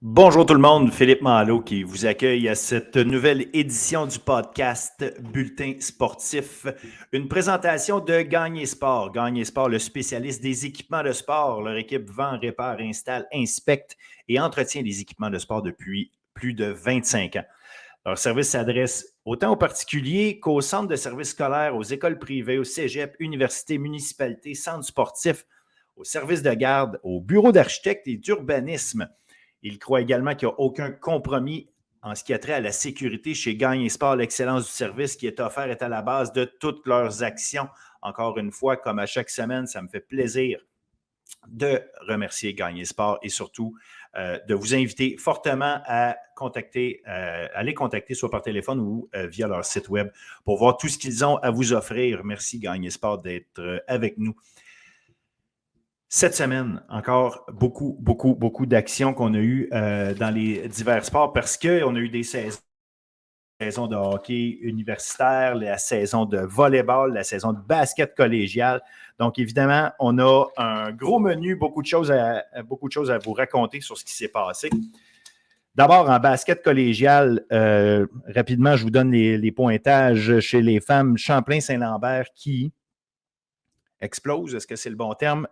Bonjour tout le monde, Philippe Malo qui vous accueille à cette nouvelle édition du podcast Bulletin sportif. Une présentation de Gagné Sport. Gagné Sport, le spécialiste des équipements de sport. Leur équipe vend, répare, installe, inspecte et entretient les équipements de sport depuis plus de 25 ans. Leur service s'adresse autant aux particuliers qu'aux centres de services scolaires, aux écoles privées, aux cégeps, universités, municipalités, centres sportifs, aux services de garde, aux bureaux d'architectes et d'urbanisme. Il croit également qu'il n'y a aucun compromis en ce qui a trait à la sécurité chez Gagné Sport. L'excellence du service qui est offert est à la base de toutes leurs actions. Encore une fois, comme à chaque semaine, ça me fait plaisir de remercier Gagné Sport et surtout de vous inviter fortement à les contacter soit par téléphone ou via leur site web pour voir tout ce qu'ils ont à vous offrir. Merci Gagné Sport d'être avec nous. Cette semaine, encore beaucoup d'actions qu'on a eues dans les divers sports parce qu'on a eu des saisons de hockey universitaire, la saison de volleyball, la saison de basket collégial. Donc, évidemment, on a un gros menu, beaucoup de choses à vous raconter sur ce qui s'est passé. D'abord, en basket collégial, rapidement, je vous donne les pointages chez les femmes. Champlain-Saint-Lambert qui explose, est-ce que c'est le bon terme?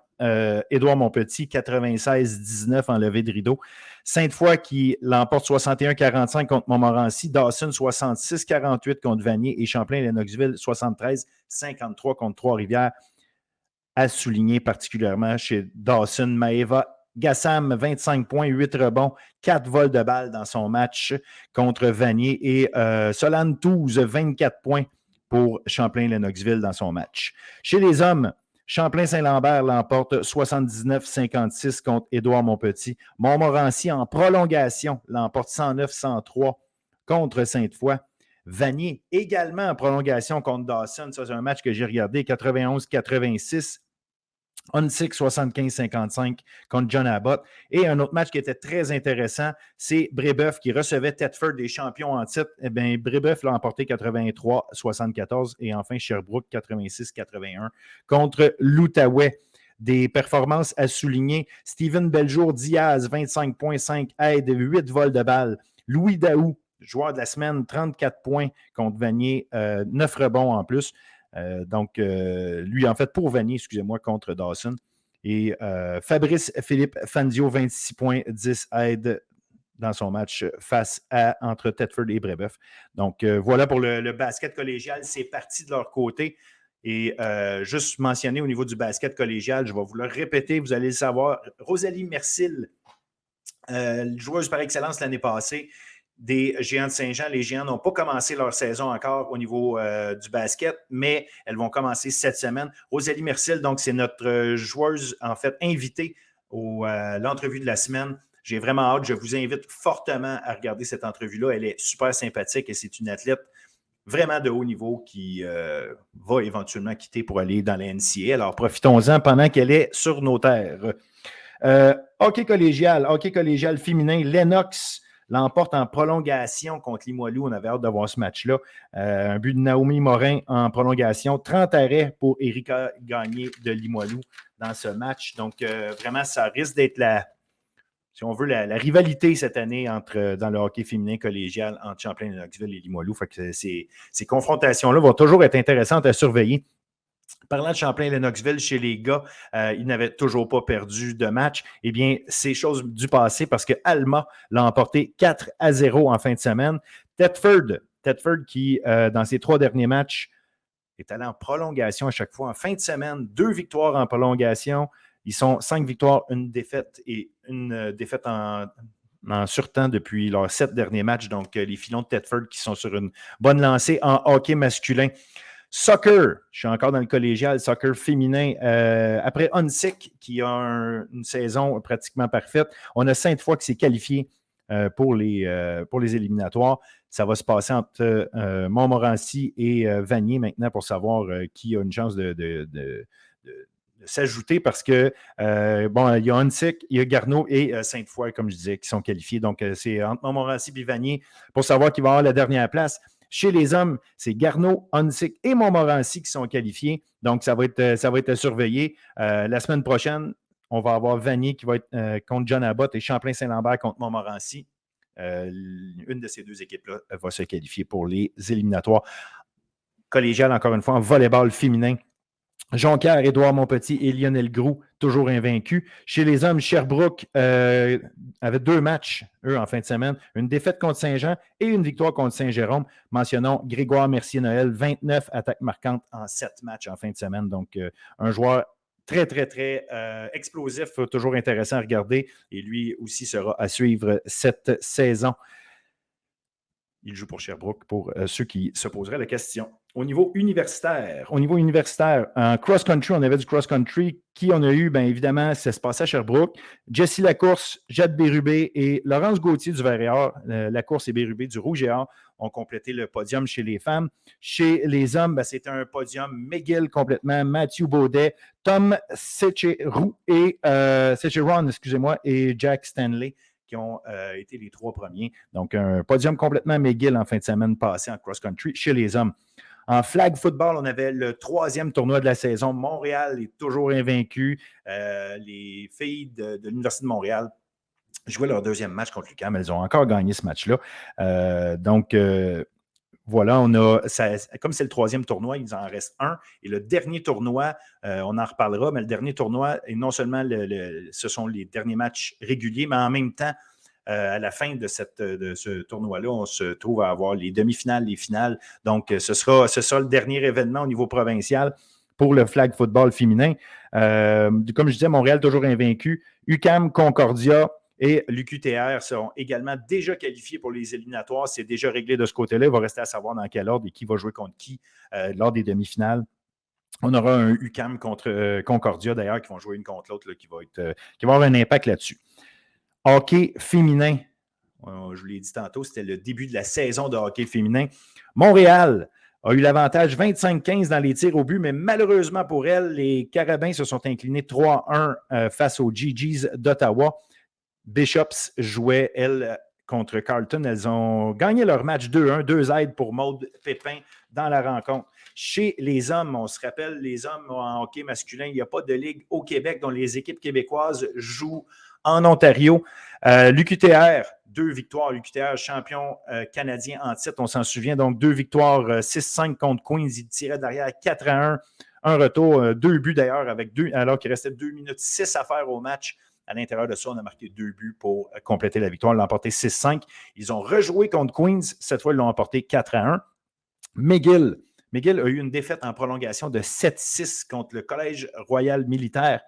Édouard Montpetit, 96-19 en levée de rideau. Sainte-Foy qui l'emporte 61-45 contre Montmorency. Dawson, 66-48 contre Vanier. Et Champlain-Lennoxville, 73-53 contre Trois-Rivières. À souligner particulièrement chez Dawson, Maëva Gassam, 25 points, 8 rebonds, 4 vols de balles dans son match contre Vanier. Et Solane Touze, 24 points pour Champlain-Lennoxville dans son match. Chez les hommes, Champlain-Saint-Lambert l'emporte 79-56 contre Édouard Montpetit. Montmorency en prolongation l'emporte 109-103 contre Sainte-Foy. Vanier également en prolongation contre Dawson. Ça, c'est un match que j'ai regardé, 91-86. Huntsic 75-55 contre John Abbott. Et un autre match qui était très intéressant, c'est Brébeuf qui recevait Thetford, des champions en titre. Eh bien, Brébeuf l'a emporté 83-74 et enfin Sherbrooke 86-81 contre l'Outaouais. Des performances à souligner. Steven Beljour-Diaz, 25,5 aides, 8 vols de balles. Louis Daou, joueur de la semaine, 34 points contre Vanier, 9 rebonds en plus. Lui, en fait, pour Vanier, excusez-moi, contre Dawson. Et Fabrice Philippe Fanzio, 26 points, 10 aides dans son match entre Thetford et Brébeuf. Donc, voilà pour le basket collégial. C'est parti de leur côté. Et juste mentionner au niveau du basket collégial, je vais vous le répéter, vous allez le savoir. Rosalie Mercil, joueuse par excellence l'année passée, des Géants de Saint-Jean. Les Géants n'ont pas commencé leur saison encore au niveau du basket, mais elles vont commencer cette semaine. Rosalie Mercil, donc, c'est notre joueuse, en fait, invitée à l'entrevue de la semaine. J'ai vraiment hâte. Je vous invite fortement à regarder cette entrevue-là. Elle est super sympathique et c'est une athlète vraiment de haut niveau qui va éventuellement quitter pour aller dans la NCAA. Alors, profitons-en pendant qu'elle est sur nos terres. Hockey collégial féminin, Lennox l'emporte en prolongation contre Limoilou. On avait hâte de voir ce match-là. Un but de Naomi Morin en prolongation. 30 arrêts pour Erika Gagné de Limoilou dans ce match. Donc, vraiment, ça risque d'être si on veut, la rivalité cette année dans le hockey féminin collégial entre Champlain-Lennoxville et Limoilou. Fait que ces confrontations-là vont toujours être intéressantes à surveiller. Parlant de Champlain-Lennoxville, chez les gars, ils n'avaient toujours pas perdu de match. Eh bien, c'est chose du passé parce que Alma l'a emporté 4-0 en fin de semaine. Thetford qui, dans ses 3 derniers matchs, est allé en prolongation à chaque fois. En fin de semaine, 2 victoires en prolongation. Ils sont 5 victoires, une défaite et une défaite en surtemps depuis leurs 7 derniers matchs. Donc, les filons de Thetford qui sont sur une bonne lancée en hockey masculin. Soccer, je suis encore dans le collégial, soccer féminin. Après Huntsic, qui a une saison pratiquement parfaite, on a Sainte-Foy qui s'est qualifié pour les éliminatoires. Ça va se passer entre Montmorency et Vanier maintenant pour savoir qui a une chance de s'ajouter parce que, il y a Huntsic, il y a Garneau et Sainte-Foy, comme je disais, qui sont qualifiés. Donc, c'est entre Montmorency et Vanier pour savoir qui va avoir la dernière place. Chez les hommes, c'est Garneau, Huntsic et Montmorency qui sont qualifiés. Donc, ça va être à surveiller. La semaine prochaine, on va avoir Vanier qui va être contre John Abbott et Champlain-Saint-Lambert contre Montmorency. Une de ces deux équipes-là va se qualifier pour les éliminatoires. Collégial, encore une fois, en volleyball féminin. Jonquière, Édouard Montpetit et Lionel Groux, toujours invaincus. Chez les hommes, Sherbrooke avait 2 matchs, eux, en fin de semaine. Une défaite contre Saint-Jean et une victoire contre Saint-Jérôme. Mentionnons Grégoire Mercier-Noël, 29 attaques marquantes en 7 matchs en fin de semaine. Donc, un joueur très, très, très explosif, toujours intéressant à regarder. Et lui aussi sera à suivre cette saison. Il joue pour Sherbrooke, pour ceux qui se poseraient la question. Au niveau universitaire, en cross-country, on avait du cross-country. Qui on a eu? Bien évidemment, ça se passait à Sherbrooke. Jessie Lacourse, Jade Bérubé et Laurence Gauthier du Vert-et-Or. Lacourse et Bérubé du Rouge et Or ont complété le podium chez les femmes. Chez les hommes, ben, c'était un podium McGill complètement, Mathieu Baudet, Tom Secheron et Jack Stanley qui ont été les 3 premiers. Donc, un podium complètement McGill en fin de semaine passée en cross-country chez les hommes. En flag football, on avait le 3e tournoi de la saison. Montréal est toujours invaincu. Les filles de l'Université de Montréal jouaient leur 2e match contre l'UQAM. Elles ont encore gagné ce match-là. Voilà, comme c'est le 3e tournoi, il en reste un. Et le dernier tournoi, on en reparlera, mais le dernier tournoi, et non seulement ce sont les derniers matchs réguliers, mais en même temps, à la fin de ce tournoi-là, on se trouve à avoir les demi-finales, les finales. Donc, ce sera le dernier événement au niveau provincial pour le flag football féminin. Comme je disais, Montréal toujours invaincu. UQAM, Concordia et l'UQTR seront également déjà qualifiés pour les éliminatoires. C'est déjà réglé de ce côté-là. Il va rester à savoir dans quel ordre et qui va jouer contre qui lors des demi-finales. On aura un UQAM contre Concordia, d'ailleurs, qui vont jouer une contre l'autre, qui va avoir un impact là-dessus. Hockey féminin. Je vous l'ai dit tantôt, c'était le début de la saison de hockey féminin. Montréal a eu l'avantage 25-15 dans les tirs au but, mais malheureusement pour elle, les Carabins se sont inclinés 3-1 face aux GGs d'Ottawa. Bishops jouait, elle, contre Carleton. Elles ont gagné leur match 2-1, 2 aides pour Maude Pépin dans la rencontre. Chez les hommes, on se rappelle, les hommes en hockey masculin, il n'y a pas de ligue au Québec dont les équipes québécoises jouent en Ontario. L'UQTR, 2 victoires. L'UQTR, champion canadien en titre, on s'en souvient. Donc, 2 victoires, 6-5 contre Queens. Ils tiraient derrière 4-1. Un retour, 2 buts d'ailleurs, alors qu'il restait 2 minutes 6 à faire au match. À l'intérieur de ça, on a marqué 2 buts pour compléter la victoire. Ils l'ont emporté 6-5. Ils ont rejoué contre Queens. Cette fois, ils l'ont emporté 4-1. McGill a eu une défaite en prolongation de 7-6 contre le Collège Royal Militaire.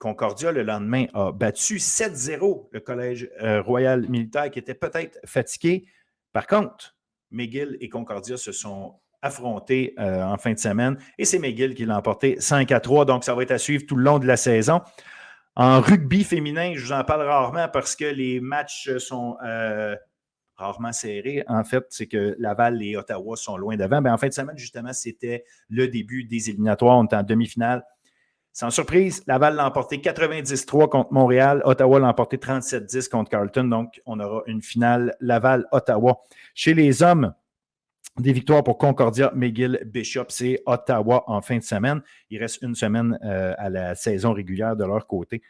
Concordia, le lendemain, a battu 7-0 le Collège Royal Militaire qui était peut-être fatigué. Par contre, McGill et Concordia se sont affrontés en fin de semaine et c'est McGill qui l'a emporté 5-3. Donc, ça va être à suivre tout le long de la saison. En rugby féminin, je vous en parle rarement parce que les matchs sont rarement serrés. En fait, c'est que Laval et Ottawa sont loin devant. En fin de semaine, justement, c'était le début des éliminatoires. On est en demi-finale. Sans surprise, Laval l'a emporté 93 contre Montréal. Ottawa l'a emporté 37-10 contre Carleton. Donc, on aura une finale Laval-Ottawa. Chez les hommes, des victoires pour Concordia, McGill, Bishops et Ottawa en fin de semaine. Il reste une semaine à la saison régulière de leur côté.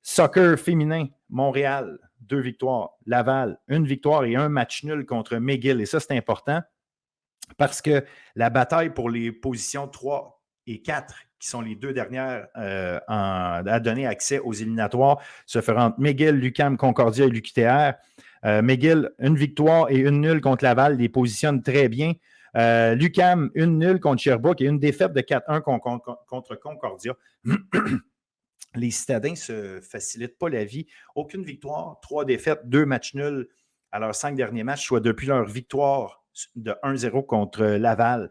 Soccer féminin, Montréal, 2 victoires. Laval, 1 victoire et 1 match nul contre McGill. Et ça, c'est important parce que la bataille pour les positions 3 et 4, qui sont les 2 dernières à donner accès aux éliminatoires, se fera entre McGill, l'UQAM, Concordia et l'UQTR. McGill, 1 victoire et 1 nulle contre Laval, les positionne très bien. L'UQAM, 1 nulle contre Sherbrooke et 1 défaite de 4-1 contre Concordia. Les citadins ne se facilitent pas la vie. Aucune victoire, 3 défaites, 2 matchs nuls à leurs 5 derniers matchs, soit depuis leur victoire de 1-0 contre Laval.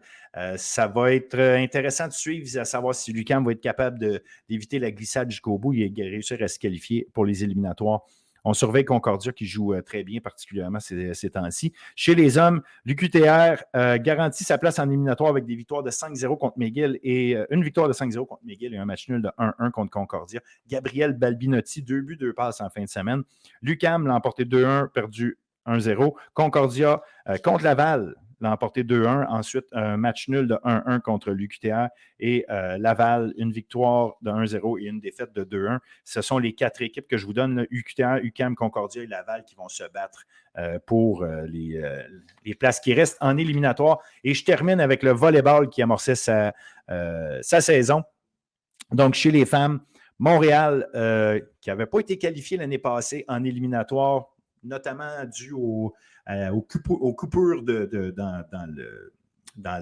Ça va être intéressant de suivre, à savoir si l'UQAM va être capable d'éviter la glissade jusqu'au bout et réussir à se qualifier pour les éliminatoires. On surveille Concordia qui joue très bien, particulièrement ces temps-ci. Chez les hommes, l'UQTR garantit sa place en éliminatoire avec des victoires de 5-0 contre McGill et une victoire de 5-0 contre McGill et un match nul de 1-1 contre Concordia. Gabriel Balbinotti, 2 buts, 2 passes en fin de semaine. L'UQAM l'a emporté 2-1, perdu 1-0. Concordia contre Laval, l'a emporté 2-1. Ensuite, un match nul de 1-1 contre l'UQTR. Et Laval, une victoire de 1-0 et une défaite de 2-1. Ce sont les 4 équipes que je vous donne, là, UQTR, UQAM, Concordia et Laval, qui vont se battre pour les places qui restent en éliminatoire. Et je termine avec le volleyball qui amorçait sa saison. Donc, chez les femmes, Montréal, qui n'avait pas été qualifié l'année passée en éliminatoire, notamment dû aux coupures dans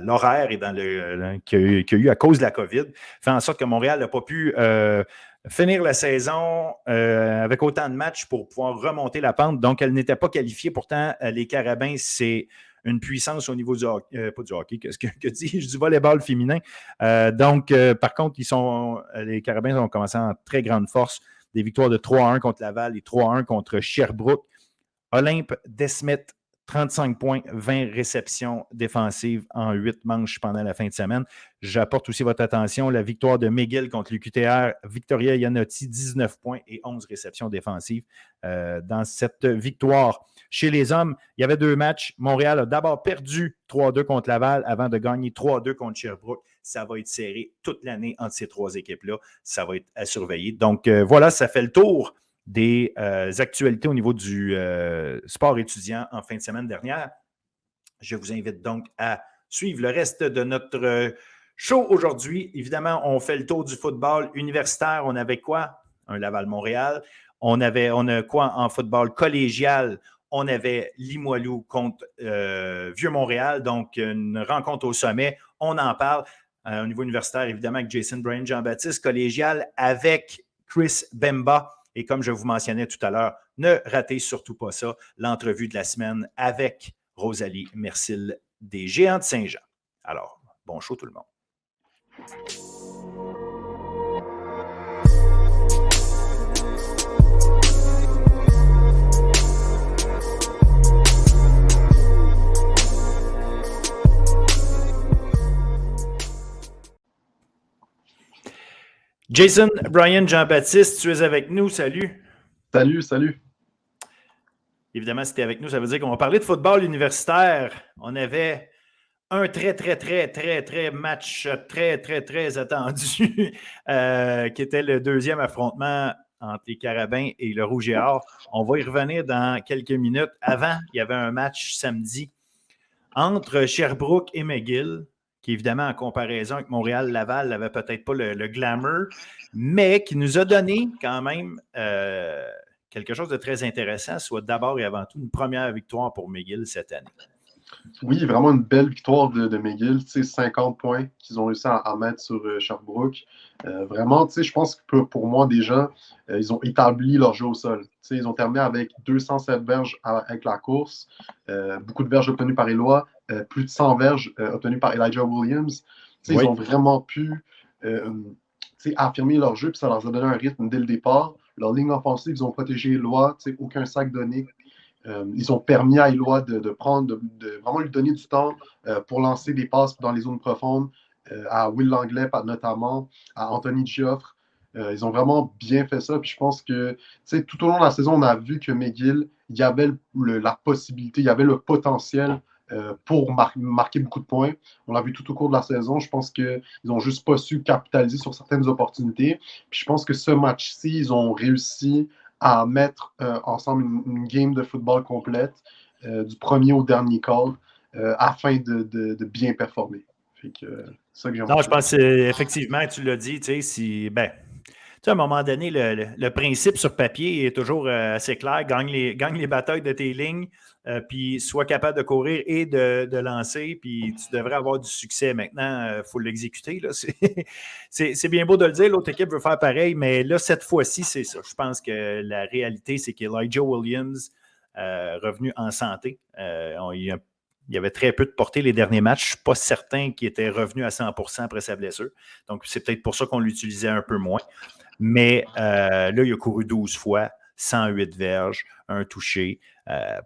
l'horaire et qu'il y a eu à cause de la COVID, fait en sorte que Montréal n'a pas pu finir la saison avec autant de matchs pour pouvoir remonter la pente. Donc, elle n'était pas qualifiée. Pourtant, les Carabins, c'est une puissance au niveau du hockey, pas du hockey, que dis-je, du volleyball féminin. Donc, par contre, les Carabins ont commencé en très grande force. Des victoires de 3-1 contre Laval et 3-1 contre Sherbrooke. Olympe Desmet, 35 points, 20 réceptions défensives en 8 manches pendant la fin de semaine. J'apporte aussi votre attention la victoire de McGill contre l'UQTR. Victoria Iannotti, 19 points et 11 réceptions défensives dans cette victoire. Chez les hommes, il y avait 2 matchs. Montréal a d'abord perdu 3-2 contre Laval avant de gagner 3-2 contre Sherbrooke. Ça va être serré toute l'année entre ces 3 équipes-là. Ça va être à surveiller. Donc, voilà, ça fait le tour des actualités au niveau du sport étudiant en fin de semaine dernière. Je vous invite donc à suivre le reste de notre show aujourd'hui. Évidemment, on fait le tour du football universitaire. On avait quoi? Un Laval-Montréal. On a quoi en football collégial? On avait Limoilou contre Vieux-Montréal, donc une rencontre au sommet. On en parle au niveau universitaire, évidemment, avec Jason Bryan, Jean-Baptiste, collégial avec Chris Bemba. Et comme je vous mentionnais tout à l'heure, ne ratez surtout pas ça, l'entrevue de la semaine avec Rosalie Mercil des Géants de Saint-Jean. Alors, bon show tout le monde. Jason Bryan, Jean-Baptiste, tu es avec nous. Salut. Salut. Évidemment, si tu es avec nous, ça veut dire qu'on va parler de football universitaire. On avait un très match très attendu qui était le deuxième affrontement entre les Carabins et le Rouge et Or. On va y revenir dans quelques minutes. Avant, il y avait un match samedi entre Sherbrooke et McGill, qui évidemment, en comparaison avec Montréal-Laval, n'avait peut-être pas le glamour, mais qui nous a donné quand même quelque chose de très intéressant, soit d'abord et avant tout une première victoire pour McGill cette année. Oui, vraiment une belle victoire de McGill, 50 points qu'ils ont réussi à mettre sur Sherbrooke. Vraiment, je pense que pour moi, déjà, ils ont établi leur jeu au sol. Ils ont terminé avec 207 verges avec la course, beaucoup de verges obtenues par Éloi, plus de 100 verges obtenues par Elijah Williams. Oui. Ils ont vraiment pu affirmer leur jeu, puis ça leur a donné un rythme dès le départ. Leur ligne offensive, ils ont protégé Éloi, aucun sac donné. Ils ont permis à Éloi de vraiment lui donner du temps pour lancer des passes dans les zones profondes, à Will Langlais notamment, à Anthony Gioffre. Ils ont vraiment bien fait ça. Puis je pense que tout au long de la saison, on a vu que McGill, il y avait la possibilité, il y avait le potentiel pour marquer beaucoup de points. On l'a vu tout au cours de la saison. Je pense qu'ils n'ont juste pas su capitaliser sur certaines opportunités. Puis je pense que ce match-ci, ils ont réussi à mettre ensemble une game de football complète du premier au dernier quart afin de bien performer. Fait que, c'est ça que j'ai Non, je pense qu'effectivement, tu l'as dit, à un moment donné, le principe sur papier est toujours assez clair. Gagne les batailles de tes lignes, puis sois capable de courir et de lancer, puis tu devrais avoir du succès. Maintenant, il faut l'exécuter. Là. C'est bien beau de le dire, l'autre équipe veut faire pareil, mais là, cette fois-ci, c'est ça. Je pense que la réalité, c'est qu'Elijah Williams, revenu en santé, il y avait très peu de portée les derniers matchs. Je ne suis pas certain qu'il était revenu à 100% après sa blessure. Donc, c'est peut-être pour ça qu'on l'utilisait un peu moins. Mais là, il a couru 12 fois, 108 verges, un touché.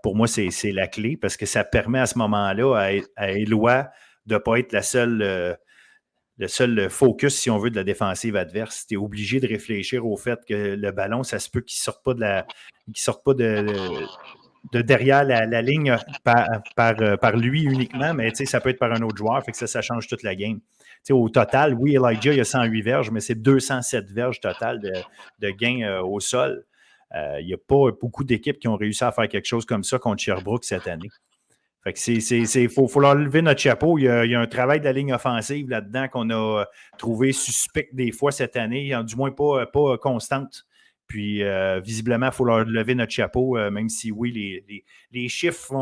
Pour moi, c'est la clé parce que ça permet à ce moment-là à Éloi de ne pas être le seul focus, si on veut, de la défensive adverse. Tu es obligé de réfléchir au fait que le ballon, ça se peut qu'il ne sorte pas de derrière la ligne par lui uniquement, mais ça peut être par un autre joueur, fait que ça change toute la game. Au total, oui, Elijah, il a 108 verges, mais c'est 207 verges total de gains au sol. Il n'y a pas beaucoup d'équipes qui ont réussi à faire quelque chose comme ça contre Sherbrooke cette année. Fait que faut leur lever notre chapeau. Il y a un travail de la ligne offensive là-dedans qu'on a trouvé suspect des fois cette année, du moins pas constante. Puis, visiblement, il faut leur lever notre chapeau, même si, oui, les chiffres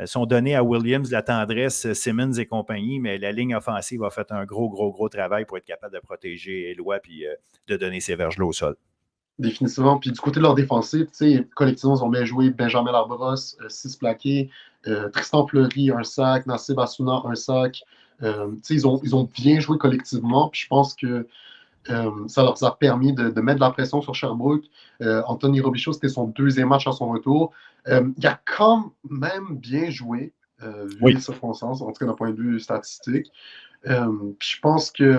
sont donnés à Williams, la tendresse, Simmons et compagnie, mais la ligne offensive a fait un gros travail pour être capable de protéger Éloi puis de donner ses verges-là au sol. Définitivement. Puis du côté de leur défensive, collectivement, ils ont bien joué. Benjamin Labrosse, 6 plaqués. Tristan Fleury, un sac. Nassib Assouna, un sac. Ils ont bien joué collectivement. Puis je pense que ça leur a permis de mettre de la pression sur Sherbrooke. Anthony Robichaud, c'était son deuxième match à son retour. Il a quand même bien joué, vu les circonstances, en tout cas d'un point de vue statistique. Puis je pense que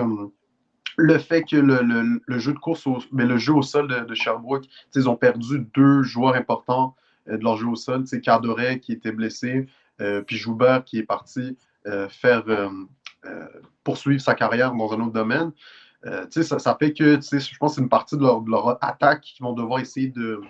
le fait que le jeu de course, mais le jeu au sol de Sherbrooke, ils ont perdu 2 joueurs importants de leur jeu au sol. Cardoret qui était blessé, puis Joubert qui est parti faire poursuivre sa carrière dans un autre domaine. Ça fait que je pense que c'est une partie de leur attaque qu'ils vont devoir essayer de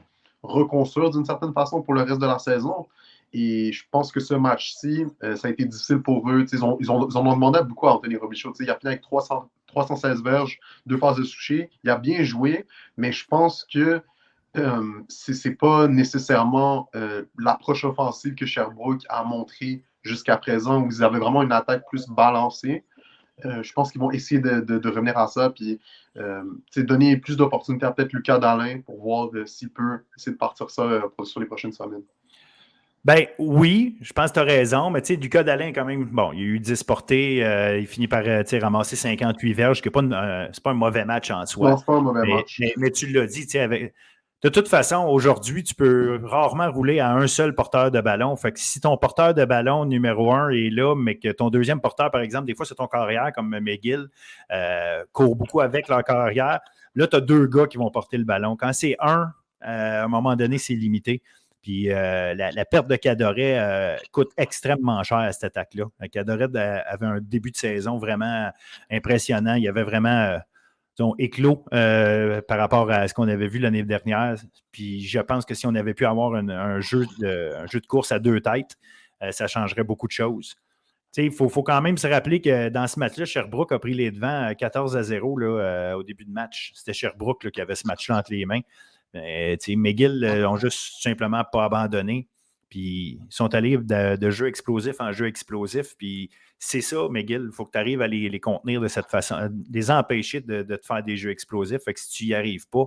reconstruire d'une certaine façon pour le reste de la saison. Et je pense que ce match-ci, ça a été difficile pour eux. Ils en ont demandé beaucoup à Anthony Robichaud. Il a fini avec 316 verges, 2 passes de toucher. Il a bien joué, mais je pense que c'est pas nécessairement l'approche offensive que Sherbrooke a montré jusqu'à présent, où ils avaient vraiment une attaque plus balancée. Je pense qu'ils vont essayer de revenir à ça, puis donner plus d'opportunités à peut-être Lucas Dallin pour voir s'il peut essayer de partir ça sur les prochaines semaines. Ben oui, je pense que tu as raison, mais Lucas Dallin, quand même, bon, il y a eu 10 portées, il finit par ramasser 58 verges, ce n'est pas un mauvais match en soi. Non, c'est pas un mauvais match. Mais tu l'as dit, de toute façon, aujourd'hui, tu peux rarement rouler à un seul porteur de ballon. Fait que si ton porteur de ballon numéro 1 est là, mais que ton deuxième porteur, par exemple, des fois, c'est ton carrière, comme McGill, court beaucoup avec leur carrière, là, tu as 2 gars qui vont porter le ballon. Quand c'est un, à un moment donné, c'est limité. Puis la perte de Cadoret coûte extrêmement cher à cette attaque-là. Cadoret avait un début de saison vraiment impressionnant. Il y avait vraiment éclos par rapport à ce qu'on avait vu l'année dernière. Puis je pense que si on avait pu avoir un jeu de course à 2 têtes, ça changerait beaucoup de choses. Il faut quand même se rappeler que dans ce match-là, Sherbrooke a pris les devants 14-0 au début de match. C'était Sherbrooke là, qui avait ce match-là entre les mains. McGill n'ont juste simplement pas abandonné. Puis ils sont allés de jeu explosif en jeu explosif. Puis c'est ça, McGill. Il faut que tu arrives à les contenir de cette façon, les empêcher de te faire des jeux explosifs. Fait que si tu n'y arrives pas,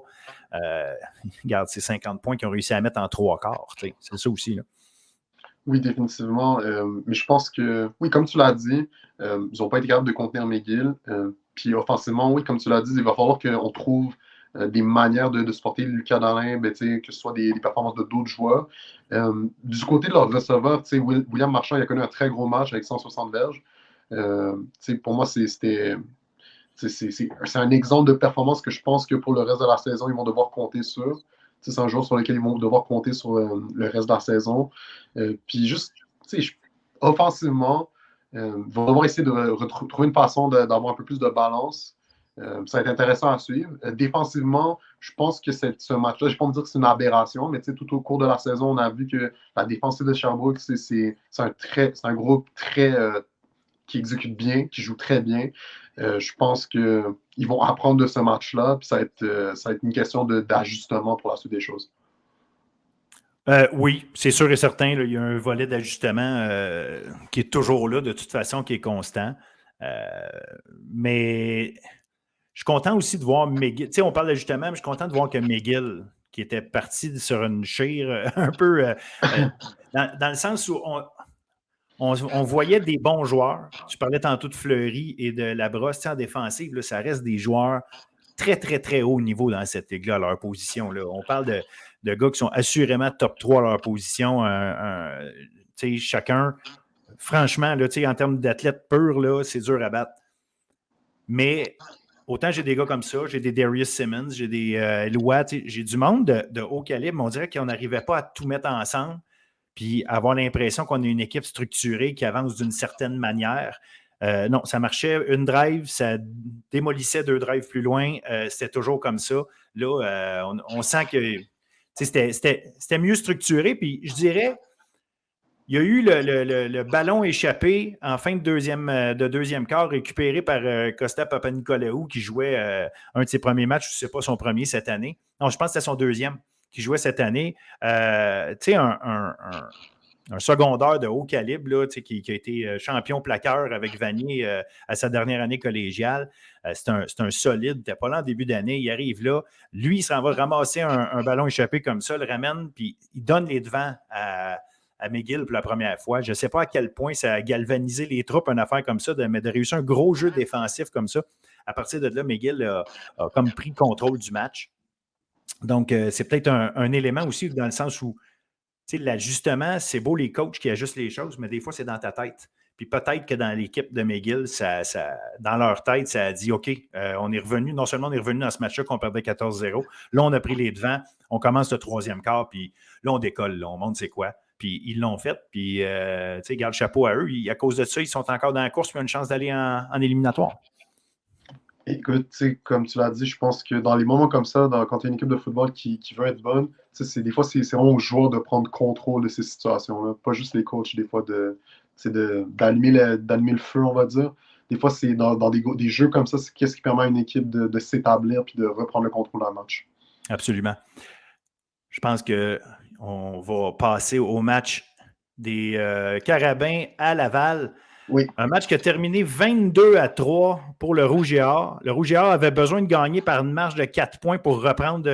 regarde, c'est 50 points qu'ils ont réussi à mettre en 3 quarts. C'est ça aussi. Là. Oui, définitivement. Mais je pense que, oui, comme tu l'as dit, ils n'ont pas été capables de contenir McGill. Puis offensivement, oui, comme tu l'as dit, il va falloir qu'on trouve des manières de supporter Lucas Dallin, que ce soit des performances de d'autres joueurs. Du côté de leur receveur, William Marchand, il a connu un très gros match avec 160 verges. Pour moi, c'est un exemple de performance que je pense que pour le reste de la saison, ils vont devoir compter sur. C'est un joueur sur lequel ils vont devoir compter sur le reste de la saison. Puis juste, offensivement, ils vont devoir essayer de trouver une façon d'avoir un peu plus de balance. Ça va être intéressant à suivre. Défensivement, je pense que ce match-là, je ne vais pas me dire que c'est une aberration, mais tout au cours de la saison, on a vu que la défensive de Sherbrooke, c'est un groupe qui exécute bien, qui joue très bien. Je pense qu'ils vont apprendre de ce match-là, puis ça va être une question d'ajustement pour la suite des choses. Oui, c'est sûr et certain. Là, il y a un volet d'ajustement qui est toujours là, de toute façon, qui est constant. Mais je suis content aussi de voir McGill. Tu sais, on parle d'ajustement, mais je suis content de voir que McGill, qui était parti sur une chire un peu dans le sens où on voyait des bons joueurs. Tu parlais tantôt de Fleury et de Labrosse. En défensive, là, ça reste des joueurs très, très, très haut niveau dans cette ligue-là, à leur position. Là. On parle de gars qui sont assurément top 3 à leur position. Chacun, franchement, là, en termes d'athlètes purs, là, c'est dur à battre. Mais Autant j'ai des gars comme ça, j'ai des Darius Simmons, j'ai des Lois, j'ai du monde de haut calibre, mais on dirait qu'on n'arrivait pas à tout mettre ensemble puis avoir l'impression qu'on est une équipe structurée qui avance d'une certaine manière. Non, ça marchait. Une drive, ça démolissait 2 drives plus loin. C'était toujours comme ça. Là, on sent que c'était mieux structuré. Puis je dirais, il y a eu le ballon échappé en fin de deuxième quart, récupéré par Costa Papanicolaou, qui jouait un de ses premiers matchs, je ne sais pas son premier cette année. Non, je pense que c'était son deuxième qui jouait cette année. Tu sais, un secondaire de haut calibre là, qui a été champion plaqueur avec Vanier à sa dernière année collégiale. C'est un solide. Il n'était pas là en début d'année. Il arrive là. Lui, il s'en va ramasser un ballon échappé comme ça, le ramène, puis il donne les devants à McGill pour la première fois. Je ne sais pas à quel point ça a galvanisé les troupes, une affaire comme ça, mais de réussir un gros jeu défensif comme ça. À partir de là, McGill a comme pris le contrôle du match. Donc, c'est peut-être un élément aussi dans le sens où l'ajustement, c'est beau les coachs qui ajustent les choses, mais des fois, c'est dans ta tête. Puis peut-être que dans l'équipe de McGill, dans leur tête, ça a dit OK, on est revenu, non seulement on est revenu dans ce match-là qu'on perdait 14-0, là, on a pris les devants, on commence le troisième quart, puis là, on décolle, là, on montre c'est quoi. Puis ils l'ont fait, puis tu sais, garde chapeau à eux. À cause de ça, ils sont encore dans la course, puis ils ont une chance d'aller en éliminatoire. Écoute, comme tu l'as dit, je pense que dans les moments comme ça, quand tu as une équipe de football qui veut être bonne, des fois, c'est vraiment aux joueurs de prendre contrôle de ces situations-là. Pas juste les coachs, des fois, d'allumer le feu, on va dire. Des fois, c'est dans des jeux comme ça, c'est qu'est-ce qui permet à une équipe de s'établir puis de reprendre le contrôle d'un match. Absolument. Je pense qu'on va passer au match des Carabins à Laval. Oui. Un match qui a terminé 22-3 pour le Rouge et Or. Le Rouge et Or avait besoin de gagner par une marge de 4 points pour reprendre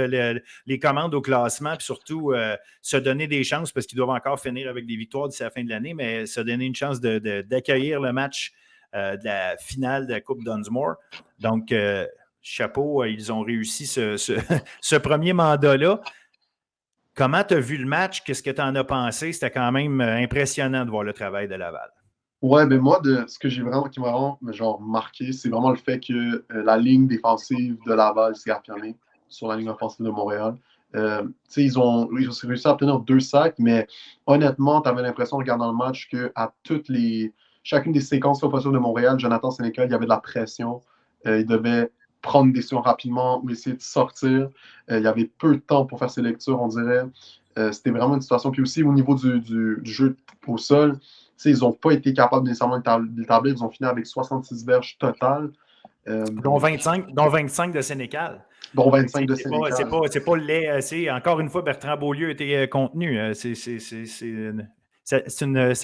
les commandes au classement et surtout se donner des chances parce qu'ils doivent encore finir avec des victoires d'ici la fin de l'année, mais se donner une chance d'accueillir le match de la finale de la Coupe Dunsmore. Donc, chapeau, ils ont réussi ce premier mandat-là. Comment tu as vu le match? Qu'est-ce que tu en as pensé? C'était quand même impressionnant de voir le travail de Laval. Ouais, ben moi, ce que qui m'a vraiment marqué, c'est vraiment le fait que la ligne défensive de Laval s'est affirmée sur la ligne offensive de Montréal. Ils ont réussi à obtenir 2 sacs, mais honnêtement, tu avais l'impression, en regardant le match, qu'à chacune des séquences offensives de Montréal, Jonathan Sénécal, il y avait de la pression. Il devait prendre des décisions rapidement ou essayer de sortir. Il y avait peu de temps pour faire ses lectures, on dirait. C'était vraiment une situation. Puis aussi, au niveau du jeu au sol, ils n'ont pas été capables nécessairement d'établir. Ils ont fini avec 66 verges totales. Dont 25 de Sénécal. Dont 25 de Sénécal. C'est pas laid. Encore une fois, Bertrand Beaulieu a été contenu. Ça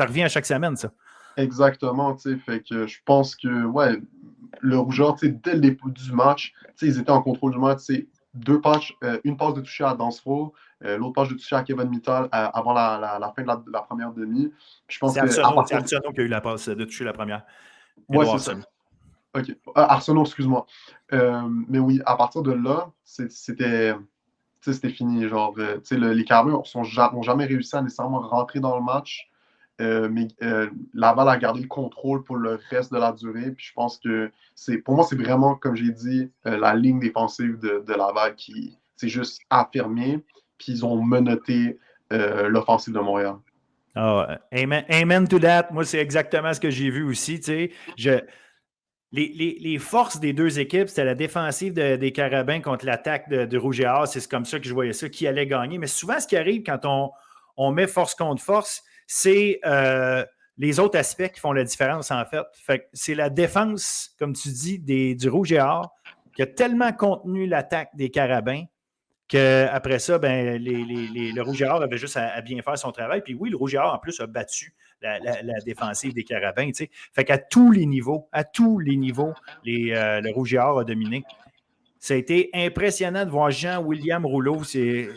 revient à chaque semaine, ça. Exactement. Fait que je pense que le Rougeur, dès le début du match, ils étaient en contrôle du match. Une passe de toucher à Dansereau, l'autre passe de toucher à Kevin Mittal avant la fin de la première demi. C'est Arsenault qui a eu la passe de toucher la première. Oui, c'est ça. OK. Arsenault, excuse-moi. Mais oui, à partir de là, c'était fini. Genre, les Carabins n'ont jamais réussi à nécessairement rentrer dans le match. Mais Laval a gardé le contrôle pour le reste de la durée. Puis je pense que pour moi, c'est vraiment, comme j'ai dit, la ligne défensive de Laval qui s'est juste affirmée. Puis ils ont menotté l'offensive de Montréal. Oh, amen to that. Moi, c'est exactement ce que j'ai vu aussi. Les forces des deux équipes, c'était la défensive des Carabins contre l'attaque de Rouge et Or. C'est comme ça que je voyais ça, qui allait gagner. Mais souvent, ce qui arrive quand on met force contre force, c'est les autres aspects qui font la différence, en fait. C'est la défense, comme tu dis, du Rouge et Or qui a tellement contenu l'attaque des Carabins qu'après ça, le Rouge et Or avait juste à bien faire son travail. Puis oui, le Rouge et Or, en plus, a battu la défensive des Carabins. T'sais. Fait qu'à tous les niveaux, le Rouge et Or a dominé. Ça a été impressionnant de voir Jean-William Rouleau. C'est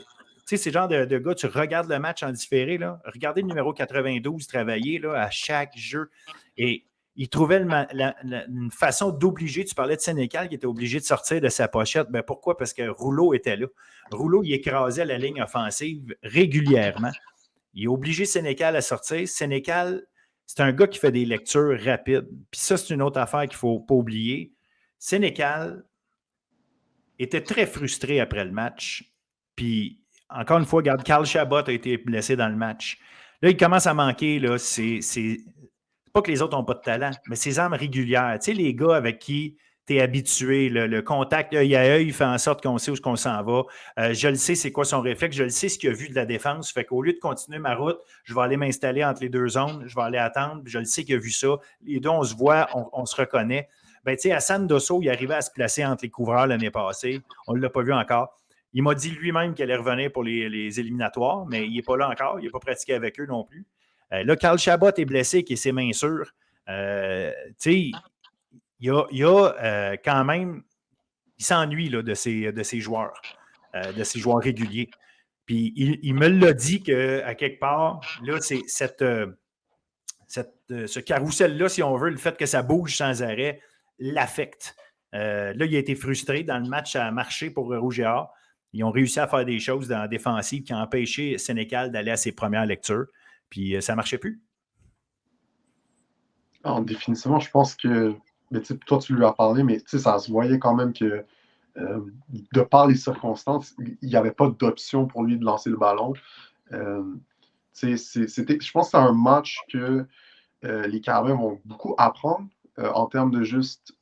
le genre de gars, tu regardes le match en différé, là, regardez le numéro 92 travailler là, à chaque jeu. Et il trouvait une façon d'obliger. Tu parlais de Sénécal qui était obligé de sortir de sa pochette. Ben pourquoi? Parce que Rouleau était là. Rouleau, il écrasait la ligne offensive régulièrement. Il est obligé Sénécal à sortir. Sénécal, c'est un gars qui fait des lectures rapides. Puis ça, c'est une autre affaire qu'il ne faut pas oublier. Sénécal, était très frustré après le match. Puis, encore une fois, regarde, Carl Chabot a été blessé dans le match. Là, il commence à manquer, là, c'est pas que les autres n'ont pas de talent, mais ces armes régulières. Tu sais, les gars avec qui tu es habitué, le contact œil à œil fait en sorte qu'on sait où on s'en va. Je le sais, c'est quoi son réflexe. Je le sais ce qu'il a vu de la défense. Fait qu'au lieu de continuer ma route, je vais aller m'installer entre les deux zones. Je vais aller attendre. Je le sais qu'il a vu ça. Les deux, on se voit, on se reconnaît. Ben, tu sais, Hassan Dosso, il arrivait à se placer entre les couvreurs l'année passée. On ne l'a pas vu encore. Il m'a dit lui-même qu'il allait revenir pour les éliminatoires, mais il n'est pas là encore. Il n'a pas pratiqué avec eux non plus. Là, Carl Chabot est blessé, qui est ses mains sûres. Tu sais, il y a quand même, il s'ennuie là, de ses joueurs, de ses joueurs réguliers. Puis il me l'a dit qu'à quelque part, là, c'est ce carrousel-là, si on veut, le fait que ça bouge sans arrêt, l'affecte. Là, il a été frustré dans le match à marcher pour Rouge et Or. Ils ont réussi à faire des choses dans la défensive qui ont empêché Sénécal d'aller à ses premières lectures. Puis ça ne marchait plus. Alors, définitivement, je pense que mais, toi, tu lui as parlé, mais ça se voyait quand même que de par les circonstances, il n'y avait pas d'option pour lui de lancer le ballon. Je pense que c'est un match que les Carabins vont beaucoup apprendre en termes de juste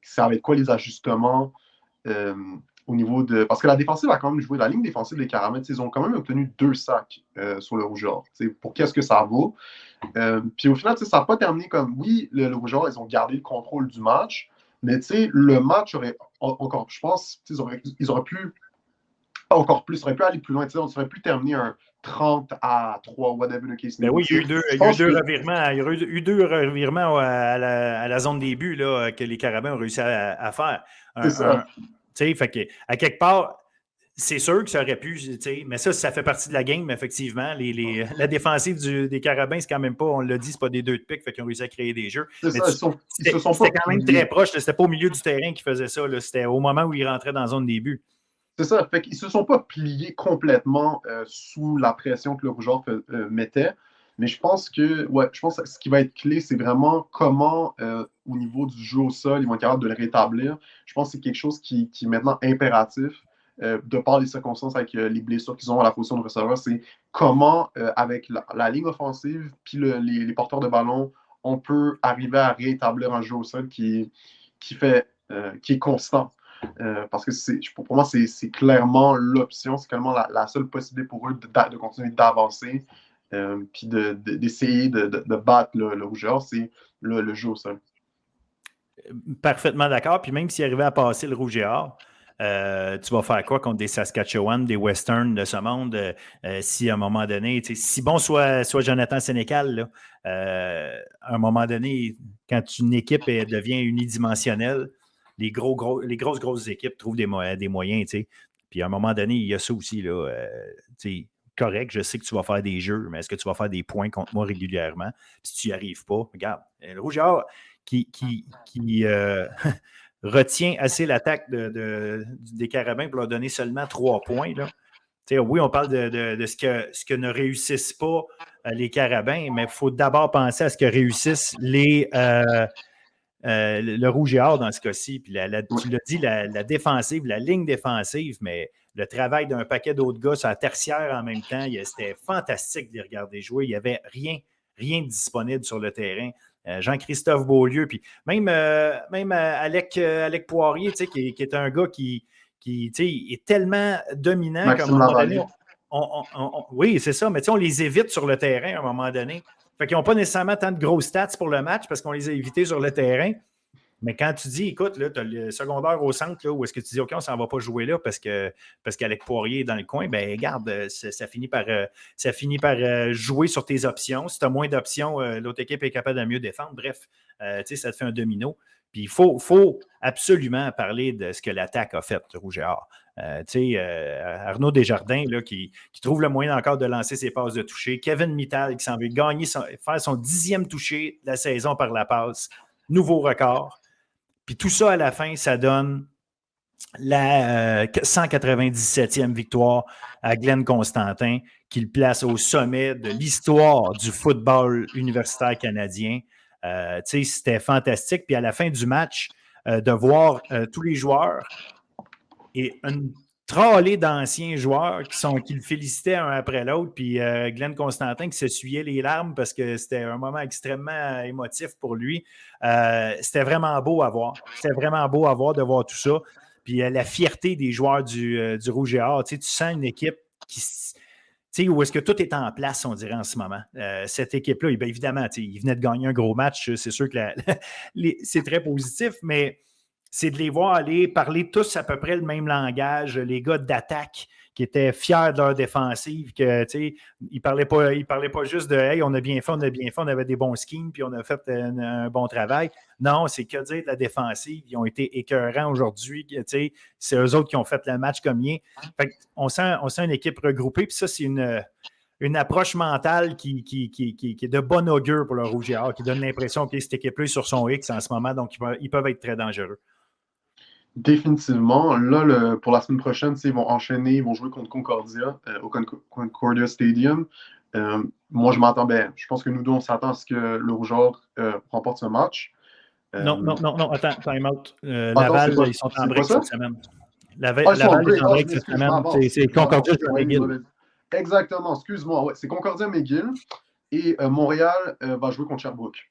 ça va être quoi les ajustements au niveau de. Parce que la défensive a quand même joué, la ligne défensive des Carabins, ils ont quand même obtenu 2 sacs sur le Rouge et Or. Pour qu'est-ce que ça vaut? Puis au final, ça n'a pas terminé comme oui, le Rouge et Or, ils ont gardé le contrôle du match, mais le match aurait encore, je pense, ils auraient pu encore plus, ça aurait pu aller plus loin. On aurait pu terminer un 30-3, whatever the case. Ben oui, il y a eu deux revirements à la zone début là, que les Carabins ont réussi à faire. C'est ça. Fait que, à quelque part, c'est sûr que ça aurait pu, mais ça fait partie de la game, effectivement. La défensive des Carabins, c'est quand même pas, on l'a dit, c'est pas des deux de pique, fait qu'ils ont réussi à créer des jeux. C'est ça, c'était quand même très proche, c'était pas au milieu du terrain qu'ils faisaient ça, là, c'était au moment où ils rentraient dans la zone début. C'est ça, fait qu'ils ne se sont pas pliés complètement sous la pression que le Rougeur mettait. Mais je pense que ce qui va être clé, c'est vraiment comment, au niveau du jeu au sol, ils vont être capables de le rétablir. Je pense que c'est quelque chose qui est maintenant impératif, de par les circonstances avec les blessures qu'ils ont à la position de receveur. C'est comment, avec la ligne offensive puis les porteurs de ballon, on peut arriver à rétablir un jeu au sol qui est constant. Parce que pour moi, c'est clairement l'option, c'est clairement la seule possibilité pour eux de continuer d'avancer, puis d'essayer de battre le rougeur, c'est le jeu au sol. Parfaitement d'accord. Puis même s'il arrivait à passer le rouge et or, tu vas faire quoi contre des Saskatchewan, des Westerns de ce monde, si à un moment donné, si bon soit Jonathan Sénécal, là, à un moment donné, quand une équipe devient unidimensionnelle, les grosses équipes trouvent des moyens, tu sais. Puis à un moment donné, il y a ça aussi, là, correct, je sais que tu vas faire des jeux, mais est-ce que tu vas faire des points contre moi régulièrement? Si tu n'y arrives pas, regarde, le rouge et or qui retient assez l'attaque des Carabins pour leur donner seulement 3 points, là. Oui, on parle de ce que ne réussissent pas les Carabins, mais il faut d'abord penser à ce que réussissent le rouge et or dans ce cas-ci. Puis tu l'as dit, la défensive, la ligne défensive, mais le travail d'un paquet d'autres gars sur la tertiaire en même temps, c'était fantastique de les regarder jouer. Il n'y avait rien de disponible sur le terrain. Jean-Christophe Beaulieu, puis même Alec Poirier, qui est un gars qui est tellement dominant qu'à un moment donné, oui, c'est ça, mais on les évite sur le terrain à un moment donné. Fait qu'ils n'ont pas nécessairement tant de gros stats pour le match parce qu'on les a évités sur le terrain. Mais quand tu dis, écoute, là, tu as le secondaire au centre, là, où est-ce que tu dis, OK, on ne s'en va pas jouer là parce qu'Alec Poirier est dans le coin, bien, regarde, ça finit par jouer sur tes options. Si tu as moins d'options, l'autre équipe est capable de mieux défendre. Bref, ça te fait un domino. Puis il faut absolument parler de ce que l'attaque a fait, le Rouge et Or. Arnaud Desjardins là, qui trouve le moyen encore de lancer ses passes de toucher. Kevin Mittal qui s'en veut faire son 10e toucher de la saison par la passe. Nouveau record. Puis tout ça, à la fin, ça donne la 197e victoire à Glenn Constantin, qui le place au sommet de l'histoire du football universitaire canadien. C'était fantastique. Puis à la fin du match, de voir tous les joueurs et une trollée d'anciens joueurs qui le félicitaient un après l'autre. Puis Glenn Constantin qui s'essuyait les larmes parce que c'était un moment extrêmement émotif pour lui. C'était vraiment beau à voir. C'était vraiment beau à voir de voir tout ça. Puis la fierté des joueurs du Rouge et Or. Tu sens une équipe où est-ce que tout est en place, on dirait, en ce moment. Cette équipe-là, bien évidemment, ils venaient de gagner un gros match. C'est sûr que c'est très positif, mais c'est de les voir aller parler tous à peu près le même langage. Les gars d'attaque qui étaient fiers de leur défensive, que ils parlaient pas juste de hey, on a bien fait, on avait des bons schemes, puis on a fait un bon travail. Non, c'est que dire de la défensive. Ils ont été écœurants aujourd'hui. C'est eux autres qui ont fait le match comme il fait on sent une équipe regroupée, puis ça, c'est une approche mentale qui est de bon augure pour le Rouge et Or, qui donne l'impression que cette équipe-là est sur son X en ce moment, donc ils peuvent être très dangereux. Définitivement. Là, pour la semaine prochaine, ils vont enchaîner, ils vont jouer contre Concordia au Concordia Stadium. Moi, je pense que nous deux, on s'attend à ce que le Rouge remporte ce match. Non, attends, time out. Laval, ils sont en break cette semaine. Laval est en break cette semaine. C'est Concordia McGill. Exactement, excuse-moi. Ouais, c'est Concordia McGill et Montréal va jouer contre Sherbrooke.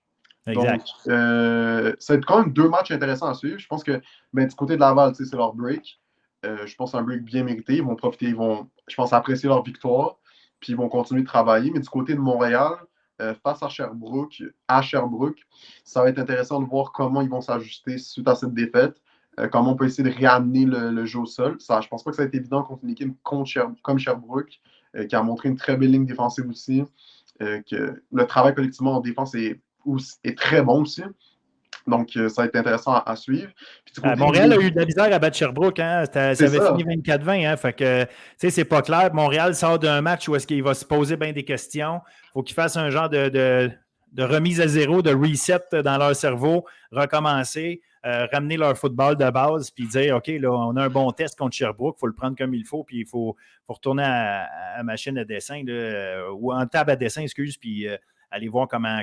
Exact. Donc, ça va être quand même 2 matchs intéressants à suivre. Je pense que du côté de Laval, c'est leur break. Je pense que c'est un break bien mérité. Ils vont profiter, je pense, apprécier leur victoire. Puis ils vont continuer de travailler. Mais du côté de Montréal, face à Sherbrooke, ça va être intéressant de voir comment ils vont s'ajuster suite à cette défaite. Comment on peut essayer de réamener le jeu au sol. Je ne pense pas que ça va être évident contre une équipe comme Sherbrooke, qui a montré une très belle ligne défensive aussi. Que le travail collectivement en défense est très bon aussi. Donc, ça va être intéressant à suivre. Montréal a eu de la misère à battre Sherbrooke. Hein? Ça avait fini 24-20. Hein? Fait que, c'est pas clair. Montréal sort d'un match où est-ce qu'il va se poser bien des questions. Il faut qu'il fasse un genre de remise à zéro, de reset dans leur cerveau, recommencer, ramener leur football de base, puis dire, OK, là, on a un bon test contre Sherbrooke, il faut le prendre comme il faut, puis il faut retourner à machine à dessin, là, ou en table à dessin, puis aller voir comment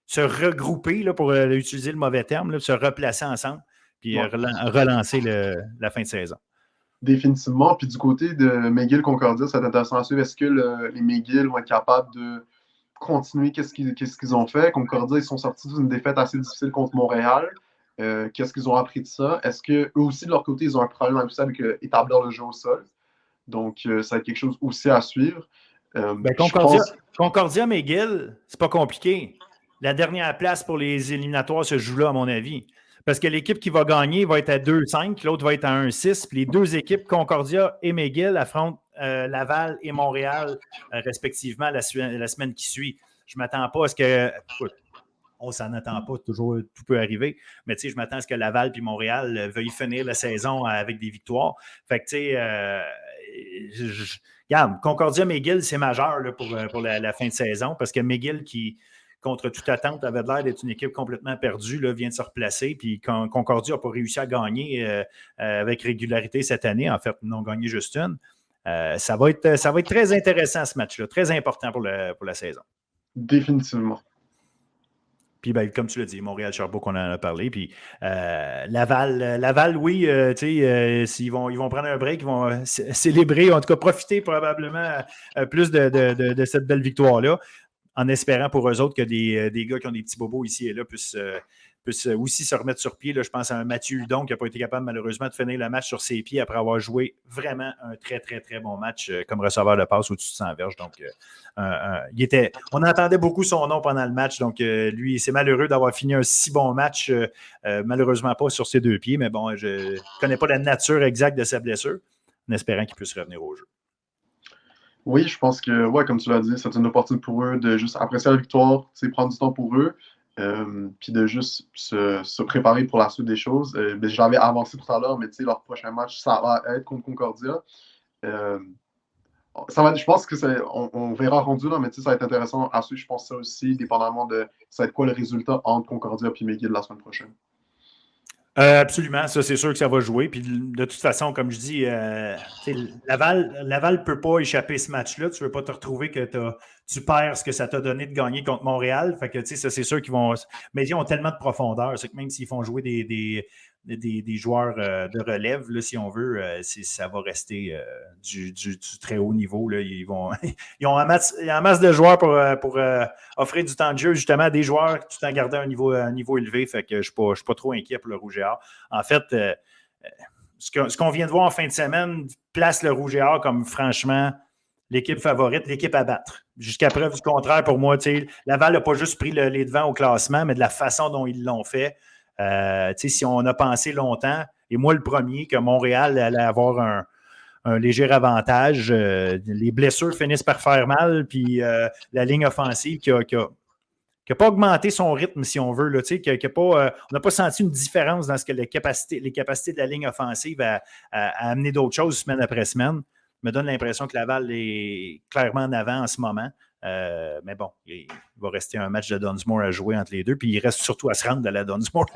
se regrouper, là, pour utiliser le mauvais terme, là, se replacer ensemble, puis relancer la fin de saison. Définitivement. Puis du côté de McGill-Concordia, c'est intéressant à suivre. Est-ce que les McGill vont être capables de continuer qu'est-ce qu'ils ont fait? Concordia, ils sont sortis d'une défaite assez difficile contre Montréal. Qu'est-ce qu'ils ont appris de ça? Est-ce qu'eux aussi, de leur côté, ils ont un problème avec établir le jeu au sol? Donc, ça va être quelque chose aussi à suivre. Concordia McGill, c'est pas compliqué. La dernière place pour les éliminatoires se joue là, à mon avis. Parce que l'équipe qui va gagner va être à 2-5, l'autre va être à 1-6. Puis les deux équipes, Concordia et McGill, affrontent Laval et Montréal, respectivement, la semaine qui suit. Je ne m'attends pas à ce que... Écoute, on s'en attend pas, toujours tout peut arriver. Mais je m'attends à ce que Laval et Montréal veuillent finir la saison avec des victoires. Fait que, regarde, Concordia McGill, c'est majeur là, pour la fin de saison parce que McGill qui, contre toute attente, avait l'air d'être une équipe complètement perdue, là, vient de se replacer. Puis Concordia n'a pas réussi à gagner avec régularité cette année. En fait, ils n'ont gagné juste une. Ça va être très intéressant ce match-là, très important pour la saison. Définitivement. Puis, comme tu l'as dit, Montréal-Sherbrooke, on en a parlé. Puis, Laval, oui, ils vont prendre un break, ils vont célébrer, en tout cas profiter probablement plus de cette belle victoire-là, en espérant pour eux autres que des gars qui ont des petits bobos ici et là puissent aussi se remettre sur pied. Là, je pense à un Mathieu Hudon qui n'a pas été capable malheureusement de finir le match sur ses pieds après avoir joué vraiment un très, très, très bon match comme receveur de passe au-dessus de 100 verges. Donc, on entendait beaucoup son nom pendant le match. Donc, lui, c'est malheureux d'avoir fini un si bon match. Malheureusement pas sur ses 2 pieds, mais bon, je ne connais pas la nature exacte de sa blessure, en espérant qu'il puisse revenir au jeu. Oui, je pense que, comme tu l'as dit, c'est une opportunité pour eux de juste apprécier la victoire, prendre du temps pour eux, puis de juste se préparer pour la suite des choses. Je l'avais avancé tout à l'heure, mais leur prochain match, ça va être contre Concordia. Je pense que on verra rendu là, mais ça va être intéressant à suivre. Je pense ça aussi, dépendamment de ça va être quoi le résultat entre Concordia et McGill la semaine prochaine. Absolument, ça c'est sûr que ça va jouer. Puis de toute façon, comme je dis, Laval ne peut pas échapper ce match-là. Tu ne veux pas te retrouver que tu perds ce que ça t'a donné de gagner contre Montréal. Fait que ça c'est sûr qu'ils vont. Mais ils ont tellement de profondeur. C'est que même s'ils font jouer des des joueurs de relève, là, si on veut, ça va rester du très haut niveau. Là. Ils ont un masse de joueurs pour offrir du temps de jeu justement à des joueurs tout en gardant un niveau élevé. Fait que je ne suis pas trop inquiet pour le Rouge et Or. En fait, ce qu'on vient de voir en fin de semaine place le Rouge et Or comme franchement l'équipe favorite, l'équipe à battre. Jusqu'à preuve du contraire, pour moi, Laval n'a pas juste pris les devants au classement, mais de la façon dont ils l'ont fait. Si on a pensé longtemps, et moi le premier, que Montréal allait avoir un léger avantage, les blessures finissent par faire mal, puis la ligne offensive qui n'a pas augmenté son rythme, si on veut. Là, on n'a pas senti une différence dans ce que les capacités de la ligne offensive à amener d'autres choses semaine après semaine. Me donne l'impression que Laval est clairement en avant en ce moment. Mais bon, il va rester un match de Dunsmore à jouer entre les deux. Puis il reste surtout à se rendre de la Dunsmore.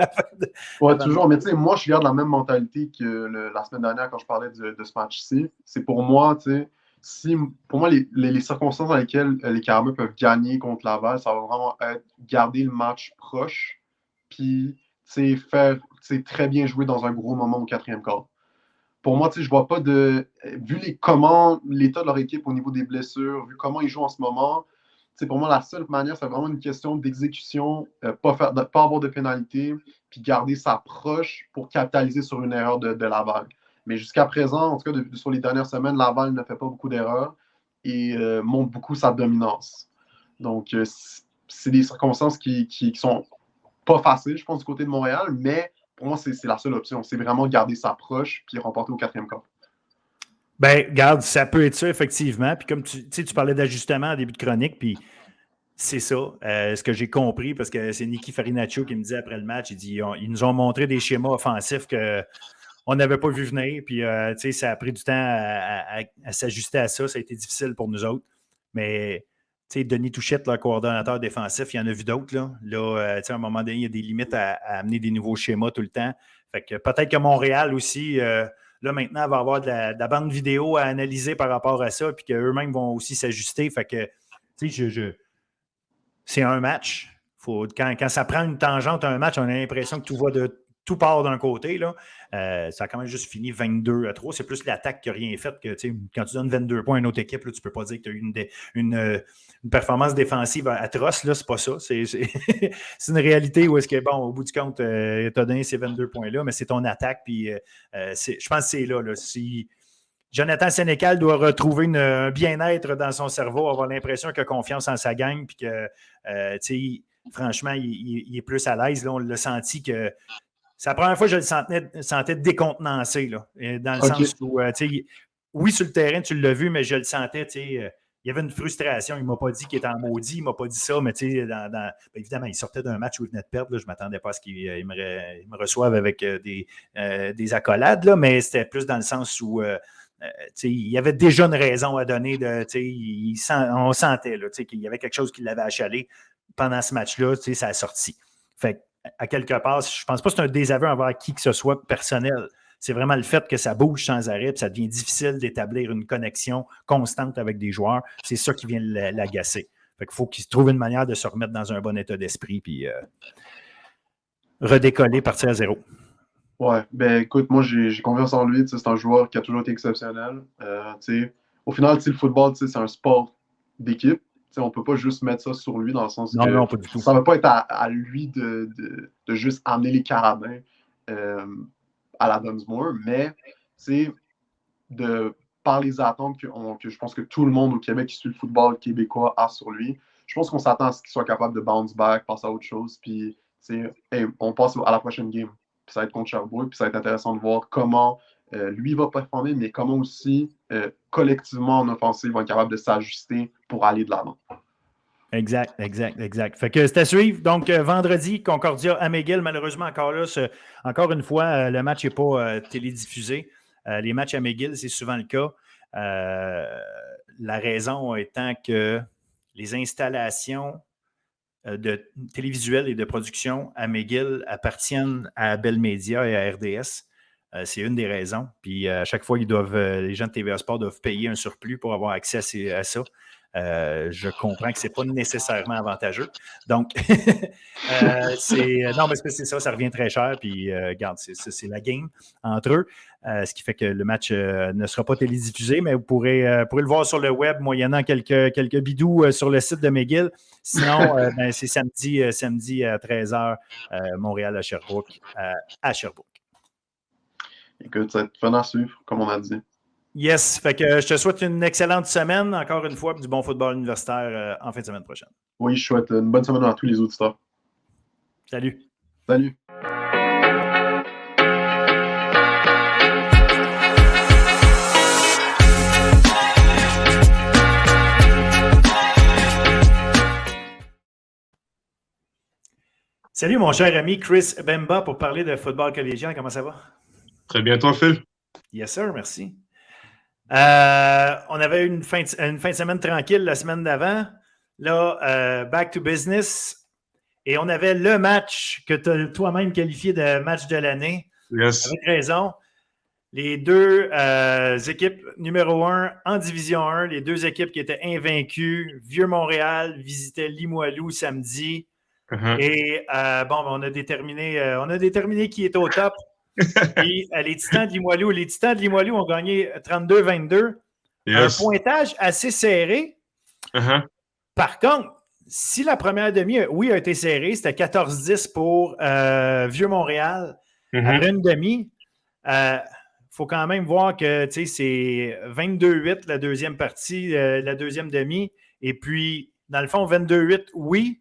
Oui, toujours. Mais tu sais, moi, je garde la même mentalité que la semaine dernière quand je parlais de ce match-ci. C'est pour moi, tu sais, pour moi, les circonstances dans lesquelles les Carabins peuvent gagner contre Laval, ça va vraiment être garder le match proche. Puis, tu sais, faire très bien jouer dans un gros moment au quatrième quart. Pour moi, je ne vois pas de. Vu comment l'état de leur équipe au niveau des blessures, vu comment ils jouent en ce moment, pour moi, la seule manière, c'est vraiment une question d'exécution, pas avoir de pénalité, puis garder ça proche pour capitaliser sur une erreur de Laval. Mais jusqu'à présent, en tout cas, sur les dernières semaines, Laval ne fait pas beaucoup d'erreurs et montre beaucoup sa dominance. Donc, c'est des circonstances qui sont pas faciles, je pense, du côté de Montréal, mais pour moi, c'est la seule option. C'est vraiment garder ça proche puis remporter au quatrième quart. Ben, regarde, ça peut être ça, effectivement. Puis comme tu parlais d'ajustement en début de chronique, puis c'est ça, ce que j'ai compris, parce que c'est Nicky Farinaccio qui me disait après le match, il dit ils nous ont montré des schémas offensifs qu'on n'avait pas vu venir, puis ça a pris du temps à s'ajuster à ça. Ça a été difficile pour nous autres. Mais Denis Touchette, le coordonnateur défensif, il y en a vu d'autres. Là, à un moment donné, il y a des limites à amener des nouveaux schémas tout le temps. Fait que peut-être que Montréal aussi, là maintenant, va avoir de la bande vidéo à analyser par rapport à ça, puis qu'eux-mêmes vont aussi s'ajuster. Fait que, c'est un match. Quand ça prend une tangente à un match, on a l'impression que tout part d'un côté. Là. Ça a quand même juste fini 22-3. C'est plus l'attaque qui n'a rien fait que quand tu donnes 22 points à une autre équipe, là, tu ne peux pas dire que tu as eu une performance défensive atroce. Là, c'est pas ça. C'est une réalité où est-ce que, bon, au bout du compte, tu as donné ces 22 points-là, mais c'est ton attaque. Puis je pense que c'est là. Si Jonathan Sénécal doit retrouver un bien-être dans son cerveau, avoir l'impression qu'il a confiance en sa gang, puis que, franchement, il est plus à l'aise. Là, on l'a senti que. C'est la première fois que je le sentais décontenancé, là, dans le sens où, oui, sur le terrain, tu l'as vu, mais je le sentais, il y avait une frustration. Il ne m'a pas dit qu'il était en maudit, il ne m'a pas dit ça, mais évidemment, il sortait d'un match où il venait de perdre. Là, je ne m'attendais pas à ce qu'il me reçoive avec des accolades, là, mais c'était plus dans le sens où il y avait déjà une raison à donner. On sentait là, qu'il y avait quelque chose qui l'avait achalé pendant ce match-là. Ça a sorti. Fait à quelque part, je ne pense pas que c'est un désaveu envers qui que ce soit personnel. C'est vraiment le fait que ça bouge sans arrêt, puis ça devient difficile d'établir une connexion constante avec des joueurs. C'est ça qui vient l'agacer. Fait qu'il faut qu'il trouve une manière de se remettre dans un bon état d'esprit, puis redécoller, partir à zéro. Ouais, ben écoute, moi j'ai confiance en lui. C'est un joueur qui a toujours été exceptionnel. Au final, le football, c'est un sport d'équipe. On ne peut pas juste mettre ça sur lui dans le sens que non, pas du tout. Ça ne va pas être à lui de juste amener les Carabins à la Dunsmore, mais par les attentes que je pense que tout le monde au Québec qui suit le football québécois a sur lui, je pense qu'on s'attend à ce qu'il soit capable de bounce back, passer à autre chose, puis on passe à la prochaine game. Puis ça va être contre Sherbrooke, puis ça va être intéressant de voir comment lui va performer, mais comment aussi collectivement en offensive, il va être capable de s'ajuster pour aller de l'avant. Exact. Fait que c'est à suivre. Donc, vendredi, Concordia à McGill. Malheureusement, encore une fois, le match n'est pas télédiffusé. Les matchs à McGill, c'est souvent le cas. La raison étant que les installations de télévisuelles et de production à McGill appartiennent à Bell Media et à RDS. C'est une des raisons. Puis à chaque fois, les gens de TVA Sport doivent payer un surplus pour avoir accès à ça. Je comprends que ce n'est pas nécessairement avantageux. Donc, non, mais c'est ça, ça revient très cher. Puis, regarde, c'est la game entre eux. Ce qui fait que le match ne sera pas télédiffusé, mais vous pourrez le voir sur le web, moyennant quelques bidous sur le site de McGill. Sinon, c'est samedi à 13h, Montréal à Sherbrooke. À Sherbrooke. Écoute, ça va être fun à suivre, comme on a dit. Yes, fait que je te souhaite une excellente semaine, encore une fois, du bon football universitaire en fin de semaine prochaine. Oui, je souhaite une bonne semaine à tous les auditeurs. Salut. Salut. Salut mon cher ami Chris Bemba pour parler de football collégial. Comment ça va? Très bien, toi, Phil? Yes, sir, merci. On avait une fin de semaine tranquille la semaine d'avant. Là, back to business. Et on avait le match que tu as toi-même qualifié de match de l'année. Yes. Avec raison. Les deux équipes numéro 1 en Division 1, les deux équipes qui étaient invaincues. Vieux-Montréal visitait Limoilou samedi. Et on a déterminé qui est au top. Puis les Titans de Limoilou ont gagné 32-22. Yes. Un pointage assez serré. Par contre, si la première demi, a été serrée, c'était 14-10 pour Vieux-Montréal. Après une demi, faut quand même voir que c'est 22-8 la deuxième partie, la deuxième demi. Et puis, dans le fond, 22-8, oui,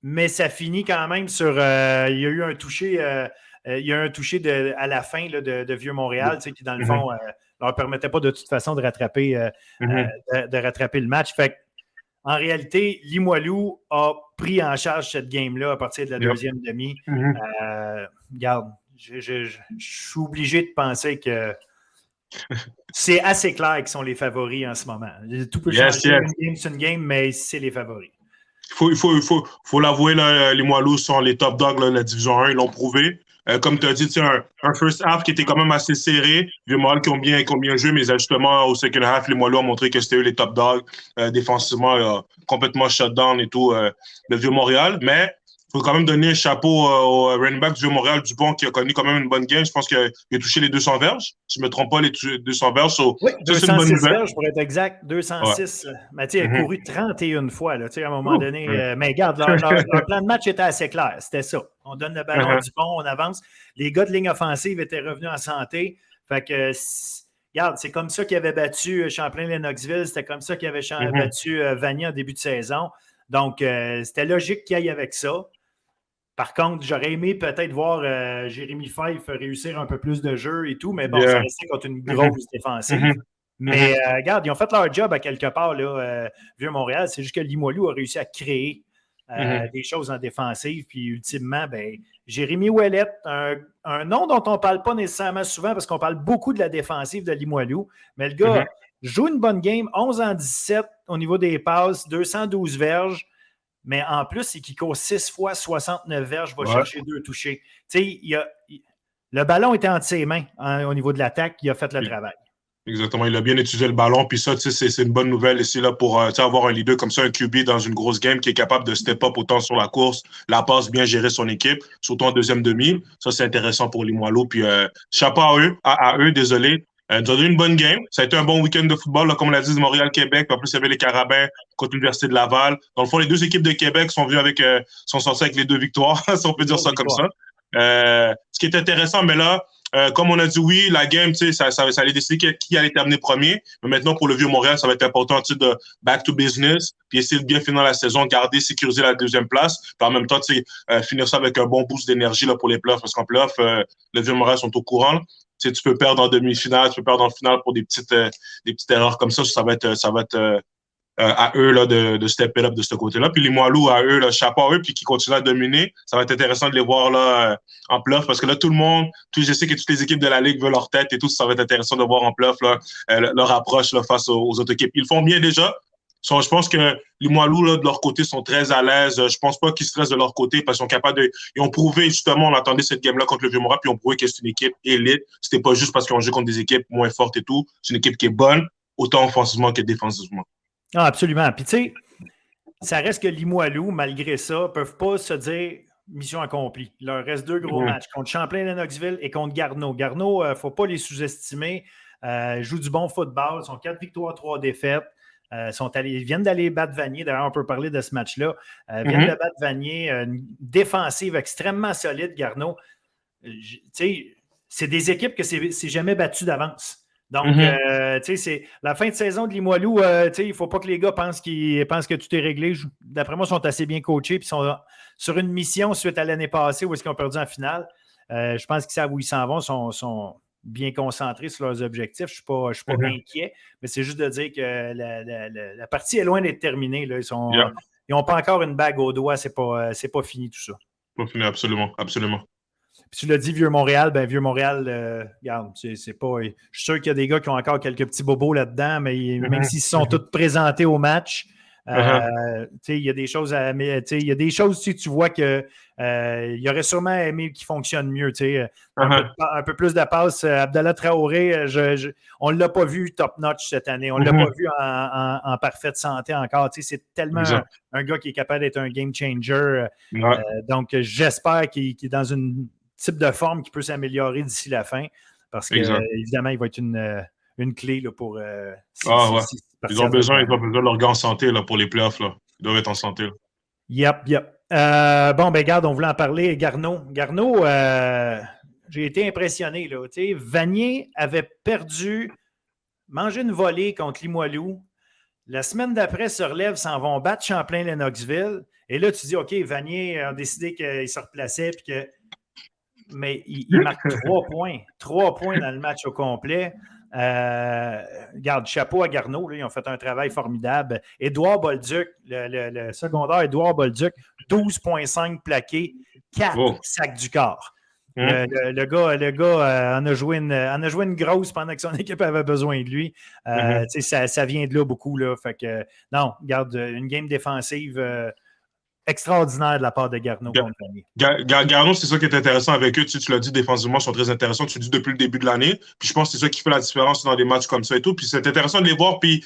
mais ça finit quand même sur... il y a eu un toucher... il y a un touché à la fin là, de Vieux-Montréal qui, dans le fond, ne leur permettait pas de toute façon de rattraper, de rattraper le match. Fait en réalité, Limoilou a pris en charge cette game-là à partir de la deuxième demi. Regarde, je suis obligé de penser que c'est assez clair qu'ils sont les favoris en ce moment. Tout peut changer. Une game, c'est une game, mais c'est les favoris. Il faut l'avouer, là, Limoilou sont les top dogs là, de la Division 1. Ils l'ont prouvé. Comme tu as dit, un first half qui était quand même assez serré. Vieux-Montréal qui ont bien joué, mais justement, au second half, Limoilou a montré que c'était eux les top dogs. Défensivement, complètement shutdown et tout, le Vieux-Montréal. Mais il faut quand même donner un chapeau au running back du Vieux-Montréal, Dupont, qui a connu quand même une bonne game. Je pense qu'il a touché les 200 verges. Si je ne me trompe pas, les 200 verges. Oui, 206 verges pour être exact. 206. Ouais. Mathieu a couru 31 fois. Là, à un moment donné. Mais regarde, leur plan de match était assez clair. C'était ça. On donne le ballon à Dupont, on avance. Les gars de ligne offensive étaient revenus en santé. Fait que, regarde, c'est comme ça qu'ils avaient battu Champlain-Lennoxville. C'était comme ça qu'ils avaient battu Vanier en début de saison. Donc, c'était logique qu'ils aillent avec ça. Par contre, j'aurais aimé peut-être voir Jérémy Fife réussir un peu plus de jeu et tout, mais bon, ça restait contre une grosse défensive. Mais regarde, ils ont fait leur job à quelque part, là, Vieux-Montréal. C'est juste que Limoilou a réussi à créer des choses en défensive. Puis ultimement, Jérémy Ouellette, un nom dont on ne parle pas nécessairement souvent parce qu'on parle beaucoup de la défensive de Limoilou, mais le gars joue une bonne game, 11-17 au niveau des passes, 212 verges. Mais en plus, c'est qu'il court 6 fois 69 verges, va chercher 2 touchés. Le ballon était entre ses mains au niveau de l'attaque, il a fait le travail. Exactement, il a bien utilisé le ballon. Puis ça, c'est une bonne nouvelle ici là, pour avoir un leader comme ça, un QB dans une grosse game qui est capable de step up autant sur la course, la passe, bien gérer son équipe, surtout en deuxième demi. Ça, c'est intéressant pour Limoilou. Puis chapeau à eux, désolé. Ils ont donné une bonne game. Ça a été un bon week-end de football, là, comme on l'a dit, de Montréal-Québec. En plus, il y avait les Carabins contre l'Université de Laval. Dans le fond, les deux équipes de Québec sont sorties avec les 2 victoires, si on peut dire ça comme ça. Ce qui est intéressant, mais là, comme on a dit, oui, la game, ça allait décider qui allait terminer premier. Mais maintenant, pour le Vieux-Montréal, ça va être important de back to business, puis essayer de bien finir la saison, garder, sécuriser la deuxième place, puis en même temps, finir ça avec un bon boost d'énergie là, pour les playoffs, parce qu'en playoffs, le Vieux-Montréal sont au courant. Tu peux perdre en demi-finale, tu peux perdre en finale pour des petites erreurs comme ça. Ça va être à eux là, de step it up de ce côté-là. Puis les Limoilou, à eux, là, chapeau à eux, puis qui continuent à dominer. Ça va être intéressant de les voir là, en playoff, parce que là, je sais que toutes les équipes de la Ligue veulent leur tête et tout. Ça va être intéressant de voir en playoff là, leur approche là, face aux autres équipes. Ils le font bien déjà. Je pense que les Moilous, là, de leur côté, sont très à l'aise. Je pense pas qu'ils stressent de leur côté parce qu'ils sont capables de. Ils ont prouvé, justement, on attendait cette game-là contre le Vieux-Montréal, puis ils ont prouvé que c'est une équipe élite. C'était pas juste parce qu'on joue contre des équipes moins fortes et tout. C'est une équipe qui est bonne, autant offensivement que défensivement. Ah, absolument. Puis, tu sais, ça reste que Limoilou, malgré ça, ne peuvent pas se dire mission accomplie. Il leur reste 2 gros matchs contre Champlain-Lennoxville et contre Garneau. Garneau, il ne faut pas les sous-estimer. Ils jouent du bon football. Ils sont 4 victoires, 3 défaites. Ils viennent d'aller battre Vanier. D'ailleurs, on peut parler de ce match-là. Ils viennent de battre Vanier. Une défensive extrêmement solide, Garneau. C'est des équipes que c'est jamais battu d'avance. Donc, c'est la fin de saison de Limoilou. Il ne faut pas que les gars pensent que tout est réglé. D'après moi, ils sont assez bien coachés et sont sur une mission suite à l'année passée où est-ce qu'ils ont perdu en finale. Je pense qu'ils savent où ils s'en vont, sont bien concentrés sur leurs objectifs. Je ne suis pas inquiet, mais c'est juste de dire que la partie est loin d'être terminée. Là. Ils n'ont pas encore une bague au doigt. C'est pas fini tout ça. Pas fini, absolument. Absolument. Puis tu l'as dit, Vieux-Montréal, Vieux-Montréal, regarde, c'est pas. Je suis sûr qu'il y a des gars qui ont encore quelques petits bobos là-dedans, mais même s'ils se sont tous présentés au match, il y a des choses il y a des choses, tu vois que il aurait sûrement aimé qu'ils fonctionnent mieux. Un peu plus de passes. Abdallah Traoré, on ne l'a pas vu top-notch cette année. On ne l'a pas vu en parfaite santé encore. C'est tellement un gars qui est capable d'être un game changer. Donc, j'espère qu'il est dans une type de forme qui peut s'améliorer d'ici la fin. Parce que, évidemment, il va être une clé là, pour. Ils ont besoin de leur gars en santé là, pour les playoffs. Là. Ils doivent être en santé. Là. Yep. Regarde, on voulait en parler. Garneau, j'ai été impressionné. Là. Vanier avait mangé une volée contre Limoilou. La semaine d'après, se relève, s'en vont battre Champlain-Lennoxville. Et là, tu dis, OK, Vanier a décidé qu'il se replaçait. Mais il marque 3 points. 3 points dans le match au complet. Regarde, chapeau à Garneau, là, ils ont fait un travail formidable. Édouard Bolduc, le secondaire Édouard Bolduc, 12,5 plaqués, 4 sacs du corps. Le gars en a joué une grosse pendant que son équipe avait besoin de lui. Ça vient de là beaucoup. Là, fait que, non, regarde, une game défensive extraordinaire de la part de Garneau. Garneau, c'est ça qui est intéressant avec eux. Tu l'as dit, défensivement, ils sont très intéressants. Tu le dis depuis le début de l'année. Puis je pense que c'est ça qui fait la différence dans des matchs comme ça et tout. Puis c'est intéressant de les voir. Puis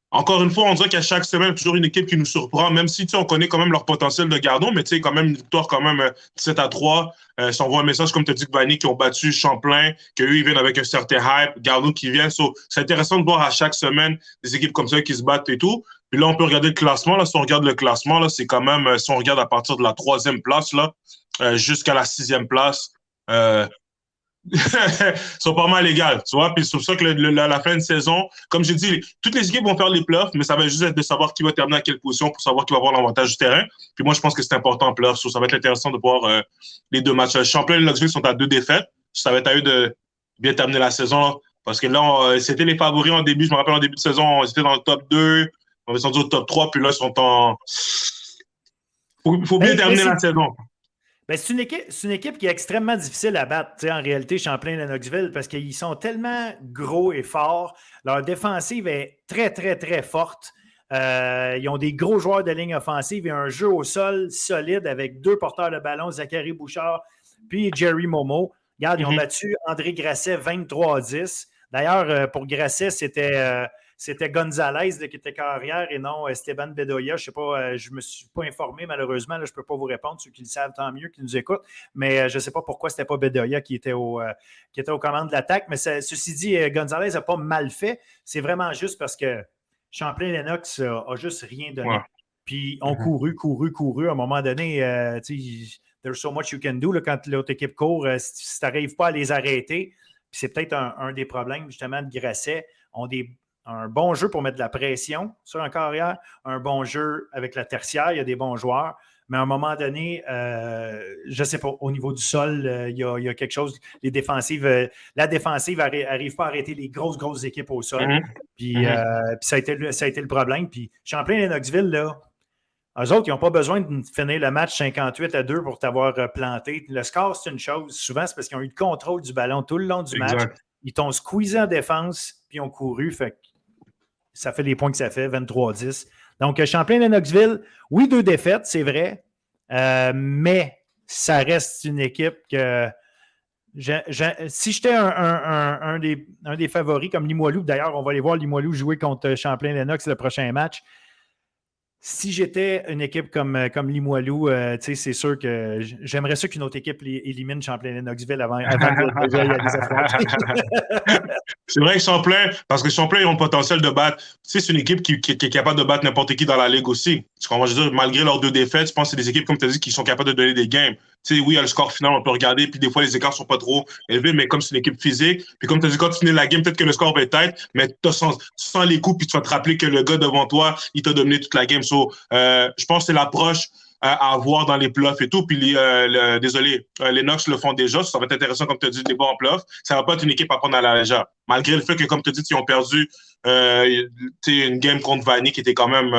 encore une fois, on dirait qu'à chaque semaine, il y a toujours une équipe qui nous surprend, même si on connaît quand même leur potentiel de Garneau, mais quand même une victoire quand même 17-3. Si on voit un message, comme tu as dit, Vanier, qui ont battu Champlain, qu'eux, ils viennent avec un certain hype, Garneau qui vient. C'est intéressant de voir à chaque semaine des équipes comme ça qui se battent et tout. Puis là, on peut regarder le classement. Là, si on regarde le classement, là, c'est quand même, si on regarde à partir de la 3e place là, jusqu'à la 6e place, sont pas mal égales, tu vois. Puis c'est pour ça que la fin de saison, comme j'ai dit, toutes les équipes vont faire les playoffs, mais ça va juste être de savoir qui va terminer à quelle position pour savoir qui va avoir l'avantage du terrain. Puis moi, je pense que c'est important en playoffs. Ça va être intéressant de voir les 2 matchs. Champlain et Knoxville sont à 2 défaites. Ça va être à eux de bien terminer la saison. Là, parce que là, c'était les favoris en début. Je me rappelle en début de saison, ils étaient dans le top 2. On est descendu au top 3, puis là, ils sont en. Il faut bien terminer la saison. Ben, c'est une équipe qui est extrêmement difficile à battre, en réalité, Champlain-Lennoxville, parce qu'ils sont tellement gros et forts. Leur défensive est très, très, très forte. Ils ont des gros joueurs de ligne offensive et un jeu au sol solide avec 2 porteurs de ballon, Zachary Bouchard puis Jerry Momo. Regarde, ils ont battu André Grasset 23-10. D'ailleurs, pour Grasset, c'était Gonzalez qui était carrière et non Esteban Bedoya. Je ne sais pas, je ne me suis pas informé malheureusement. Là, je ne peux pas vous répondre. Ceux qui le savent, tant mieux, qui nous écoutent. Mais je ne sais pas pourquoi ce n'était pas Bedoya qui était aux commandes de l'attaque. Mais ceci dit, Gonzalez n'a pas mal fait. C'est vraiment juste parce que Champlain-Lennox a juste rien donné. Ouais. Puis on couru. À un moment donné, there's so much you can do là, quand l'autre équipe court. Si tu n'arrives pas à les arrêter, puis c'est peut-être un des problèmes justement de Grasset. Un bon jeu pour mettre de la pression sur un carrière, un bon jeu avec la tertiaire, il y a des bons joueurs, mais à un moment donné, je ne sais pas, au niveau du sol, il y a quelque chose, la défensive n'arrive pas à arrêter les grosses équipes au sol, puis ça a été le problème, puis Champlain-Lennoxville, là, eux autres, ils n'ont pas besoin de finir le match 58-2 pour t'avoir planté. Le score, c'est une chose, souvent c'est parce qu'ils ont eu le contrôle du ballon tout le long du match, ils t'ont squeezé en défense, puis ils ont couru, fait ça fait les points que ça fait, 23-10. Donc, Champlain-Lennoxville, oui, 2 défaites, c'est vrai, mais ça reste une équipe que si j'étais un des favoris comme Limoilou, d'ailleurs, on va aller voir Limoilou jouer contre Champlain-Lennox le prochain match. Si j'étais une équipe comme Limoilou, c'est sûr que j'aimerais ça qu'une autre équipe élimine Champlain-Lennoxville avant de les affronter. C'est vrai que Champlain, parce que Champlain, ils ont le potentiel de battre. C'est une équipe qui est capable de battre n'importe qui dans la ligue aussi. Parce que, je veux dire, malgré leurs 2 défaites, je pense que c'est des équipes, comme tu as dit, qui sont capables de donner des games. Oui, il y a le score final, on peut regarder, puis des fois, les écarts sont pas trop élevés, mais comme c'est une équipe physique, puis comme tu as dit, quand tu finis la game, peut-être que le score va être tête, mais tu sens les coups, puis tu vas te rappeler que le gars devant toi, il t'a dominé toute la game. Je pense que c'est l'approche à avoir dans les playoffs et tout. Puis, les Knox le font déjà. Ça va être intéressant, comme tu as dit, le débat en playoffs. Ça va pas être une équipe à prendre à la légère. Malgré le fait que, comme tu as dit, ils ont perdu une game contre Vanny qui était quand même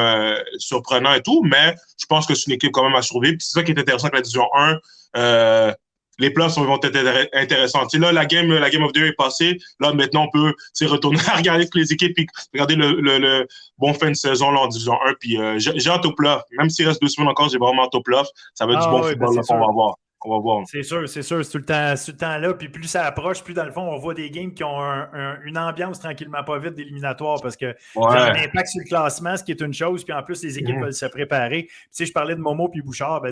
surprenant et tout. Mais je pense que c'est une équipe quand même à survivre. Puis c'est ça qui est intéressant avec la division 1. Les playoffs vont être intéressants. Là, la game of the year est passée. Là, maintenant, on peut retourner à regarder toutes les équipes et regarder le bon fin de saison là, en division 1. Puis j'ai hâte au playoff. Même s'il reste 2 semaines encore, j'ai vraiment hâte au playoff. Ça va être du bon football qu'on va voir. On va voir. C'est sûr. C'est tout le temps là. Puis plus ça approche, plus dans le fond, on voit des games qui ont une ambiance tranquillement pas vite d'éliminatoire parce que ça a un impact sur le classement, ce qui est une chose. Puis en plus, les équipes veulent se préparer. Puis, je parlais de Momo puis Bouchard.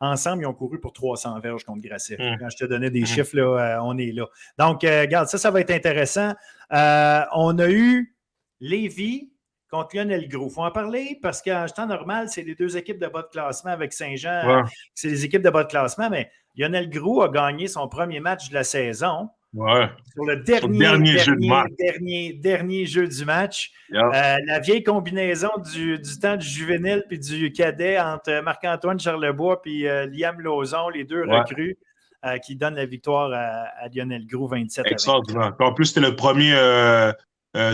Ensemble, ils ont couru pour 300 verges contre Grasset. Quand je te donnais des chiffres, là, on est là. Donc, regarde, ça va être intéressant. On a eu Lévis contre Lionel Gros. Il faut en parler parce qu'en temps normal, c'est les 2 équipes de bas de classement avec Saint-Jean. Ouais. C'est les équipes de bas de classement, mais Lionel Gros a gagné son premier match de la saison. Ouais. Sur le dernier jeu du match. Yeah. La vieille combinaison du temps du juvénile puis du cadet entre Marc-Antoine Charlebois puis Liam Lauzon, les 2 recrues, qui donnent la victoire à Lionel Gros 27 à 20. Extraordinaire. En plus, c'était le premier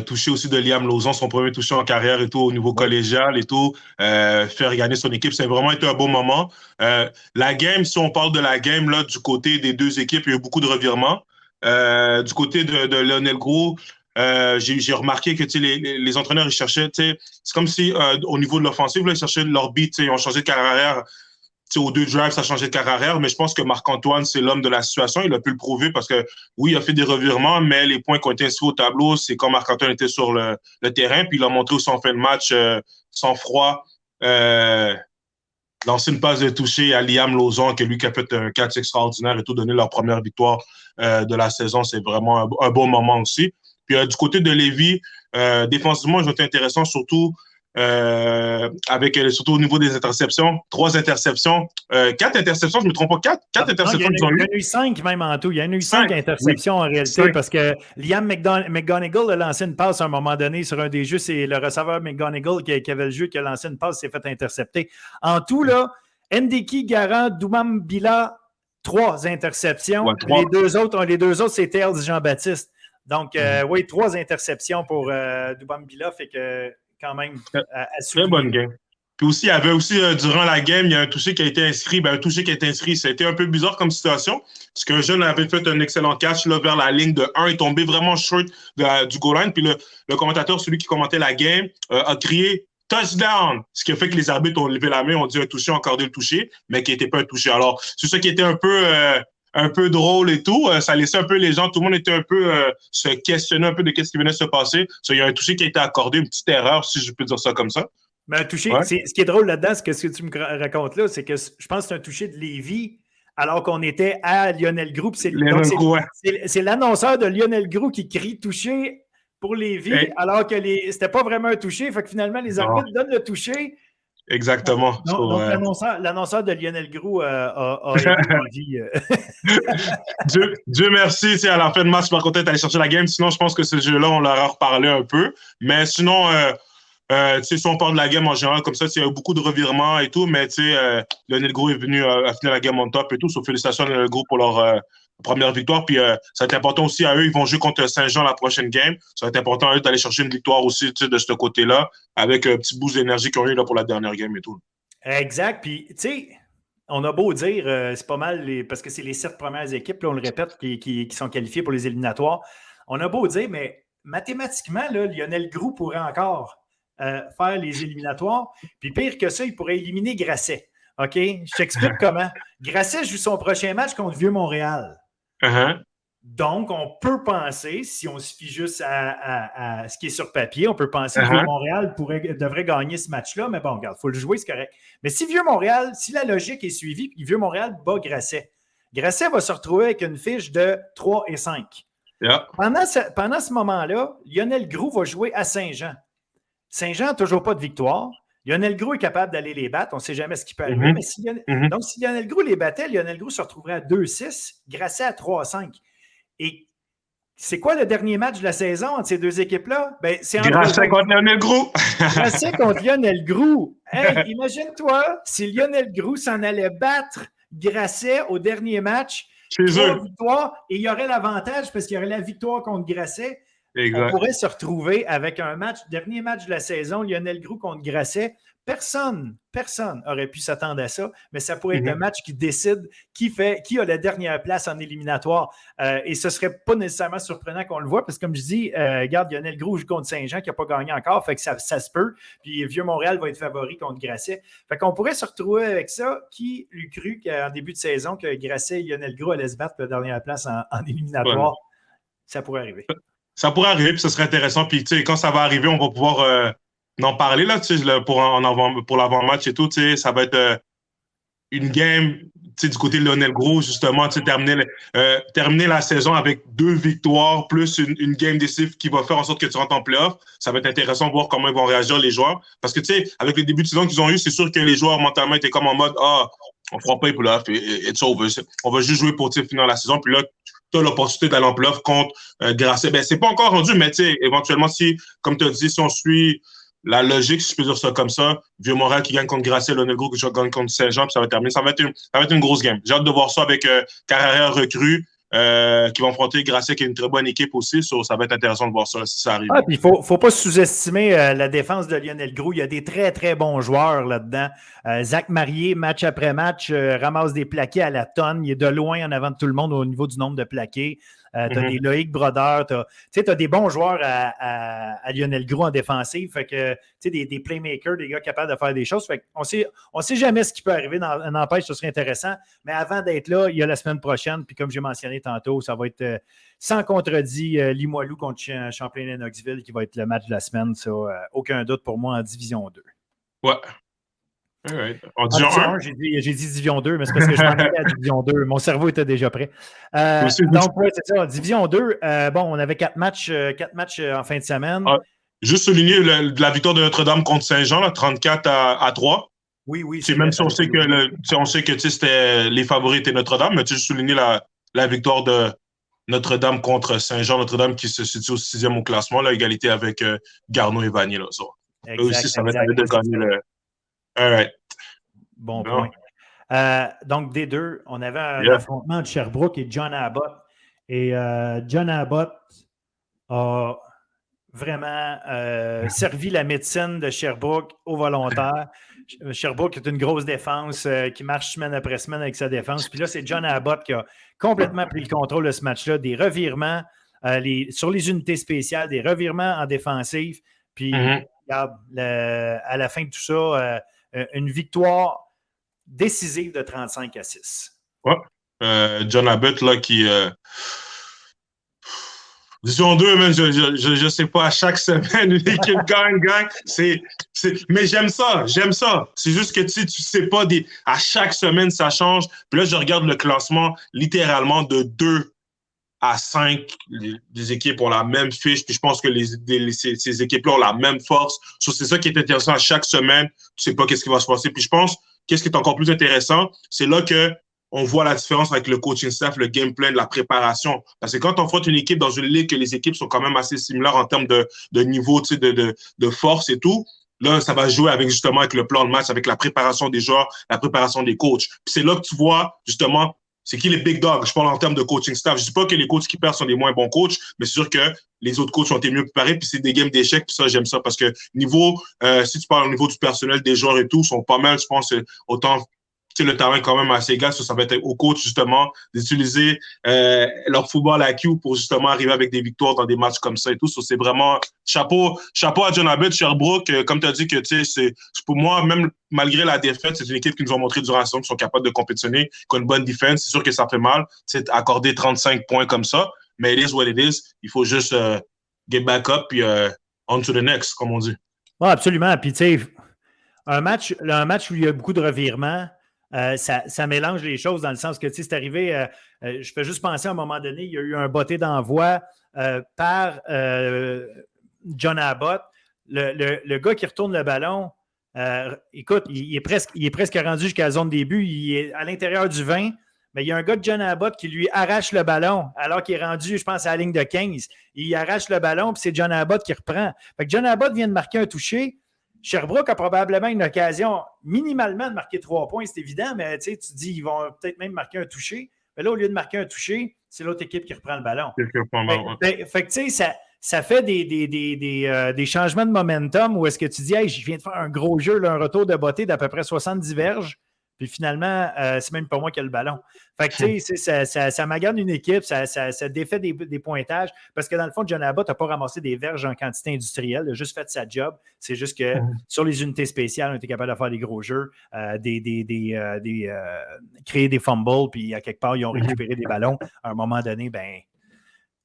touché aussi de Liam Lauzon, son premier touché en carrière et tout, au niveau collégial et tout, faire gagner son équipe. C'est vraiment été un beau moment. La game, si on parle de la game, là, du côté des 2 équipes, il y a eu beaucoup de revirements. Du côté de Lionel Gros, j'ai remarqué que les entraîneurs, ils cherchaient, c'est comme si au niveau de l'offensive, ils cherchaient leur beat, ils ont changé de carrière arrière. Aux 2 drives, ça a changé de carrière arrière, mais je pense que Marc-Antoine, c'est l'homme de la situation. Il a pu le prouver parce que, oui, il a fait des revirements, mais les points qui ont été inscrits au tableau, c'est quand Marc-Antoine était sur le terrain, puis il a montré aussi en fin de match, sans froid, lancer une passe de toucher à Liam Lauzon, que lui qui a fait un catch extraordinaire et tout, donné leur première victoire de la saison. C'est vraiment un bon moment aussi. Puis du côté de Lévis, défensivement, ils ont été intéressants, surtout surtout au niveau des interceptions. 3 interceptions. 4 interceptions, je ne me trompe pas. 4 interceptions qu'ils ont eues. Il y en a eu 5 même en tout. Il y en a eu 5 interceptions en réalité 5. Parce que Liam McGonigal a lancé une passe à un moment donné sur un des jeux. C'est le receveur McGonigal qui avait le jeu, qui a lancé une passe, s'est fait intercepter. En tout, là, Ndeki, Garant, Doumam Bila, 3 interceptions. Ouais, 3. Les deux autres, c'est Tails Jean-Baptiste. Donc, oui, 3 interceptions pour Doumam Bila, fait que quand même à très bonne game. Puis aussi, il y avait aussi, durant la game, il y a un touché qui a été inscrit. Un touché qui a été inscrit, ça a été un peu bizarre comme situation, parce qu'un jeune avait fait un excellent catch là, vers la ligne de 1, est tombé vraiment short du goal line, puis le commentateur, celui qui commentait la game, a crié « touchdown », ce qui a fait que les arbitres ont levé la main, ont dit un touché, accordé le touché, mais qui n'était pas un touché. Alors, c'est ça qui était un peu drôle et tout. Ça laissait un peu les gens, tout le monde était un peu se questionner un peu de ce qui venait de se passer. Il y a un touché qui a été accordé, une petite erreur, si je peux dire ça comme ça. Mais un touché, ce qui est drôle là-dedans, c'est que ce que tu me racontes là, c'est que je pense que c'est un touché de Lévis, alors qu'on était à Lionel Gros. C'est l'annonceur de Lionel Gros qui crie touché pour Lévis, alors que c'était pas vraiment un touché. Fait que finalement, les arbitres donnent le touché. Exactement. Donc l'annonceur de Lionel Gros a dit. Dieu merci, à la fin de match, je suis pas content d'aller chercher la game. Sinon, je pense que ce jeu-là, on leur a reparlé un peu. Mais sinon, si on parle de la game en général, comme ça, il y a eu beaucoup de revirements et tout, mais Lionel Gros est venu à finir la game on top et tout. So, félicitations à Lionel Gros pour leur première victoire. Puis ça va être important aussi à eux. Ils vont jouer contre Saint-Jean la prochaine game. Ça va être important à eux d'aller chercher une victoire aussi de ce côté-là, avec un petit boost d'énergie qu'ils ont eu là, pour la dernière game et tout. Exact. Puis, tu sais, on a beau dire, c'est pas mal, parce que c'est les 7 premières équipes, là, on le répète, qui sont qualifiées pour les éliminatoires. On a beau dire, mais mathématiquement, là, Lionel Groux pourrait encore faire les éliminatoires. Puis pire que ça, il pourrait éliminer Grasset. OK? Je t'explique comment. Grasset joue son prochain match contre Vieux-Montréal. Uh-huh. Donc, on peut penser, si on se fie juste à ce qui est sur papier, on peut penser que Vieux-Montréal devrait gagner ce match-là, mais bon, regarde, il faut le jouer, c'est correct. Mais si Vieux-Montréal, si la logique est suivie, puis Vieux-Montréal bat Grasset, Grasset va se retrouver avec une fiche de 3 et 5. Yeah. Pendant ce moment-là, Lionel Groux va jouer à Saint-Jean. Saint-Jean n'a toujours pas de victoire. Lionel Groux est capable d'aller les battre. On ne sait jamais ce qui peut arriver. Mais donc, si Lionel Groux les battait, Lionel Groux se retrouverait à 2-6, Grasset à 3-5. Et c'est quoi le dernier match de la saison entre ces deux équipes-là? Ben, c'est Grasset contre Lionel Groux. Grasset contre Lionel Groux. Hey, imagine-toi si Lionel Groux s'en allait battre Grasset au dernier match. Chez eux. Victoire, et il y aurait l'avantage parce qu'il y aurait la victoire contre Grasset. Exact. On pourrait se retrouver avec un dernier match de la saison, Lionel Groux contre Grasset. Personne n'aurait pu s'attendre à ça, mais ça pourrait être le match qui décide qui a la dernière place en éliminatoire. Et ce ne serait pas nécessairement surprenant qu'on le voit, parce que comme je dis, regarde, Lionel Groux joue contre Saint-Jean qui n'a pas gagné encore, fait que ça se peut. Puis Vieux-Montréal va être favori contre Grasset. Fait qu'on pourrait se retrouver avec ça. Qui lui crut qu'en début de saison, que Grasset et Lionel Groux allaient se battre pour la dernière place en éliminatoire? Ouais. Ça pourrait arriver. Ça pourrait arriver, puis ce serait intéressant. Puis, tu sais, quand ça va arriver, on va pouvoir en parler, là, tu sais, pour l'avant-match et tout, tu sais, ça va être une game, tu sais, du côté de Lionel Groux, justement, tu sais, terminer la saison avec 2 victoires, plus une game décisive qui va faire en sorte que tu rentres en playoff. Ça va être intéressant de voir comment ils vont réagir, les joueurs. Parce que, tu sais, avec les débuts de saison qu'ils ont eu, c'est sûr que les joueurs, mentalement, étaient comme en mode, on fera pas les playoffs, it's over. On va juste jouer pour, tu sais, finir la saison. Puis là, tu as l'opportunité d'aller en playoff contre Grasset. Ben, c'est pas encore rendu, mais tu sais, éventuellement, si, comme tu as dit, si on suit la logique, si je peux dire ça comme ça, Vieux-Montréal qui gagne contre Grasset, Lionel Groux qui gagne contre Saint-Jean, puis ça va terminer. Ça va être une grosse game. J'ai hâte de voir ça avec Carrère recrue qui va affronter Grasset, qui est une très bonne équipe aussi. Ça va être intéressant de voir ça si ça arrive. Ah, puis il ne faut pas sous-estimer la défense de Lionel Groux. Il y a des très, très bons joueurs là-dedans. Zach Marié, match après match, ramasse des plaqués à la tonne. Il est de loin en avant de tout le monde au niveau du nombre de plaqués. Tu as des Loïc Brodeur. Tu as des bons joueurs à Lionel Groux en défensive. Fait que, des playmakers, des gars capables de faire des choses. Fait on sait jamais ce qui peut arriver. N'empêche, ce serait intéressant. Mais avant d'être là, il y a la semaine prochaine. Puis comme j'ai mentionné tantôt, ça va être sans contredit Limoilou contre Champlain-Lennoxville qui va être le match de la semaine. Ça, aucun doute pour moi en Division 2. Ouais. Right. En Division 1, j'ai dit Division 2, mais c'est parce que je m'en allais à Division 2. Mon cerveau était déjà prêt. Donc, ouais, c'est ça. Division 2, on avait 4 matchs en fin de semaine. Juste souligner la victoire de Notre-Dame contre Saint-Jean, là, 34-3. Oui. C'est même si on sait que c'était les favoris étaient Notre-Dame, mais tu as juste souligné la victoire de Notre-Dame contre Saint-Jean. Notre-Dame qui se situe au 6e au classement, là, égalité avec Garneau et Vanier. Là, ça. Eux aussi, ça va être de gagner le. All right. Bon point. Donc, des deux, on avait un affrontement de Sherbrooke et John Abbott. Et John Abbott a vraiment servi la médecine de Sherbrooke aux volontaires. Sherbrooke est une grosse défense qui marche semaine après semaine avec sa défense. Puis là, c'est John Abbott qui a complètement pris le contrôle de ce match-là. Des revirements sur les unités spéciales, des revirements en défensive. Puis, regarde, à la fin de tout ça, une victoire décisive de 35-6. Ouais. John Abbott, là, qui... Division 2, même, je sais pas, à chaque semaine, une équipe gagne. Mais j'aime ça. C'est juste que tu sais pas, à chaque semaine, ça change. Puis là, je regarde le classement littéralement de 2 à 5. Les équipes ont la même fiche, puis je pense que ces équipes-là ont la même force. C'est ça qui est intéressant à chaque semaine. Tu sais pas qu'est-ce qui va se passer. Puis je pense, qu'est-ce qui est encore plus intéressant, c'est là que on voit la différence avec le coaching staff, le game plan, la préparation. Parce que quand on affronte une équipe dans une ligue, que les équipes sont quand même assez similaires en termes de niveau, tu sais, de force et tout, là, ça va jouer avec justement avec le plan de match, avec la préparation des joueurs, la préparation des coachs. Puis c'est là que tu vois justement c'est qui les big dogs. Je parle en termes de coaching staff. Je dis pas que les coachs qui perdent sont des moins bons coachs, mais c'est sûr que les autres coachs ont été mieux préparés, puis c'est des games d'échecs, puis ça, j'aime ça, parce que si tu parles au niveau du personnel, des joueurs et tout, sont pas mal, je pense, autant le terrain est quand même assez égal. Ça va être au coach, justement, d'utiliser leur football IQ pour justement arriver avec des victoires dans des matchs comme ça et tout. C'est vraiment chapeau à John Abbott, Sherbrooke. Comme tu as dit, que c'est pour moi, même malgré la défaite, c'est une équipe qui nous a montré durant la saison qu'ils sont capables de compétitionner, qui ont une bonne défense. C'est sûr que ça fait mal, accorder 35 points comme ça, mais it is what it is. Il faut juste get back up puis on to the next, comme on dit. Oui, absolument. Puis, tu sais, un match où il y a beaucoup de revirements, ça mélange les choses dans le sens que, tu sais, c'est arrivé, je fais juste penser à un moment donné, il y a eu un botté d'envoi par John Abbott. Le gars qui retourne le ballon, écoute, il est presque rendu jusqu'à la zone début, il est à l'intérieur du 20, mais il y a un gars de John Abbott qui lui arrache le ballon alors qu'il est rendu, je pense, à la ligne de 15. Il arrache le ballon, puis c'est John Abbott qui reprend. Fait que John Abbott vient de marquer un touché. Sherbrooke a probablement une occasion minimalement de marquer 3 points, c'est évident, mais tu te dis, ils vont peut-être même marquer un touché. Mais là, au lieu de marquer un touché, c'est l'autre équipe qui reprend le ballon. Fait que tu sais, ça fait des changements de momentum où est-ce que tu dis, hey, je viens de faire un gros jeu, là, un retour de beauté d'à peu près 70 verges. Puis finalement, c'est même pas moi qui ai le ballon. Fait que, tu sais, ça magane une équipe, ça défait des pointages. Parce que dans le fond, John Abbott n'a pas ramassé des verges en quantité industrielle. Il a juste fait sa job. C'est juste que sur les unités spéciales, on était capable de faire des gros jeux, créer des fumbles, puis à quelque part, ils ont récupéré des ballons. À un moment donné, ben,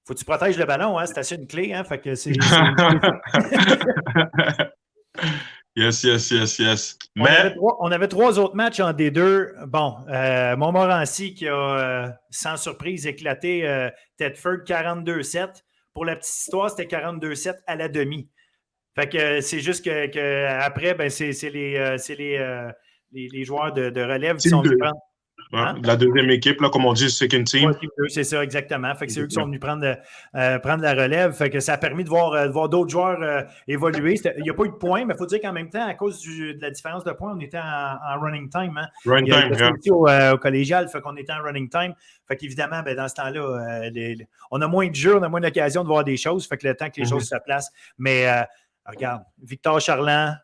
faut que tu protèges le ballon, hein? C'est assez une clé, hein? Fait que c'est... Yes. On avait 3 autres matchs en D2. Bon, Montmorency qui a, sans surprise, éclaté Thetford 42-7. Pour la petite histoire, c'était 42-7 à la demi. Fait que c'est juste que après, ben, c'est les joueurs de relève qui sont venus prendre. Hein? La deuxième équipe, là, comme on dit, second team. Ouais, c'est ça, exactement. Fait que c'est eux qui sont venus prendre la relève. Fait que ça a permis de voir d'autres joueurs évoluer. Il n'y a pas eu de points, mais il faut dire qu'en même temps, à cause de la différence de points, on était en running time. Hein? Running time, yeah. Aussi au collégial, fait qu'on était en running time. Fait qu'évidemment, ben, dans ce temps-là, on a moins de jeux, on a moins d'occasion de voir des choses. Fait que le temps que les choses se placent. Mais regarde, Victor Charland,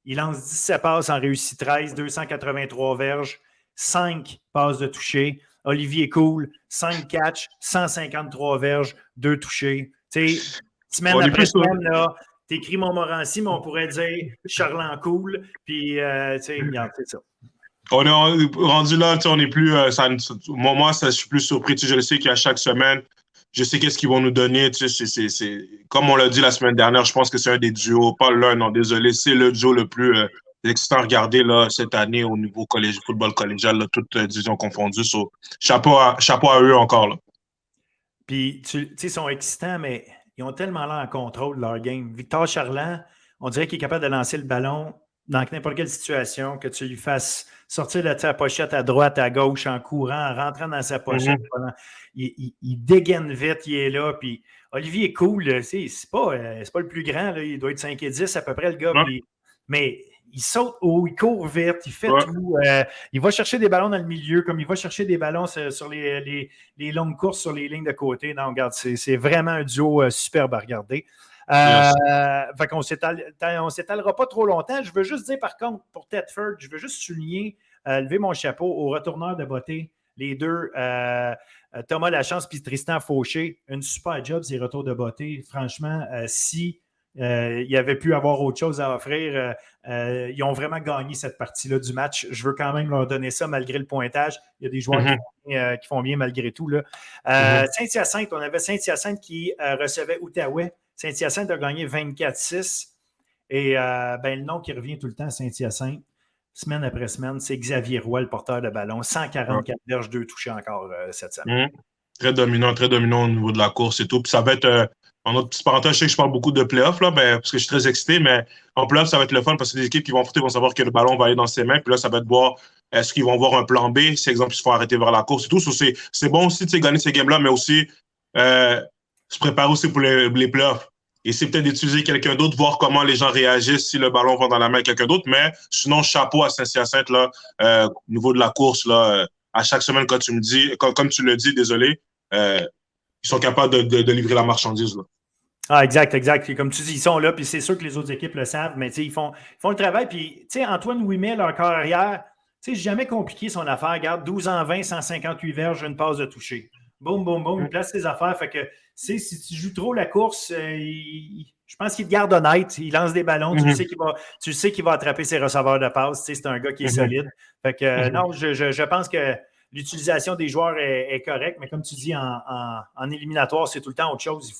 il lance 17 passes en réussi 13, 283 verges. 5 passes de toucher. Olivier Cool, 5 catchs, 153 verges, 2 touchés. Tu sais, semaine après semaine, là, t'écris Montmorency, mais on pourrait dire Charland Cool, puis, tu sais, regarde, c'est ça. On est rendu là, on n'est plus... moi, je suis plus surpris. Je le sais qu'à chaque semaine, je sais qu'est-ce qu'ils vont nous donner. Comme on l'a dit la semaine dernière, je pense que c'est un des duos, pas l'un, non, désolé, c'est le duo le plus... excitant à regarder là, cette année au niveau football collégial, là, toutes divisions confondues. Chapeau à eux encore. Là. Puis, tu sais, ils sont excitants, mais ils ont tellement l'air en contrôle de leur game. Victor Charland, on dirait qu'il est capable de lancer le ballon dans n'importe quelle situation, que tu lui fasses sortir de sa pochette à droite, à gauche, en courant, en rentrant dans sa pochette. Il dégaine vite, il est là. Puis Olivier est cool. C'est pas le plus grand. Là, il doit être 5 et 10 à peu près, le gars. Puis, mais il saute haut, il court vite, il fait tout. Il va chercher des ballons dans le milieu, comme il va chercher des ballons sur les longues courses sur les lignes de côté. Non, regarde, c'est vraiment un duo superbe à regarder. Fait qu'on ne s'étalera pas trop longtemps. Je veux juste dire, par contre, pour Thetford, je veux juste souligner, lever mon chapeau aux retourneurs de beauté, les deux, Thomas Lachance et Tristan Fauché. Une super job, ces retours de beauté. Franchement, si il avait pu avoir autre chose à offrir, ils ont vraiment gagné cette partie-là du match. Je veux quand même leur donner ça malgré le pointage. Il y a des joueurs qui font bien malgré tout. Là. Saint-Hyacinthe, on avait Saint-Hyacinthe qui recevait Outaouais. Saint-Hyacinthe a gagné 24-6. Et le nom qui revient tout le temps à Saint-Hyacinthe, semaine après semaine, c'est Xavier Roy, le porteur de ballon. 144 verges, 2 touchés encore cette semaine. Très dominant au niveau de la course et tout. Puis ça va être, en autre petite parenthèse, je sais que je parle beaucoup de playoffs, là, parce que je suis très excité, mais en playoffs, ça va être le fun parce que les équipes qui vont affronter vont savoir que le ballon va aller dans ses mains. Puis là, ça va être voir est-ce qu'ils vont voir un plan B, si, exemple, ils se font arrêter vers la course et tout. C'est bon aussi de gagner ces games-là, mais aussi se préparer aussi pour les playoffs. Et c'est peut-être d'utiliser quelqu'un d'autre, voir comment les gens réagissent si le ballon va dans la main de quelqu'un d'autre. Mais sinon, chapeau à Saint-Hyacinthe, là, au niveau de la course, là, à chaque semaine, quand tu me dis, comme tu le dis, désolé, ils sont capables de livrer la marchandise. Là. Ah, exact. Et comme tu dis, ils sont là, puis c'est sûr que les autres équipes le savent, mais ils font le travail. Puis, Antoine Ouimet, leur corps arrière, sais, jamais compliqué son affaire. Regarde, 12 en 20, 158 verges, une passe de toucher. Boum, boum, boum, il place ses affaires. Fait que, si tu joues trop la course, je pense qu'il te garde honnête. Il lance des ballons. Tu sais qu'il va attraper ses receveurs de passe. Tu sais, c'est un gars qui est solide. Fait que, non, je pense que l'utilisation des joueurs est correcte, mais comme tu dis, en éliminatoire, c'est tout le temps autre chose. Il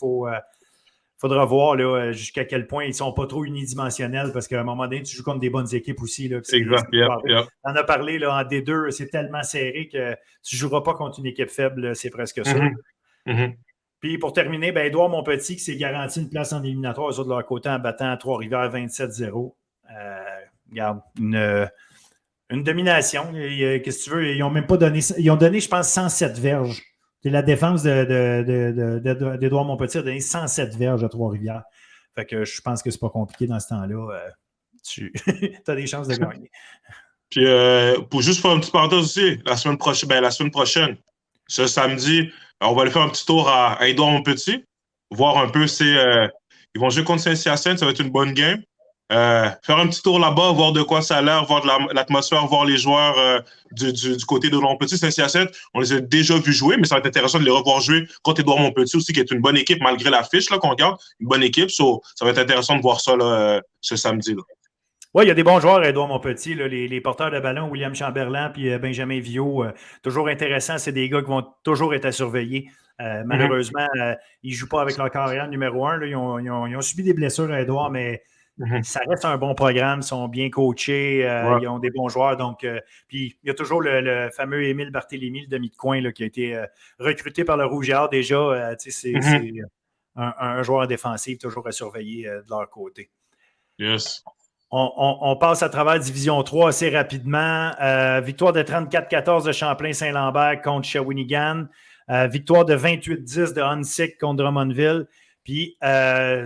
faudra voir là, jusqu'à quel point ils ne sont pas trop unidimensionnels parce qu'à un moment donné, tu joues contre des bonnes équipes aussi. Là, exact. On en a parlé là, en D2, c'est tellement serré que tu ne joueras pas contre une équipe faible, là, c'est presque ça. Puis pour terminer, ben, Édouard Montpetit qui s'est garanti une place en éliminatoire, eux autres de leur côté en battant Trois-Rivières 27-0. Regarde, une domination. Qu'est-ce que tu veux? Ils n'ont même pas donné. Ils ont donné, je pense, 107 verges. C'est la défense d'Édouard Montpetit a donné 107 verges à Trois-Rivières. Fait que je pense que c'est pas compliqué dans ce temps-là. Tu as des chances de gagner. Puis pour juste faire une petite parenthèse aussi, la semaine prochaine, ce samedi, on va aller faire un petit tour à Édouard Montpetit, voir un peu ils vont jouer contre Saint-Hyacinthe, ça va être une bonne game. Faire un petit tour là-bas, voir de quoi ça a l'air, voir de l'atmosphère, voir les joueurs du côté de Montpetit, Saint-Hyacinthe. On les a déjà vus jouer, mais ça va être intéressant de les revoir jouer contre Édouard Montpetit aussi, qui est une bonne équipe malgré l'affiche qu'on regarde. Une bonne équipe, ça va être intéressant de voir ça là, ce samedi. Là. Oui, il y a des bons joueurs, Édouard Montpetit, là, les porteurs de ballon, William Chamberlain puis Benjamin Viault. Toujours intéressant, c'est des gars qui vont toujours être à surveiller. Malheureusement, ils ne jouent pas avec leur carrière numéro 1. Là, ils ont subi des blessures à Édouard, mais ça reste un bon programme. Ils sont bien coachés. Ils ont des bons joueurs. Donc, puis il y a toujours le fameux Émile Barthélémy, le demi de coin, là, qui a été recruté par le Rouge et Or déjà. C'est un joueur défensif toujours à surveiller de leur côté. Yes. On passe à travers Division 3 assez rapidement. Victoire de 34-14 de Champlain-Saint-Lambert contre Shawinigan. Victoire de 28-10 de Huntsic contre Drummondville. Puis, un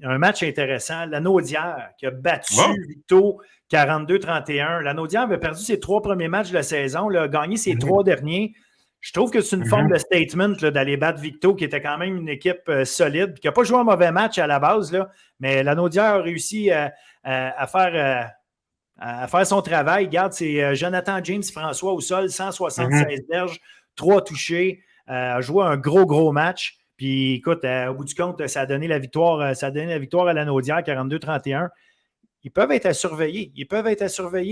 match intéressant. Lanaudière qui a battu Victo 42-31. Lanaudière avait perdu ses 3 premiers matchs de la saison, a gagné ses 3 derniers. Je trouve que c'est une forme de statement là, d'aller battre Victo, qui était quand même une équipe solide, qui n'a pas joué un mauvais match à la base, là, mais Lanaudière a réussi à faire son travail. Regarde, c'est Jonathan James François au sol, 176 verges, 3 touchés, a joué un gros match. Puis écoute, au bout du compte, ça a donné la victoire à Lanaudière, 42-31. Ils peuvent être à surveiller.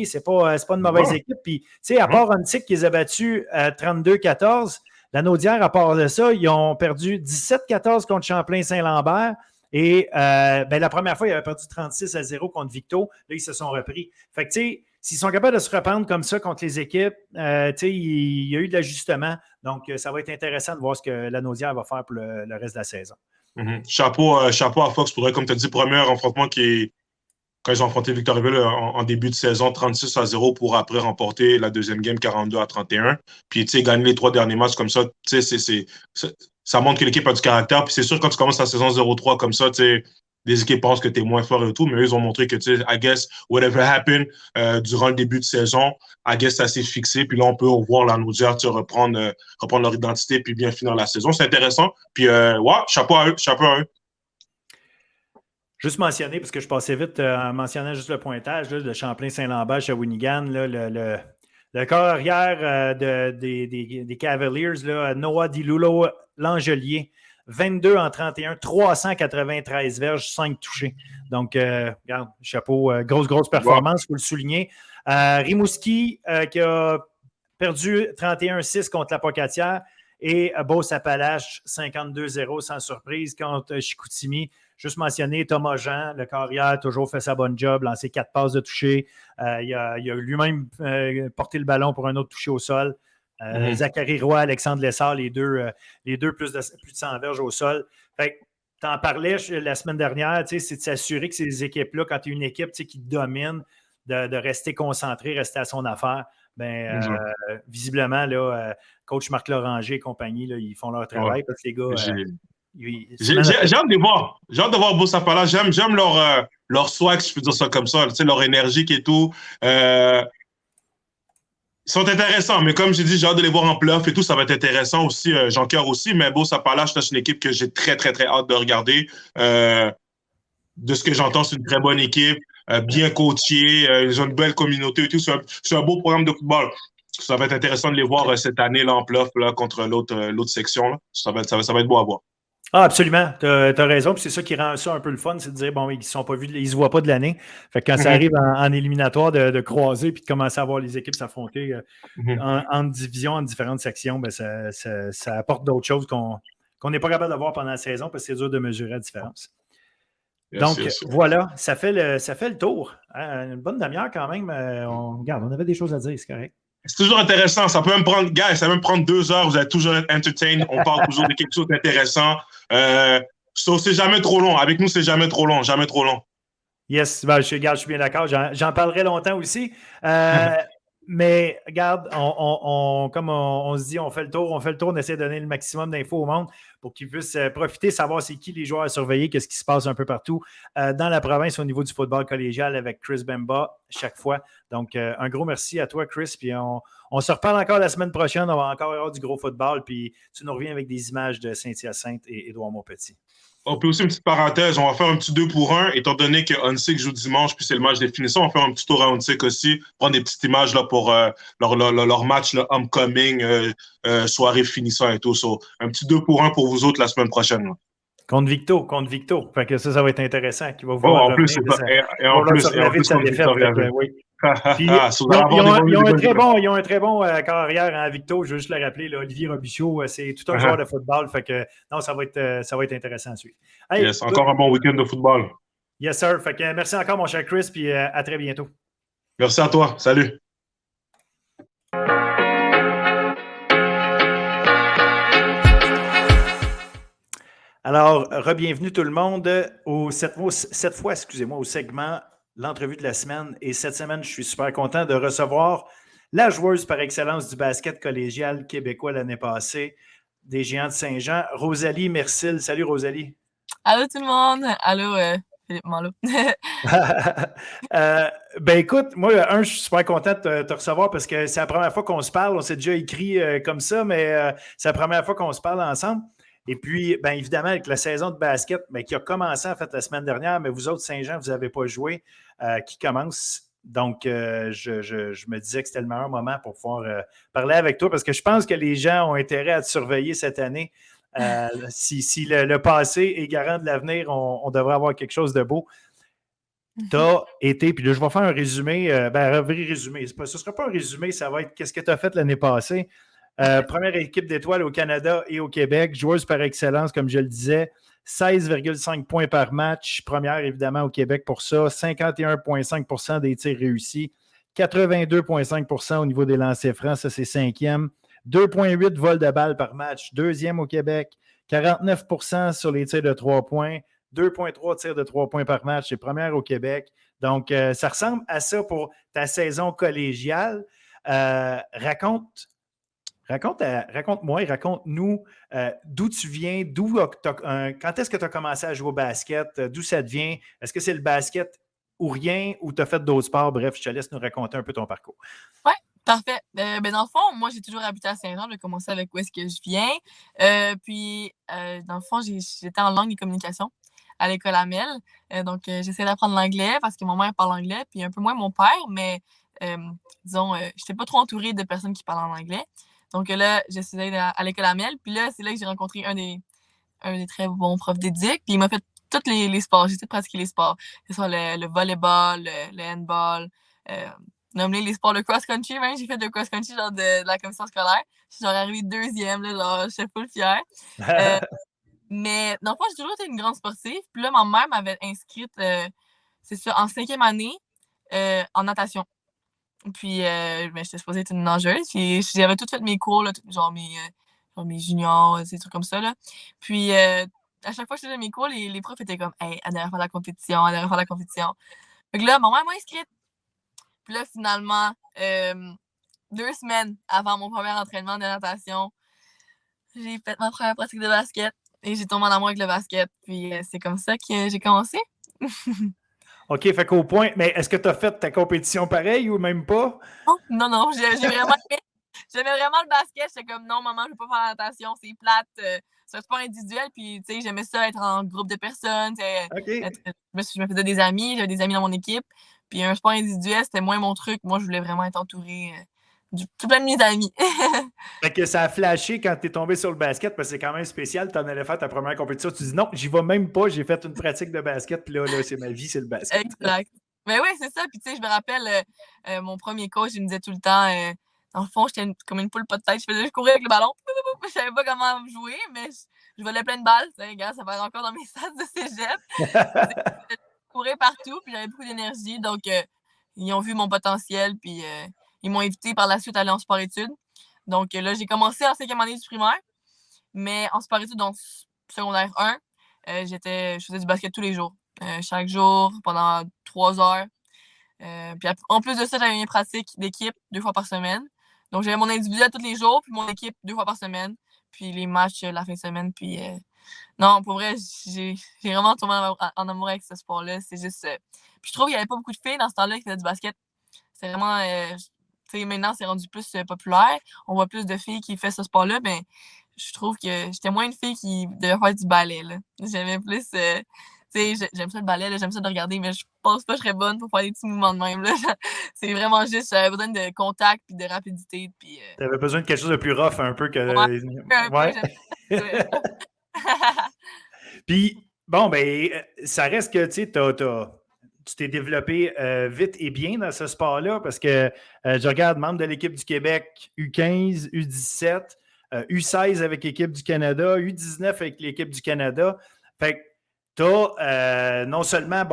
C'est pas une mauvaise équipe. Puis, tu sais, à part Huntsic qui les a battus 32-14, Lanaudière, à part de ça, ils ont perdu 17-14 contre Champlain-Saint-Lambert. Et la première fois, ils avaient perdu 36-0 contre Victo. Là, ils se sont repris. Fait que, tu sais, s'ils sont capables de se reprendre comme ça contre les équipes, tu sais, il y a eu de l'ajustement. Donc, ça va être intéressant de voir ce que Lanaudière va faire pour le reste de la saison. Chapeau à Fox pour, comme tu as dit, premier affrontement quand ils ont affronté Victoriaville en début de saison, 36-0 pour après remporter la deuxième game 42-31. Puis, tu sais, gagner les 3 derniers matchs comme ça, tu sais, ça montre que l'équipe a du caractère. Puis, c'est sûr, quand tu commences la saison 0-3 comme ça, tu sais, les équipes pensent que tu es moins fort et tout, mais eux, ils ont montré que, tu sais, I guess, whatever happened durant le début de saison, I guess, ça s'est fixé. Puis là, on peut voir Lanaudière reprendre leur identité puis bien finir la saison. C'est intéressant. Puis, chapeau à eux. Juste mentionner, parce que je passais vite en mentionnant juste le pointage là, de Champlain-Saint-Lambert, Shawinigan, là, le corps arrière des Cavaliers, là, Noah Dilulo Langelier, 22 en 31, 393 verges, 5 touchés. Donc, regarde, chapeau, grosse performance, il faut le souligner. Rimouski, qui a perdu 31-6 contre la Pocatière, et Beauce-Appalaches, 52-0, sans surprise, contre Chicoutimi. Juste mentionner Thomas Jean, le carrière, a toujours fait sa bonne job, lancé 4 passes de toucher. Il a lui-même porté le ballon pour un autre touché au sol. Zachary Roy, Alexandre Lessard, les deux plus de 100 verges au sol. Fait tu en parlais la semaine dernière, c'est de s'assurer que ces équipes-là, quand tu es une équipe qui domine, de rester concentré, rester à son affaire. Visiblement, là, coach Marc Loranger et compagnie, là, ils font leur travail parce que les gars. J'ai hâte de voir. J'ai hâte de voir Beauce-Appalaches. J'aime leur swag, si je peux dire ça comme ça. Leur énergique et tout. Ils sont intéressants, mais comme j'ai dit, j'ai hâte de les voir en playoff et tout. Ça va être intéressant aussi. Jonquière aussi, mais Beauce-Appalaches, c'est une équipe que j'ai très, très, très hâte de regarder. De ce que j'entends, c'est une très bonne équipe. bien coachés, ils ont une belle communauté et tout. C'est un beau programme de football. Ça va être intéressant de les voir cette année là, en playoff là, contre l'autre section. Là. Ça va être beau à voir. Ah, absolument. Tu as raison. Puis c'est ça qui rend ça un peu le fun, c'est de dire, bon, ils ne se voient pas de l'année. Fait que quand ça arrive en éliminatoire, de croiser puis de commencer à voir les équipes s'affronter en division, en différentes sections, ben ça apporte d'autres choses qu'on n'est pas capable de voir pendant la saison parce que c'est dur de mesurer la différence. Donc, voilà, ça fait le tour. Une bonne demi-heure quand même. Regarde, on avait des choses à dire, c'est correct. C'est toujours intéressant. Ça peut même prendre, guys, ça peut même prendre 2 heures. Vous allez toujours être entertained. On parle toujours de quelque chose d'intéressant. C'est jamais trop long. Avec nous, c'est jamais trop long. Jamais trop long. Yes, ben, je suis bien d'accord. J'en parlerai longtemps aussi. Mais regarde, comme on se dit, on fait le tour, on essaie de donner le maximum d'infos au monde pour qu'ils puissent profiter, savoir c'est qui les joueurs à surveiller, qu'est-ce qui se passe un peu partout dans la province au niveau du football collégial avec Chris Bemba chaque fois. Donc, un gros merci à toi, Chris. Puis on se reparle encore la semaine prochaine. On va encore avoir du gros football. Puis tu nous reviens avec des images de Saint-Hyacinthe et Édouard Montpetit. On peut aussi une petite parenthèse, on va faire un petit 2 pour 1, étant donné que Huntsic joue dimanche, puis c'est le match définition, on va faire un petit tour à Huntsic aussi, prendre des petites images là, pour leur match là, homecoming, soirée finissant et tout. So, un petit 2 pour 1 pour vous autres la semaine prochaine. Là. Contre Victo. Fait que ça va être intéressant. Qui va vouloir en plus, en plus, oui. Puis, ils ont un très bon carrière en Victo, je veux juste le rappeler. Là, Olivier Robichaud, c'est tout un joueur de football. Fait que non, ça va être intéressant à suivre. Hey, yes, encore un bon week-end de football. Yes, sir. Fait que merci encore, mon cher Chris, puis à très bientôt. Merci à toi. Salut. Alors, re-bienvenue tout le monde cette fois, au segment l'entrevue de la semaine. Et cette semaine, je suis super content de recevoir la joueuse par excellence du basket collégial québécois l'année passée, des Géants de Saint-Jean, Rosalie Mercil. Salut, Rosalie. Allô tout le monde. Allô, Philippe Malo. Ben écoute, moi, je suis super content de te recevoir parce que c'est la première fois qu'on se parle. On s'est déjà écrit comme ça, mais c'est la première fois qu'on se parle ensemble. Et puis, bien évidemment, avec la saison de basket qui a commencé en fait la semaine dernière, mais vous autres, Saint-Jean, vous n'avez pas joué, qui commence. Donc, je me disais que c'était le meilleur moment pour pouvoir parler avec toi parce que je pense que les gens ont intérêt à te surveiller cette année. Si le passé est garant de l'avenir, on devrait avoir quelque chose de beau. Tu as été, puis là, je vais faire un résumé, un vrai résumé. Ce ne sera pas un résumé, ça va être qu'est-ce que tu as fait l'année passée. Première équipe d'étoiles au Canada et au Québec, joueuse par excellence, comme je le disais, 16,5 points par match, première évidemment au Québec pour ça, 51,5% des tirs réussis, 82,5% au niveau des lancers francs, ça c'est 5e, 2,8 vols de balles par match, 2e au Québec, 49% sur les tirs de 3 points, 2,3 tirs de 3 points par match, c'est première au Québec. Donc, ça ressemble à ça pour ta saison collégiale. Raconte-moi et raconte-nous d'où tu viens, quand est-ce que tu as commencé à jouer au basket, d'où ça te vient, est-ce que c'est le basket ou rien, ou tu as fait d'autres sports? Bref, je te laisse nous raconter un peu ton parcours. Oui, parfait. Dans le fond, moi, j'ai toujours habité à Saint-Jean, j'ai commencé avec où est-ce que je viens. Puis, dans le fond, j'étais en langue et communication à l'école Amel. Donc, j'essaie d'apprendre l'anglais parce que ma mère parle anglais, puis un peu moins mon père, mais disons, je n'étais pas trop entourée de personnes qui parlent en anglais. Donc là, j'essayais à l'école Amel. Puis là, c'est là que j'ai rencontré un des très bons profs d'éduc. Puis il m'a fait tous les sports. J'ai tout pratiqué les sports. Que ce soit le volleyball, le handball, nommer les sports, le cross-country. Même, j'ai fait de cross-country genre de la commission scolaire. Je suis genre arrivée 2e, là, genre, j'étais full fière. Mais dans le fond, j'ai toujours été une grande sportive. Puis là, ma mère m'avait inscrite, c'est ça, en 5e année en natation. Puis, j'étais supposée être une nageuse. Puis, j'avais tout fait mes cours, là, genre mes juniors, des trucs comme ça. Là. Puis, à chaque fois que je faisais mes cours, les profs étaient comme « Hey, elle devrait faire la compétition, elle devrait faire la compétition. » Fait que là, ma mère m'a inscrite. Puis là, finalement, 2 semaines avant mon premier entraînement de natation, j'ai fait ma première pratique de basket. Et j'ai tombé en amour avec le basket. Puis, c'est comme ça que j'ai commencé. OK, fait qu'au point, mais est-ce que tu as fait ta compétition pareil ou même pas? Non, j'ai vraiment aimé. j'aimais vraiment le basket. J'étais comme, non, maman, je veux pas faire la natation, c'est plate. C'est un sport individuel. Puis, tu sais, j'aimais ça être en groupe de personnes. OK. Je me faisais des amis. J'avais des amis dans mon équipe. Puis, un sport individuel, c'était moins mon truc. Moi, je voulais vraiment être entourée tout plein de mes amis. Fait que ça a flashé quand tu es tombé sur le basket, parce que c'est quand même spécial. Tu en allais faire ta première compétition. Tu dis non, j'y vais même pas. J'ai fait une pratique de basket. Puis là, c'est ma vie, c'est le basket. Exact. Mais oui, c'est ça. Puis, tu sais, je me rappelle, mon premier coach, il me disait tout le temps, dans le fond, j'étais comme une poule pas de tête. Je courais avec le ballon. Je savais pas comment jouer, mais je volais plein de balles. Regarde, ça va encore dans mes stats de cégep. Je courais partout, puis j'avais beaucoup d'énergie. Donc, ils ont vu mon potentiel, puis ils m'ont invité par la suite à aller en sport-études. Donc, là, j'ai commencé en 5e année du primaire, mais en sport-études, dans secondaire 1, je faisais du basket tous les jours. Chaque jour, pendant 3 heures. Puis en plus de ça, j'avais une pratique d'équipe 2 fois par semaine. Donc, j'avais mon individuel tous les jours, puis mon équipe 2 fois par semaine. Puis les matchs la fin de semaine. Puis non, pour vrai, j'ai vraiment tombé en amour avec ce sport-là. C'est juste. Puis je trouve qu'il n'y avait pas beaucoup de filles dans ce temps-là qui faisaient du basket. C'est vraiment. Tu sais, maintenant, c'est rendu plus populaire. On voit plus de filles qui font ce sport-là. Mais je trouve que j'étais moins une fille qui devait faire du ballet. J'aimais plus. Tu sais, j'aime ça le ballet, j'aime ça de regarder, mais je pense pas que je serais bonne pour faire des petits mouvements de même. C'est vraiment juste, j'avais besoin de contact puis de rapidité. Puis, Tu avais besoin de quelque chose de plus rough un peu que. un peu, j'aime ça. Puis, bon, ben, ça reste que, tu sais, tu t'es développé vite et bien dans ce sport-là, parce que je regarde membre de l'équipe du Québec U15, U17, U16 avec l'équipe du Canada, U19 avec l'équipe du Canada. Fait que tu as non seulement,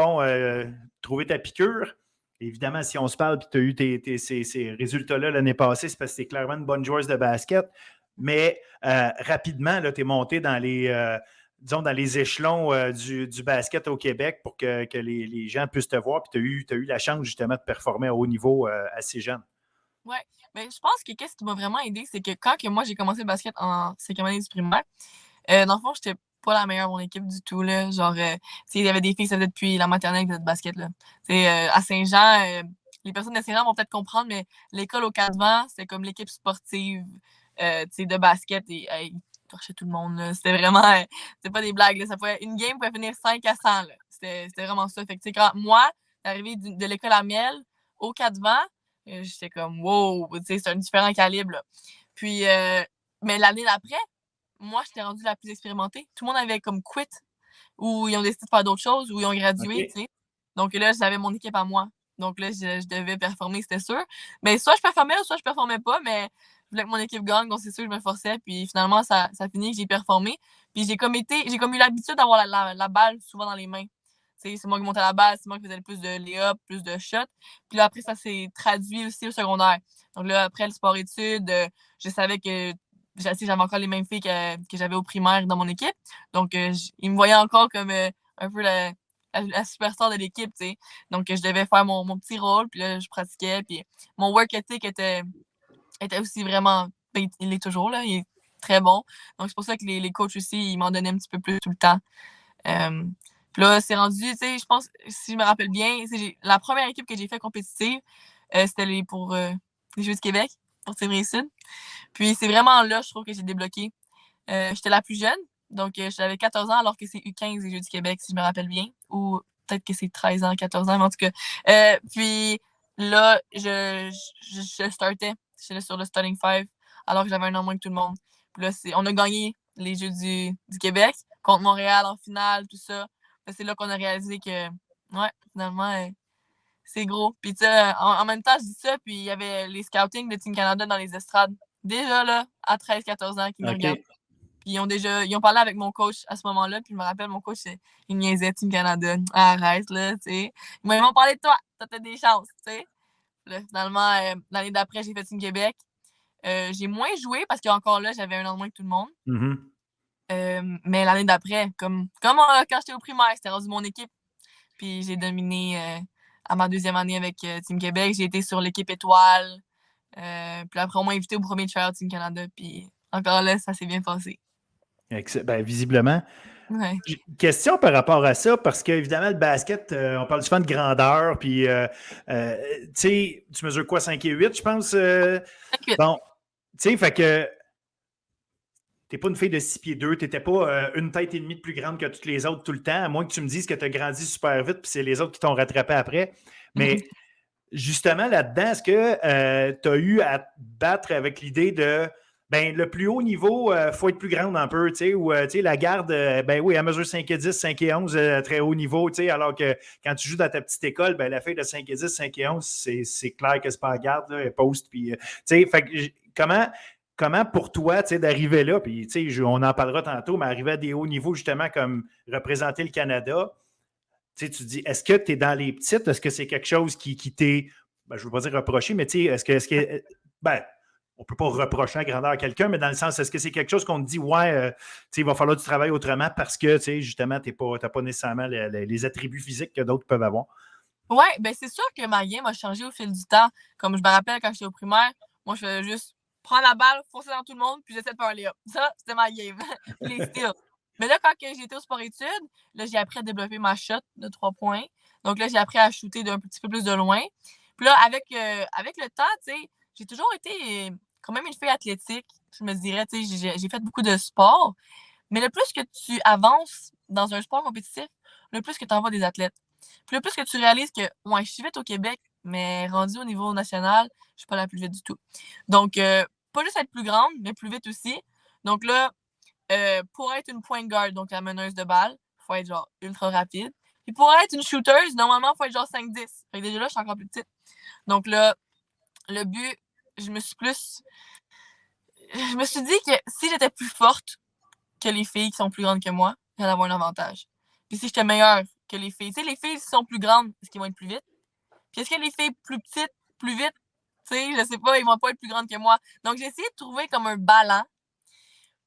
trouvé ta piqûre. Évidemment, si on se parle et tu as eu ces résultats-là l'année passée, c'est parce que tu es clairement une bonne joueuse de basket. Mais rapidement, tu es monté dans les échelons du basket au Québec pour que les gens puissent te voir. Puis tu as eu la chance justement de performer à haut niveau assez jeune. Oui, mais je pense que qu'est-ce qui m'a vraiment aidé, c'est que quand moi j'ai commencé le basket en 5e année du primaire, dans le fond, j'étais pas la meilleure de mon équipe du tout. Là. Genre, il y avait des filles qui faisaient depuis la maternelle qui faisaient de basket. Là. À Saint-Jean, les personnes de Saint-Jean vont peut-être comprendre, mais l'école au Cadvan, c'est comme l'équipe sportive de basket. Et ils torchaient tout le monde. Là. C'était vraiment. C'était pas des blagues. Là. Une game pouvait finir 5-100. Là. C'était vraiment ça. Fait que, quand moi, arrivé de l'école à Miel au Cadvan, j'étais comme wow, c'est un différent calibre. Là. Puis, mais l'année d'après, moi, j'étais rendue la plus expérimentée. Tout le monde avait comme quit, ou ils ont décidé de faire d'autres choses, ou ils ont gradué, tu sais. Donc là, j'avais mon équipe à moi. Donc là, je devais performer, c'était sûr. Mais soit je performais, soit je performais pas, mais je voulais que mon équipe gagne, donc c'est sûr que je me forçais. Puis finalement, ça finit que j'ai performé. Puis j'ai comme eu l'habitude d'avoir la balle souvent dans les mains. C'est moi qui montais la balle, c'est moi qui faisais le plus de lay-up, plus de shots. Puis là, après, ça s'est traduit aussi au secondaire. Donc là, après le sport-études, je savais que j'avais encore les mêmes filles que j'avais au primaire dans mon équipe. Donc, ils me voyaient encore comme un peu la superstar de l'équipe, tu sais. Donc, je devais faire mon petit rôle, puis là, je pratiquais. Puis mon work ethic était aussi vraiment... Ben, il est toujours, là. Il est très bon. Donc, c'est pour ça que les coachs aussi, ils m'en donnaient un petit peu plus tout le temps. Puis là, c'est rendu, tu sais, je pense, si je me rappelle bien, la première équipe que j'ai fait compétitive, c'était pour les Jeux du Québec, pour Team Réussite. Puis c'est vraiment là, je trouve, que j'ai débloqué. J'étais la plus jeune, donc j'avais 14 ans, alors que c'est U15 les Jeux du Québec, si je me rappelle bien. Ou peut-être que c'est 13 ans, 14 ans, mais en tout cas. Puis là, je startais. J'étais sur le starting five, alors que j'avais un an moins que tout le monde. Puis là, on a gagné les Jeux du Québec contre Montréal en finale, tout ça. C'est là qu'on a réalisé que, ouais, finalement, c'est gros. Puis, tu sais, en même temps, je dis ça, puis il y avait les scoutings de Team Canada dans les estrades. Déjà, là, à 13-14 ans, qui me regardent. Puis, ils ont parlé avec mon coach à ce moment-là. Puis, je me rappelle, mon coach, il niaisait Team Canada. Arrête, là, tu sais. Ils m'ont parlé de toi. T'as peut-être des chances, tu sais. Là, finalement, l'année d'après, j'ai fait Team Québec. J'ai moins joué parce qu'encore là, j'avais un an de moins que tout le monde. Mais l'année d'après, comme quand j'étais au primaire, c'était rendu mon équipe. Puis j'ai dominé à ma 2e année avec Team Québec. J'ai été sur l'équipe étoile. Puis après, on m'a invité au premier tryout Team Canada. Puis encore là, ça s'est bien passé. Ben, visiblement. Ouais. Question par rapport à ça, parce qu'évidemment, le basket, on parle souvent de grandeur. Puis, tu sais, tu mesures quoi, 5 et 8, je pense? 5-8. Bon. sais, fait que t'es pas une fille de 6 pieds 2, t'étais pas une tête et demie de plus grande que toutes les autres tout le temps, à moins que tu me dises que tu as grandi super vite puis c'est les autres qui t'ont rattrapé après. Mais justement, là-dedans, est-ce que tu as eu à te battre avec l'idée de ben, le plus haut niveau, il faut être plus grande un peu, tu sais, ou la garde, ben oui, elle mesure 5 et 10, 5 et 11, très haut niveau, tu sais, alors que quand tu joues dans ta petite école, ben, la fille de 5 et 10, 5 et 11, c'est clair que c'est pas la garde, là, elle poste, puis, tu sais, fait que, comment pour toi, tu sais, d'arriver là, puis, tu sais, on en parlera tantôt, mais arriver à des hauts niveaux, justement, comme représenter le Canada, tu sais, tu dis, est-ce que tu es dans les petites? Est-ce que c'est quelque chose qui t'est, ben, je ne veux pas dire reproché, mais tu sais, ben, on ne peut pas reprocher la grandeur à quelqu'un, mais dans le sens, est-ce que c'est quelque chose qu'on te dit, ouais, tu sais, il va falloir que tu travailles autrement parce que, tu sais, justement, tu n'as pas nécessairement les attributs physiques que d'autres peuvent avoir? Ouais, ben c'est sûr que ma game a changé au fil du temps. Comme je me rappelle quand j'étais au primaire, moi, je faisais juste prendre la balle, foncer dans tout le monde, puis j'essaie de faire un layup. Ça, c'était ma game. Puis les steals. Mais là, quand j'étais au sport-études, là, j'ai appris à développer ma shot de 3 points. Donc là, j'ai appris à shooter d'un petit peu plus de loin. Puis là, avec le temps, tu sais, j'ai toujours été quand même une fille athlétique. Je me dirais, tu sais, j'ai fait beaucoup de sport. Mais le plus que tu avances dans un sport compétitif, le plus que tu envoies des athlètes. Puis le plus que tu réalises que, ouais, je suis vite au Québec, mais rendu au niveau national, je suis pas la plus vite du tout. Donc, pas juste être plus grande, mais plus vite aussi. Donc là, pour être une point guard, donc la meneuse de balle, il faut être genre ultra rapide. Puis pour être une shooter, normalement, il faut être genre 5-10. Fait que déjà là, je suis encore plus petite. Donc là, le but, je me suis plus. Je me suis dit que si j'étais plus forte que les filles qui sont plus grandes que moi, j'allais avoir un avantage. Puis si j'étais meilleure que les filles, tu sais, les filles qui sont plus grandes, est-ce qu'ils vont être plus vite? Puis est-ce que les filles plus petites, plus vite, tu sais, je sais pas, ils vont pas être plus grandes que moi. Donc j'ai essayé de trouver comme un ballon,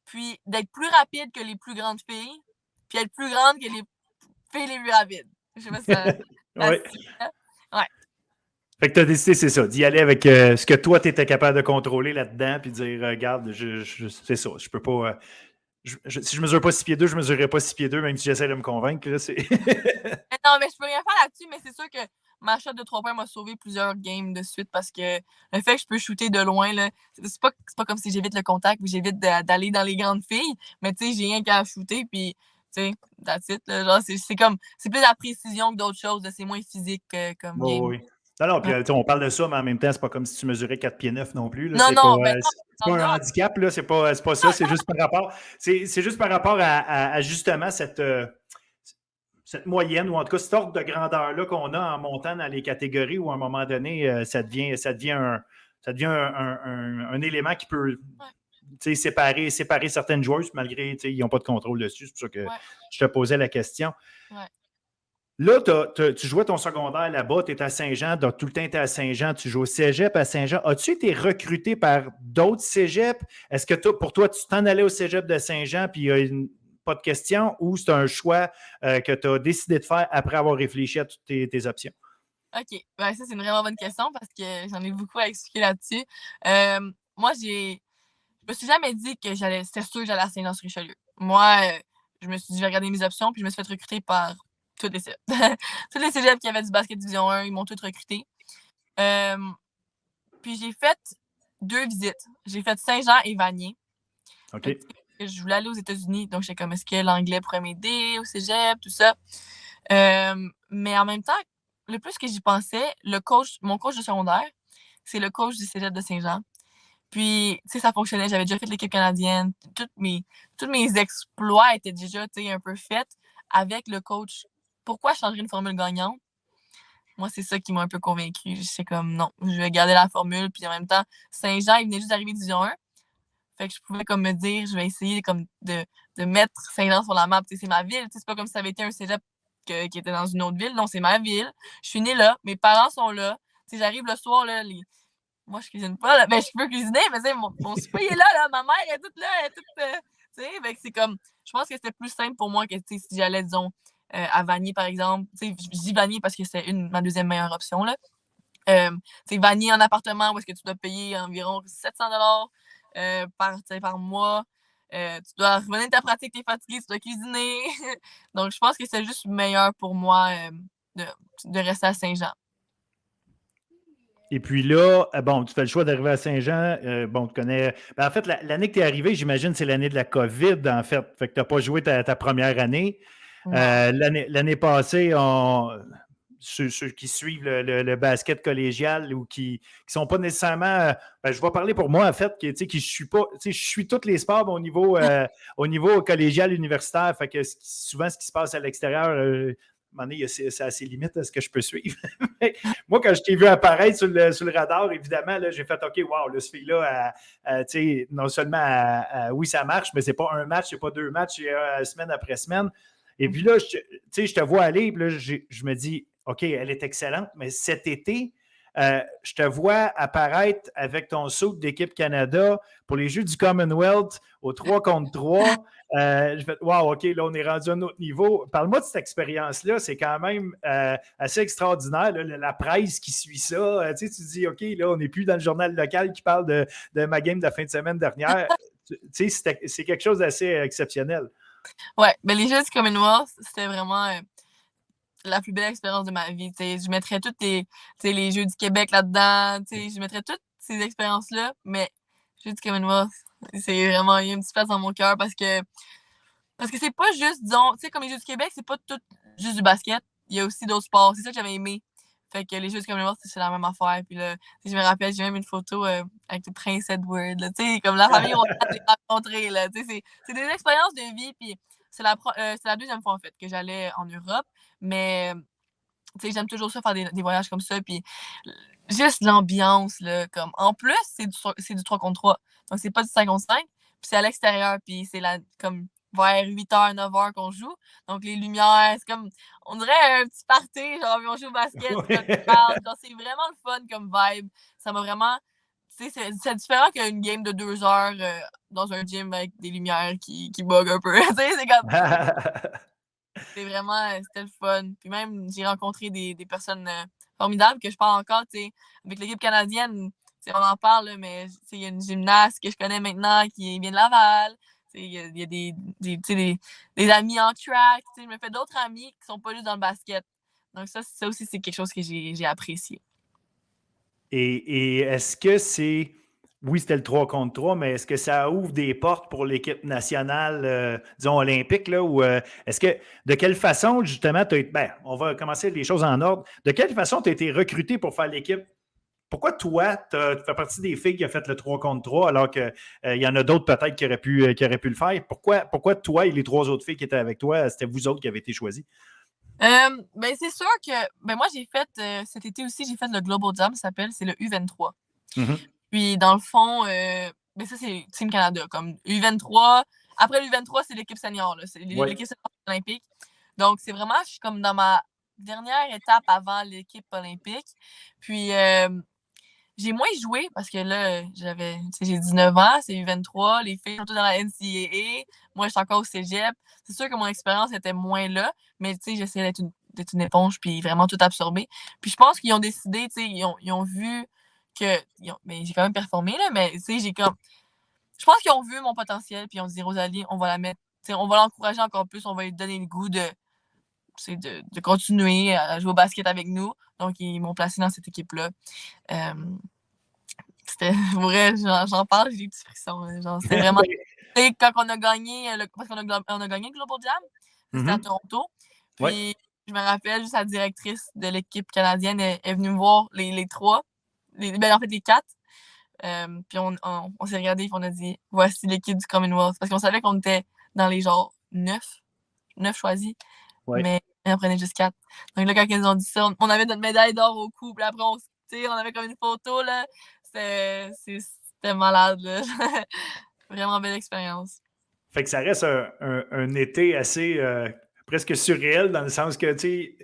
puis d'être plus rapide que les plus grandes filles, puis être plus grande que les filles les plus rapides. Je sais pas si ça. Oui. Ouais. Fait que tu as décidé, c'est ça, d'y aller avec ce que toi, tu étais capable de contrôler là-dedans, puis de dire, regarde, c'est ça, je peux pas. Si je mesure pas 6 pieds 2, je mesurerai pas 6 pieds 2, même si j'essaie de me convaincre. Là, Mais non, mais je peux rien faire là-dessus, mais c'est sûr que ma shot de 3 points m'a sauvé plusieurs games de suite parce que le fait que je peux shooter de loin, là, c'est pas comme si j'évite le contact ou j'évite d'aller dans les grandes filles, mais tu sais, j'ai rien qu'à shooter, puis tu sais, that's it. Là, genre, c'est plus la précision que d'autres choses, c'est moins physique comme oui, game. oui. Non, puis Ouais. on parle de ça, mais en même temps, c'est pas comme si tu mesurais 4 pieds 9 non plus. Là, Non, c'est non, ben non, pas un non, handicap, là, c'est pas ça, c'est juste par rapport. C'est juste par rapport à justement cette moyenne, ou en tout cas cet ordre de grandeur-là qu'on a en montant dans les catégories où à un moment donné, ça devient un élément qui peut séparer certaines joueuses, malgré qu'ils n'ont pas de contrôle dessus. C'est pour ça que ouais, je te posais la question. ouais. Là, tu jouais ton secondaire là-bas, tu es à Saint-Jean, donc tout le temps tu es à Saint-Jean, tu joues au cégep à Saint-Jean. As-tu été recruté par d'autres cégeps? Est-ce que pour toi, tu t'en allais au cégep de Saint-Jean puis il y a pas de question, ou c'est un choix que tu as décidé de faire après avoir réfléchi à toutes tes options? OK. Ben, ça, c'est une vraiment bonne question parce que j'en ai beaucoup à expliquer là-dessus. Moi, je me suis jamais dit que c'était sûr que j'allais à Saint-Jean-sur-Richelieu. Moi, je me suis dit, je vais regarder mes options, puis je me suis fait recruter par tous les cégeps. Tous les cégeps qui avaient du basket division 1, ils m'ont tous recruté. Puis j'ai fait 2 visites. J'ai fait Saint-Jean et Vanier. OK. Je voulais aller aux États-Unis, donc j'étais comme, est-ce que l'anglais pourrait m'aider au cégep, tout ça. Mais en même temps, le plus que j'y pensais, mon coach de secondaire, c'est le coach du cégep de Saint-Jean. Puis, tu sais, ça fonctionnait. J'avais déjà fait l'équipe canadienne. Tous mes exploits étaient déjà, tu sais, un peu faits avec le coach. Pourquoi changer une formule gagnante? Moi, c'est ça qui m'a un peu convaincue. J'étais comme, non, je vais garder la formule. Puis en même temps, Saint-Jean, il venait juste d'arriver division 1. Fait que je pouvais comme me dire, je vais essayer comme de mettre Saint-Jean sur la map. Tu sais, c'est ma ville. Tu sais, c'est pas comme si ça avait été un cégep qui était dans une autre ville. Non, c'est ma ville. Je suis née là. Mes parents sont là. Tu sais, j'arrive le soir, là, moi, je cuisine pas, là. Ben, je peux cuisiner, mais tu sais, mon souper est là, là. Ma mère est toute là, elle est toute. Tu sais, fait que c'est comme. Je pense que c'était plus simple pour moi que, tu sais, si j'allais, disons, à Vanier, par exemple. Tu sais, je dis Vanier parce que c'est ma deuxième meilleure option, là. Tu sais, Vanier en appartement où est-ce que tu dois payer environ 700 par mois. Tu dois revenir de ta pratique, tu es fatigué, tu dois cuisiner. Donc, je pense que c'est juste meilleur pour moi de rester à Saint-Jean. Et puis là, bon, tu fais le choix d'arriver à Saint-Jean. Bon, tu connais. En fait, l'année que tu es arrivé, j'imagine, c'est l'année de la COVID, en fait. Fait que tu n'as pas joué ta première année. L'année passée, ceux qui suivent le basket collégial ou qui ne sont pas nécessairement. Je vais parler pour moi, en fait, qui je suis pas. Je suis tous les sports au niveau collégial, universitaire. Fait que souvent, ce qui se passe à l'extérieur, à un moment donné, c'est assez limite à ce que je peux suivre. Moi, quand je t'ai vu apparaître sur le radar, évidemment, là, j'ai fait OK, wow, là, ce fille-là, non seulement, oui, ça marche, mais c'est pas un match, c'est pas deux matchs, semaine après semaine. Et puis là, je te vois aller, puis là, je me dis, OK, elle est excellente, mais cet été, je te vois apparaître avec ton saut d'équipe Canada pour les Jeux du Commonwealth au 3 contre 3. Je fais, wow, OK, là, on est rendu à un autre niveau. Parle-moi de cette expérience-là. C'est quand même assez extraordinaire, là, la presse qui suit ça. Tu dis, OK, là, on n'est plus dans le journal local qui parle de ma game de la fin de semaine dernière. C'est quelque chose d'assez exceptionnel. Ouais, mais les Jeux du Commonwealth, c'était vraiment la plus belle expérience de ma vie. T'sais, je mettrais toutes les Jeux du Québec là-dedans. Je mettrais toutes ces expériences-là, mais les Jeux du Commonwealth, c'est vraiment, il y a une petite place dans mon cœur parce que c'est pas juste, disons, tu sais, comme les Jeux du Québec, c'est pas tout juste du basket. Il y a aussi d'autres sports. C'est ça que j'avais aimé. Fait que les Jeux du Commonwealth, c'est la même affaire. Puis là, je me rappelle, j'ai même une photo avec le prince Edward. Tu sais, comme la famille, on a les rencontrer. C'est des expériences de vie. Puis c'est la deuxième fois, en fait, que j'allais en Europe. Mais, tu sais, j'aime toujours ça, faire des voyages comme ça. Puis juste l'ambiance, là, comme. En plus, c'est du 3 contre 3. Donc, c'est pas du 5 contre 5. Puis c'est à l'extérieur. Puis c'est comme vers 8h, 9h qu'on joue. Donc, les lumières, c'est comme, on dirait un petit party, genre, on joue au basket, genre, c'est vraiment le fun comme vibe. Ça m'a vraiment, tu sais, c'est différent qu'une game de 2 heures dans un gym avec des lumières qui bug un peu. Tu sais, c'est comme, c'est vraiment, c'était le fun. Puis même, j'ai rencontré des personnes formidables que je parle encore, tu sais, avec l'équipe canadienne, on en parle, là, mais il y a une gymnaste que je connais maintenant qui vient de Laval. Il y a des amis en track. Je me fais d'autres amis qui sont pas juste dans le basket. Donc ça aussi, c'est quelque chose que j'ai apprécié. Et est-ce que c'est... Oui, c'était le 3 contre 3, mais est-ce que ça ouvre des portes pour l'équipe nationale, disons, olympique, là, ou est-ce que, de quelle façon, justement, on va commencer les choses en ordre. De quelle façon tu as été recruté pour faire l'équipe? Pourquoi toi, tu fais partie des filles qui ont fait le 3 contre 3 alors qu'il y en a d'autres peut-être qui auraient pu le faire? Pourquoi toi et les 3 autres filles qui étaient avec toi, c'était vous autres qui avez été choisis? Ben c'est sûr que moi j'ai fait cet été aussi, j'ai fait le Global Jam, ça s'appelle, c'est le U23. Mm-hmm. Puis dans le fond, ça c'est Team Canada, comme U23. Après l'U23, c'est l'équipe senior, là, c'est l'équipe senior olympique. Donc c'est vraiment, je suis comme dans ma dernière étape avant l'équipe olympique. Puis j'ai moins joué parce que là, j'ai 19 ans, c'est U23, les filles sont toutes dans la NCAA. Moi, je suis encore au cégep. C'est sûr que mon expérience était moins là, mais tu sais, j'essayais d'être une éponge puis vraiment tout absorber. Puis je pense qu'ils ont décidé, tu sais, ils ont vu que. Mais j'ai quand même performé, là, mais tu sais, j'ai comme. Je pense qu'ils ont vu mon potentiel puis ils ont dit, Rosalie, on va la mettre. Tu sais, on va l'encourager encore plus, on va lui donner le goût de continuer à jouer au basket avec nous. Donc, ils m'ont placé dans cette équipe-là. C'était vrai, j'en parle, j'ai des petits frissons. Genre, c'était vraiment. Quand on a gagné, parce qu'on a gagné le Global Jam, c'était à Toronto. Puis, je me rappelle, juste la directrice de l'équipe canadienne est venue me voir, les 3. En fait, les 4. Puis, on s'est regardé et on a dit, voici l'équipe du Commonwealth. Parce qu'on savait qu'on était dans les genre 9 choisis. Ouais. Mais on en prenait juste 4. Donc là, quand ils ont dit ça, on avait notre médaille d'or au cou. Puis après, on avait comme une photo, là. C'était malade, là. Vraiment belle expérience. Fait que ça reste un été assez presque surréel dans le sens que, tu sais,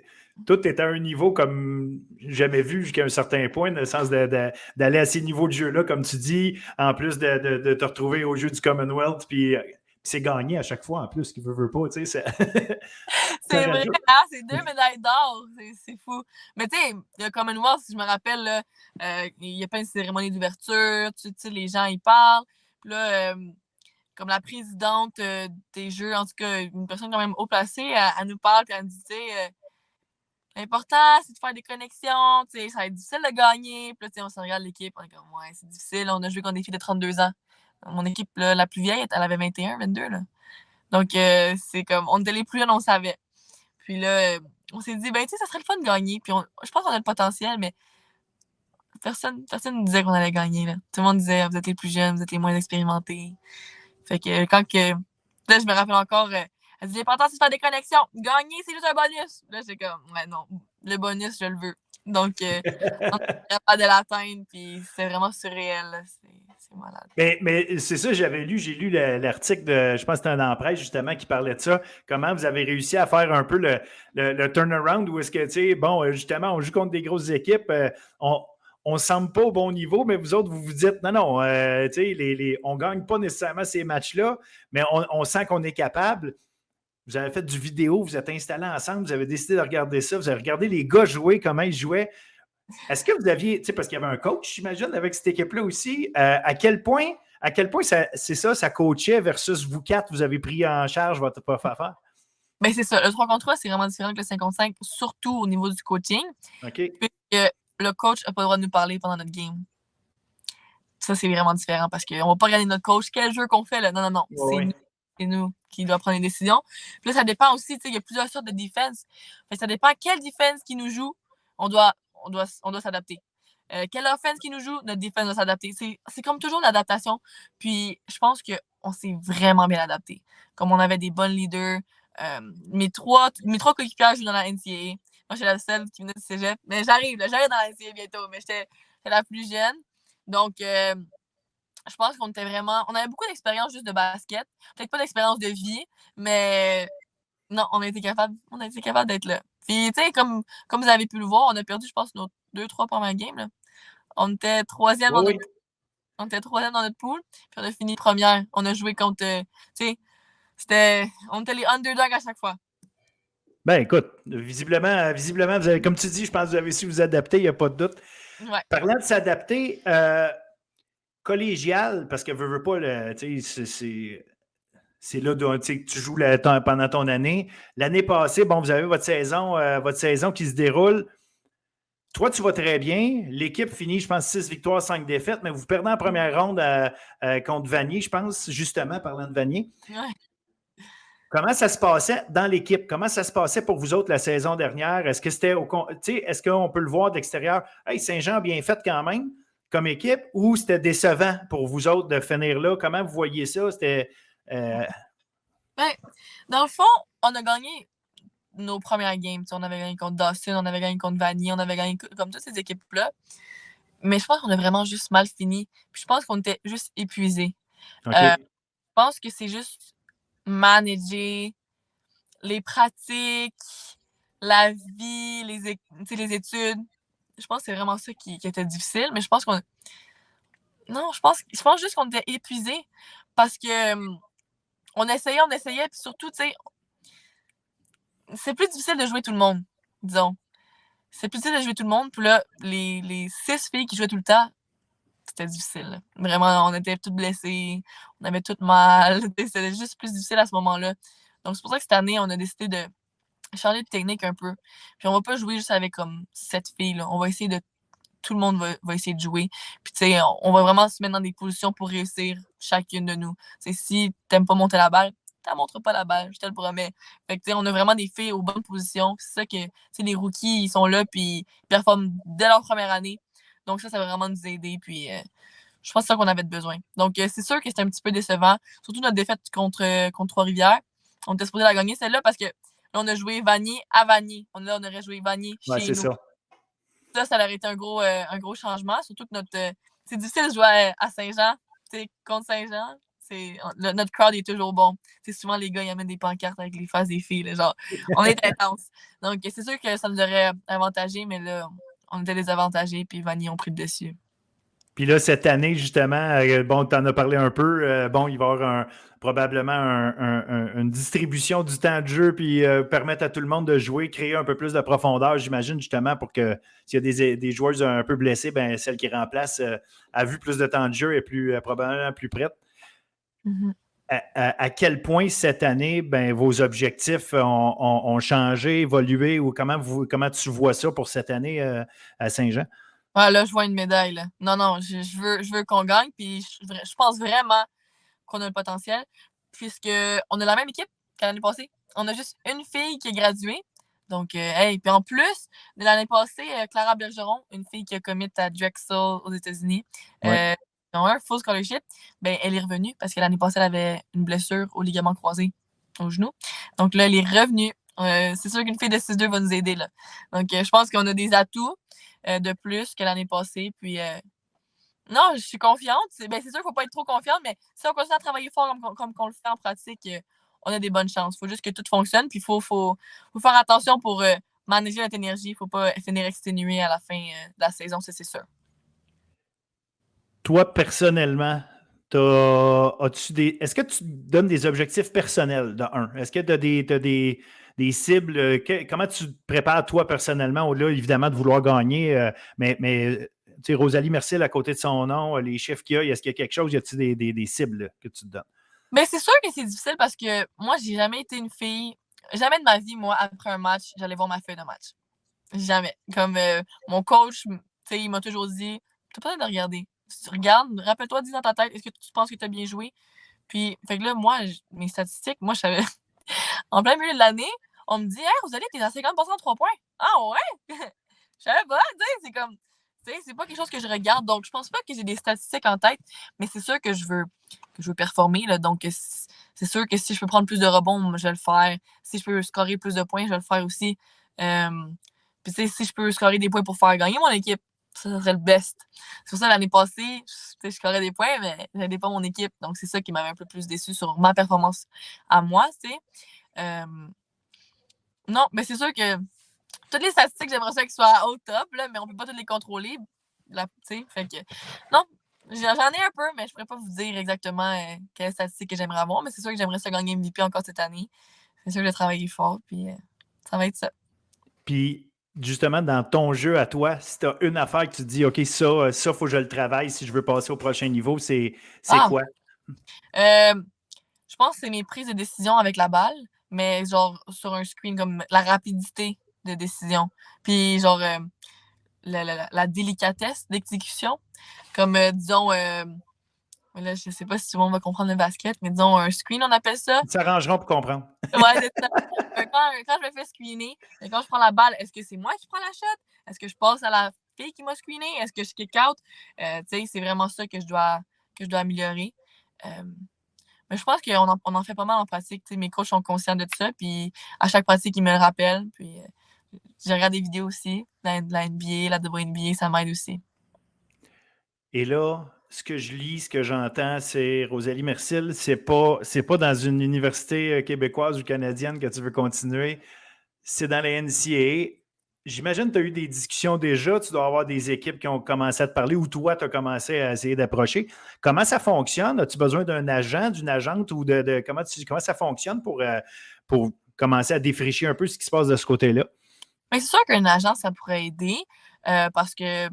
tout est à un niveau comme jamais vu jusqu'à un certain point, dans le sens d'aller à ces niveaux de jeu-là, comme tu dis, en plus de te retrouver au jeu du Commonwealth, puis c'est gagné à chaque fois, en plus, qui veut pas, tu sais. C'est vrai, hein? C'est 2 médailles d'or. C'est fou. Mais tu sais, le Commonwealth, si je me rappelle, là, il y a plein de cérémonies d'ouverture, tu sais, les gens, ils parlent. Puis là, comme la présidente des Jeux, en tout cas, une personne quand même haut placée, elle nous parle, puis elle nous dit, tu sais, L'important, c'est de faire des connexions. Ça va être difficile de gagner. Puis là, on se regarde l'équipe. On est comme, ouais, c'est difficile. On a joué contre des filles de 32 ans. Mon équipe, là, la plus vieille, elle avait 21, 22. Là. Donc, c'est comme, on était les plus jeunes, on savait. Puis là, on s'est dit, ben, tu sais, ça serait le fun de gagner. Puis je pense qu'on a le potentiel, mais personne ne disait qu'on allait gagner. Là. Tout le monde disait, vous êtes les plus jeunes, vous êtes les moins expérimentés. Fait que là, je me rappelle encore, elle dit, l'important, c'est de faire des connexions. Gagner, c'est juste un bonus. Là, j'ai comme, ouais, non, le bonus, je le veux. Donc, on est capable de l'atteindre, puis c'est vraiment surréel. Là. C'est malade. Mais c'est ça, j'ai lu l'article de, je pense que c'était un dans la presse, justement, qui parlait de ça. Comment vous avez réussi à faire un peu le turnaround où est-ce que, tu sais, bon, justement, on joue contre des grosses équipes, on ne semble pas au bon niveau, mais vous autres, vous vous dites, non, tu sais, on ne gagne pas nécessairement ces matchs-là, mais on sent qu'on est capable. Vous avez fait du vidéo, vous êtes installés ensemble, vous avez décidé de regarder ça, vous avez regardé les gars jouer, comment ils jouaient. Est-ce que vous aviez, tu sais, parce qu'il y avait un coach, j'imagine, avec cette équipe-là aussi, à quel point c'est ça, ça coachait versus vous quatre, vous avez pris en charge votre propre affaire? Ben, c'est ça. Le 3 contre 3, c'est vraiment différent que le 5 contre 5, surtout au niveau du coaching. OK. Puisque le coach n'a pas le droit de nous parler pendant notre game. Ça, c'est vraiment différent parce qu'on ne va pas regarder notre coach. Quel jeu qu'on fait, là? Non. Ouais. C'est nous qui doit prendre les décisions. Puis là, ça dépend aussi, tu sais, il y a plusieurs sortes de defense. Fait que ça dépend quelle defense qui nous joue, on doit s'adapter. Quelle offense qui nous joue, notre defense doit s'adapter. C'est comme toujours l'adaptation. Puis je pense qu'on s'est vraiment bien adapté. Comme on avait des bons leaders. Mes trois coéquipiers jouent dans la NCAA. Moi, j'étais la seule qui venait du cégep. Mais j'arrive dans la NCAA bientôt. Mais j'étais la plus jeune. Donc, je pense qu'on était vraiment... On avait beaucoup d'expérience juste de basket. Peut-être pas d'expérience de vie, mais non, on a été capable d'être là. Puis, tu sais, comme vous avez pu le voir, on a perdu, je pense, nos 2-3 premières games. Là. On était troisième dans notre pool, puis on a fini première. On a joué contre... tu sais, on était les underdogs à chaque fois. Ben écoute, visiblement, vous avez, comme tu dis, je pense que vous avez su vous adapter, il n'y a pas de doute. Ouais. Parlant de s'adapter, collégial, parce que veux pas, c'est là que tu joues pendant ton année. L'année passée, bon, vous avez votre saison qui se déroule. Toi, tu vas très bien. L'équipe finit, je pense, 6 victoires, 5 défaites, mais vous perdez en première ronde contre Vanier, je pense, justement, parlant de Vanier. Ouais. Comment ça se passait dans l'équipe? Comment ça se passait pour vous autres la saison dernière? Est-ce que c'était est-ce qu'on peut le voir d'extérieur? Hey, Saint-Jean a bien fait quand même comme équipe, ou c'était décevant pour vous autres de finir là? Comment vous voyez ça? C'était. Ben, dans le fond, on a gagné nos premières games. On avait gagné contre Dawson, on avait gagné contre Vanier, on avait gagné comme toutes ces équipes-là. Mais je pense qu'on a vraiment juste mal fini. Puis je pense qu'on était juste épuisés. Okay. Je pense que c'est juste manager les pratiques, la vie, les études. Je pense que c'est vraiment ça qui était difficile. Mais je pense qu'on... Non, je pense juste qu'on était épuisés parce que on essayait, puis surtout, tu sais, c'est plus difficile de jouer tout le monde, disons. C'est plus difficile de jouer tout le monde. Puis là, les 6 filles qui jouaient tout le temps, c'était difficile. Là. Vraiment, on était toutes blessées, on avait toutes mal. C'était juste plus difficile à ce moment-là. Donc, c'est pour ça que cette année, on a décidé de changer de technique un peu. Puis on va pas jouer juste avec comme 7 filles. Là. On va essayer de... Tout le monde va essayer de jouer. Puis, tu sais, on va vraiment se mettre dans des positions pour réussir chacune de nous. T'sais, si t'aimes pas monter la balle, t'en montres pas la balle, je te le promets. Fait que, tu sais, on a vraiment des filles aux bonnes positions. C'est ça que, tu sais, les rookies, ils sont là, puis ils performent dès leur première année. Donc, ça va vraiment nous aider. Puis, je pense que c'est ça qu'on avait besoin. Donc, c'est sûr que c'était un petit peu décevant. Surtout notre défaite contre Trois-Rivières. On était supposé la gagner celle-là parce que là, on a joué Vanier à Vanier. On aurait joué Vanier chez nous. C'est ça. Ça aurait été un gros changement. Surtout que c'est difficile de jouer à Saint-Jean. Contre Saint-Jean, notre crowd est toujours bon. C'est souvent les gars, ils amènent des pancartes avec les faces des filles. Là, genre, on est intense. Donc, c'est sûr que ça nous aurait avantagé, mais là, on était désavantagés, puis Vanier ont pris le dessus. Puis là, cette année, justement, bon, tu en as parlé un peu. Bon, il va y avoir probablement une distribution du temps de jeu, puis permettre à tout le monde de jouer, créer un peu plus de profondeur, j'imagine, justement, pour que s'il y a des joueuses un peu blessées, ben celle qui remplace a vu plus de temps de jeu et probablement plus prête. Mm-hmm. à quel point cette année, vos objectifs ont changé, évolué, ou comment tu vois ça pour cette année à Saint-Jean? Ah, là, je vois une médaille. Là. Non, je veux qu'on gagne. Puis je pense vraiment qu'on a le potentiel, puisqu'on a la même équipe qu'à l'année passée. On a juste une fille qui est graduée. Donc, hey, puis en plus, de l'année passée, Clara Bergeron, une fille qui a commit à Drexel aux États-Unis, Ouais. ils ont un full scholarship, elle est revenue parce que l'année passée, elle avait une blessure au ligament croisé au genou. Donc là, elle est revenue. C'est sûr qu'une fille de 6'2 va nous aider. Là. Donc, je pense qu'on a des atouts de plus que l'année passée. Puis, non, je suis confiante. C'est sûr qu'il ne faut pas être trop confiante, mais si on continue à travailler fort comme on le fait en pratique, on a des bonnes chances. Il faut juste que tout fonctionne. Puis il faut faire attention pour manager notre énergie. Il ne faut pas finir exténué à la fin de la saison, ça c'est sûr. Toi, personnellement, est-ce que tu donnes des objectifs personnels de un? Est-ce que tu as des cibles? Comment tu te prépares, toi, personnellement, au-delà, évidemment, de vouloir gagner? Mais tu sais, Rosalie Mercier, à côté de son nom, les chiffres qu'il y a, est-ce qu'il y a quelque chose? Y a-t-il des cibles là, que tu te donnes? Mais c'est sûr que c'est difficile parce que moi, j'ai jamais été une fille. Jamais de ma vie, moi, après un match, j'allais voir ma feuille de match. Jamais. Comme mon coach, il m'a toujours dit, t'as pas besoin de regarder. Si tu regardes, rappelle-toi, dis dans ta tête, est-ce que tu penses que tu as bien joué? Puis, fait que là, moi, mes statistiques, moi, je savais. En plein milieu de l'année, on me dit, hey, Rosalie, t'es à 50% de 3 points. Ah ouais? Je savais pas, c'est comme. C'est pas quelque chose que je regarde, donc je pense pas que j'ai des statistiques en tête, mais c'est sûr que je veux performer, là, donc c'est sûr que si je peux prendre plus de rebonds, je vais le faire. Si je peux scorer plus de points, je vais le faire aussi. Puis si je peux scorer des points pour faire gagner mon équipe, ça serait le best. C'est pour ça l'année passée, je scorais des points, mais j'aidais pas mon équipe, donc c'est ça qui m'avait un peu plus déçu sur ma performance à moi, tu sais. Non, mais c'est sûr que toutes les statistiques, j'aimerais ça qu'elles soient au top, là, mais on peut pas toutes les contrôler. Fait que. Non, j'en ai un peu, mais je pourrais pas vous dire exactement quelles statistiques que j'aimerais avoir, mais c'est sûr que j'aimerais ça gagner MVP encore cette année. C'est sûr que je vais travailler fort, puis ça va être ça. Puis, justement, dans ton jeu à toi, si tu as une affaire que tu te dis, OK, ça, faut que je le travaille si je veux passer au prochain niveau, c'est quoi? Je pense que c'est mes prises de décision avec la balle, mais genre sur un screen, comme la rapidité de décision. Puis genre la délicatesse d'exécution. Comme disons, là, je sais pas si tout le monde va comprendre le basket, mais disons un screen, on appelle ça. Ils s'arrangeront pour comprendre. Ouais, c'est ça. Quand je me fais screener, quand je prends la balle, est-ce que c'est moi qui prends la shot? Est-ce que je passe à la fille qui m'a screené? Est-ce que je kick out? C'est vraiment ça que je dois améliorer. Mais je pense qu'on en fait pas mal en pratique. Mes coachs sont conscients de ça. Puis à chaque pratique, ils me le rappellent. Puis je regarde des vidéos aussi, de la NBA, la WNBA, ça m'aide aussi. Et là, ce que je lis, ce que j'entends, c'est Rosalie Mercil, c'est pas dans une université québécoise ou canadienne que tu veux continuer, c'est dans la NCAA. J'imagine que tu as eu des discussions déjà, tu dois avoir des équipes qui ont commencé à te parler ou toi, tu as commencé à essayer d'approcher. Comment ça fonctionne? As-tu besoin d'un agent, d'une agente ou comment ça fonctionne pour commencer à défricher un peu ce qui se passe de ce côté-là? Mais c'est sûr qu'un agent, ça pourrait aider parce que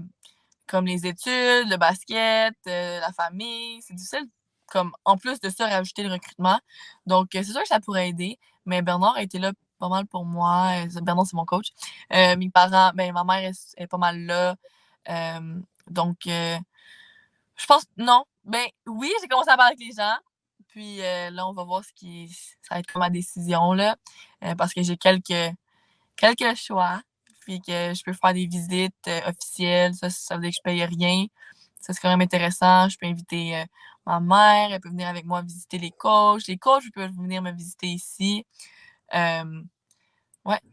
comme les études, le basket, la famille, c'est difficile, comme en plus de ça, rajouter le recrutement. Donc, c'est sûr que ça pourrait aider, mais Bernard a été là pas mal pour moi. Bernard, c'est mon coach. Mes parents, ma mère est pas mal là. Donc, je pense, non. Oui, j'ai commencé à parler avec les gens. Puis là, on va voir ça va être comme ma décision, là. Parce que j'ai quelques choix. Puis que je peux faire des visites officielles. Ça veut dire que je paye rien. Ça, c'est quand même intéressant. Je peux inviter ma mère. Elle peut venir avec moi visiter les coachs. Les coachs peuvent venir me visiter ici. Ouais,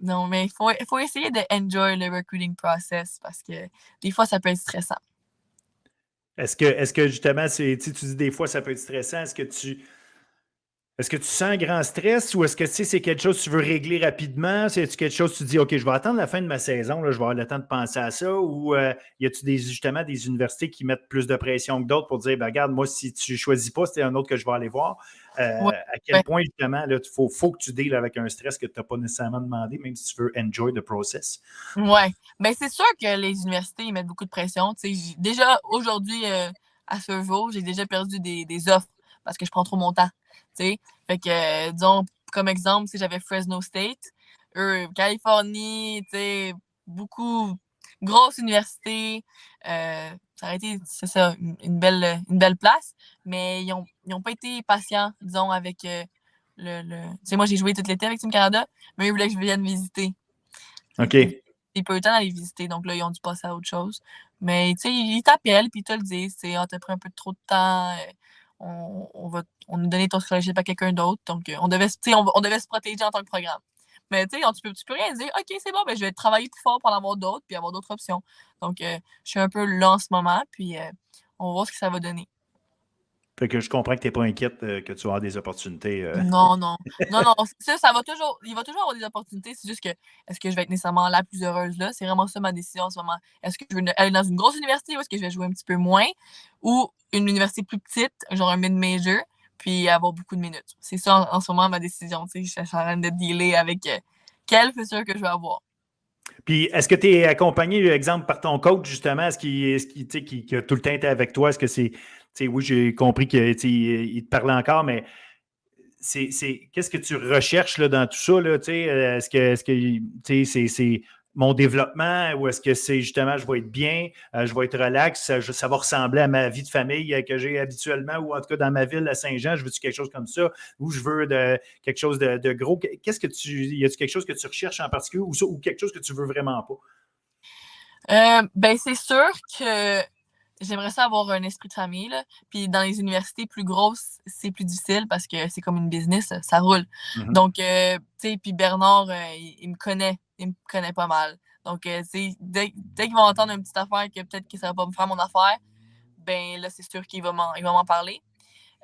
non, mais il faut essayer de enjoy le recruiting process parce que des fois, ça peut être stressant. Est-ce que justement, tu dis des fois ça peut être stressant, est-ce que tu sens un grand stress ou est-ce que c'est quelque chose que tu veux régler rapidement? C'est quelque chose que tu dis, OK, je vais attendre la fin de ma saison, là, je vais avoir le temps de penser à ça? Ou y a-tu justement des universités qui mettent plus de pression que d'autres pour dire, regarde, moi, si tu ne choisis pas, c'est un autre que je vais aller voir? Ouais. À quel point, justement, il faut que tu deals avec un stress que tu n'as pas nécessairement demandé, même si tu veux enjoy the process? Oui. C'est sûr que les universités ils mettent beaucoup de pression. Déjà, aujourd'hui, à ce jour, j'ai déjà perdu des offres parce que je prends trop mon temps. sais. Fait que, disons, comme exemple, si j'avais Fresno State, Californie, tu sais, beaucoup, grosse université, ça aurait été, c'est ça, une belle place, mais ils ont pas été patients, disons, avec tu sais, moi, j'ai joué tout l'été avec Team Canada, mais ils voulaient que je vienne visiter. OK. J'ai pas eu le temps d'aller visiter, donc là, ils ont dû passer à autre chose. Mais, tu sais, ils t'appellent, puis ils te le disent, tu sais, ah, t'as pris un peu trop de temps, on nous donner ton scholarship à quelqu'un d'autre, donc on devait se protéger en tant que programme. Mais, tu sais, tu peux rien dire, OK, c'est bon, ben, je vais travailler plus fort pour en avoir d'autres, puis avoir d'autres options. Donc, je suis un peu là en ce moment, puis on va voir ce que ça va donner. Fait que je comprends que tu n'es pas inquiète que tu vas avoir des opportunités. Non, non. Non, non. Ça va toujours. Il va toujours avoir des opportunités. C'est juste que est-ce que je vais être nécessairement la plus heureuse là? C'est vraiment ça ma décision en ce moment. Est-ce que je veux aller dans une grosse université ou est-ce que je vais jouer un petit peu moins? Ou une université plus petite, genre un mid-major, puis avoir beaucoup de minutes. C'est ça en ce moment ma décision. Je suis en train de dealer avec quel futur que je vais avoir. Puis, est-ce que tu es accompagné, exemple, par ton coach, justement? Est-ce qu'il a tout le temps été avec toi? Est-ce que c'est. Oui, j'ai compris qu'il te parlait encore, mais qu'est-ce que tu recherches là, dans tout ça? Là, est-ce que c'est mon développement ou est-ce que c'est justement je vais être bien, je vais être relax, ça va ressembler à ma vie de famille que j'ai habituellement ou en tout cas dans ma ville à Saint-Jean, je veux-tu quelque chose comme ça ou je veux quelque chose de gros? Qu'est-ce que y a-tu quelque chose que tu recherches en particulier ou quelque chose que tu veux vraiment pas? Ben, c'est sûr que j'aimerais ça avoir un esprit de famille, là. Puis dans les universités plus grosses, c'est plus difficile parce que c'est comme une business, ça roule. Mm-hmm. Donc, tu sais, puis Bernard, il me connaît. Il me connaît pas mal. Donc, dès qu'ils vont entendre une petite affaire que peut-être que ça va pas me faire mon affaire, ben là, c'est sûr qu'il va m'en parler.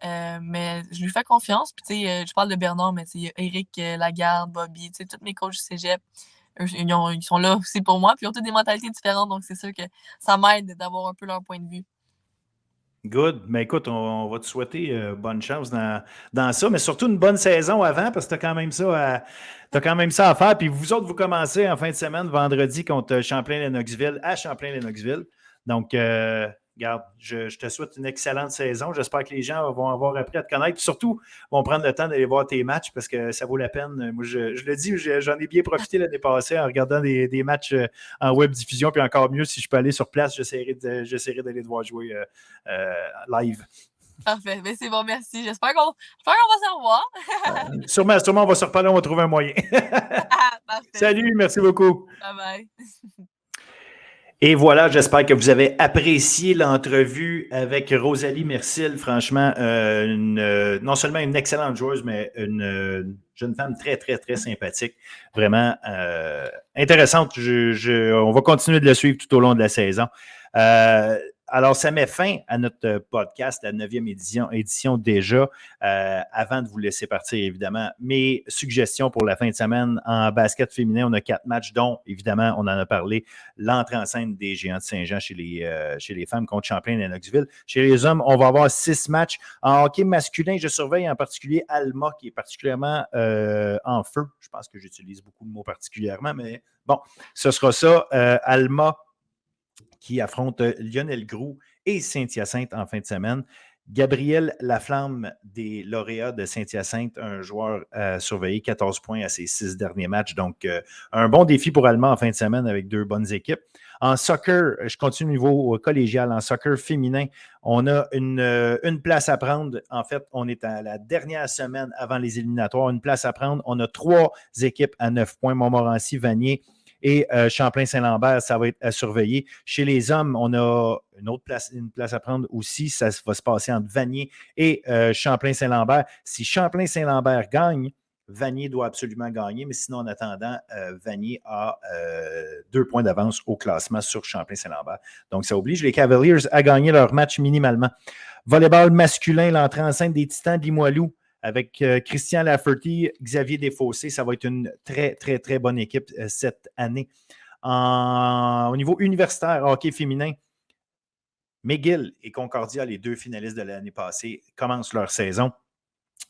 Mais je lui fais confiance. Puis, tu sais, je parle de Bernard, mais il y a Eric Lagarde, Bobby, tu sais, tous mes coachs du cégep. Ils sont là aussi pour moi, puis ils ont toutes des mentalités différentes, donc c'est sûr que ça m'aide d'avoir un peu leur point de vue. Good. Mais écoute, on va te souhaiter bonne chance dans ça, mais surtout une bonne saison avant, parce que tu as quand même ça à faire. Puis vous autres, vous commencez en fin de semaine, vendredi, contre Champlain-Lennoxville, à Champlain-Lennoxville. Donc, regarde, je te souhaite une excellente saison. J'espère que les gens vont avoir appris à te connaître. Puis surtout, vont prendre le temps d'aller voir tes matchs parce que ça vaut la peine. Moi, je le dis, j'en ai bien profité l'année passée en regardant des matchs en web diffusion. Puis encore mieux, si je peux aller sur place, j'essaierai d'aller te voir jouer live. Parfait. Ben, c'est bon, merci. J'espère qu'on va se revoir. Sûrement, on va se reparler, on va trouver un moyen. Parfait. Salut, merci beaucoup. Bye bye. Et voilà, j'espère que vous avez apprécié l'entrevue avec Rosalie Mercil. Franchement, non seulement une excellente joueuse, mais une jeune femme très, très, très sympathique. Vraiment intéressante. On va continuer de la suivre tout au long de la saison. Alors, ça met fin à notre podcast, la 9e édition déjà. Avant de vous laisser partir, évidemment, mes suggestions pour la fin de semaine en basket féminin, on a 4 matchs, dont, évidemment, on en a parlé, l'entrée en scène des Géants de Saint-Jean chez les femmes contre Champlain-Lennoxville. Chez les hommes, on va avoir 6 matchs. En hockey masculin, je surveille en particulier Alma, qui est particulièrement en feu. Je pense que j'utilise beaucoup de mots particulièrement, mais bon, ce sera ça. Alma qui affronte Lionel Groux et Saint-Hyacinthe en fin de semaine. Gabriel Laflamme des lauréats de Saint-Hyacinthe, un joueur à surveiller, 14 points à ses 6 derniers matchs. Donc, un bon défi pour Alma en fin de semaine avec 2 bonnes équipes. En soccer, je continue au niveau collégial. En soccer féminin, on a une place à prendre. En fait, on est à la dernière semaine avant les éliminatoires. Une place à prendre. On a 3 équipes à 9 points. Montmorency, Vanier et Champlain-Saint-Lambert, ça va être à surveiller. Chez les hommes, on a une place à prendre aussi. Ça va se passer entre Vanier et Champlain-Saint-Lambert. Si Champlain-Saint-Lambert gagne, Vanier doit absolument gagner, mais sinon, en attendant, Vanier a 2 points d'avance au classement sur Champlain-Saint-Lambert. Donc, ça oblige les Cavaliers à gagner leur match minimalement. Volleyball masculin, l'entrée en scène des Titans de Limoilou avec Christian Lafferty, Xavier Desfossés. Ça va être une très, très, très bonne équipe cette année. Au niveau universitaire, hockey féminin, McGill et Concordia, les 2 finalistes de l'année passée, commencent leur saison.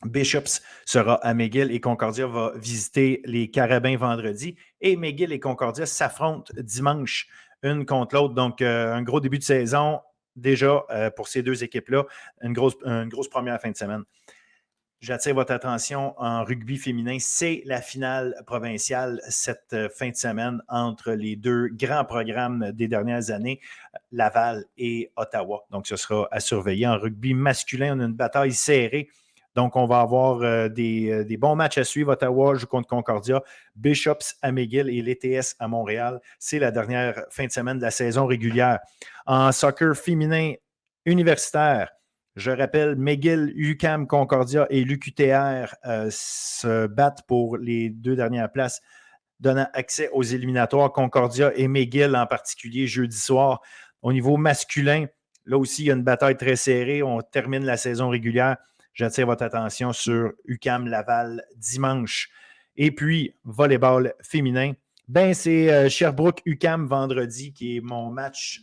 Bishops sera à McGill et Concordia va visiter les Carabins vendredi. Et McGill et Concordia s'affrontent dimanche, une contre l'autre. Donc, un gros début de saison déjà pour ces 2 équipes-là. Une grosse première fin de semaine. j'attire votre attention en rugby féminin. C'est la finale provinciale cette fin de semaine entre les deux grands programmes des dernières années, Laval et Ottawa. Donc, ce sera à surveiller. En rugby masculin, on a une bataille serrée. Donc, on va avoir des bons matchs à suivre. Ottawa joue contre Concordia, Bishops à McGill et l'ETS à Montréal. C'est la dernière fin de semaine de la saison régulière. En soccer féminin universitaire, je rappelle, McGill, UQAM, Concordia et l'UQTR se battent pour les 2 dernières places, donnant accès aux éliminatoires. Concordia et McGill en particulier jeudi soir. Au niveau masculin, là aussi, il y a une bataille très serrée. On termine la saison régulière. J'attire votre attention sur UQAM Laval dimanche. Et puis, volleyball féminin. Ben, c'est Sherbrooke UQAM vendredi qui est mon match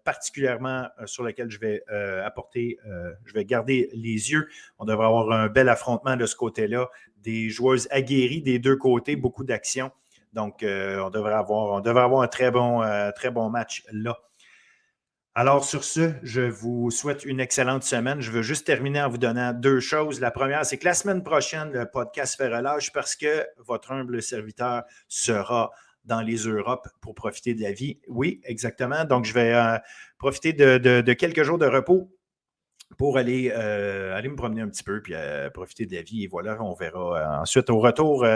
particulièrement sur lequel je vais je vais garder les yeux. On devrait avoir un bel affrontement de ce côté-là. Des joueuses aguerries des deux côtés, beaucoup d'action. Donc, on devrait avoir un très bon match là. Alors, sur ce, je vous souhaite une excellente semaine. Je veux juste terminer en vous donnant 2 choses. La première, c'est que la semaine prochaine, le podcast fait relâche parce que votre humble serviteur sera dans les Europes pour profiter de la vie. Oui, exactement. Donc, je vais profiter de quelques jours de repos pour aller me promener un petit peu puis profiter de la vie. Et voilà, on verra ensuite au retour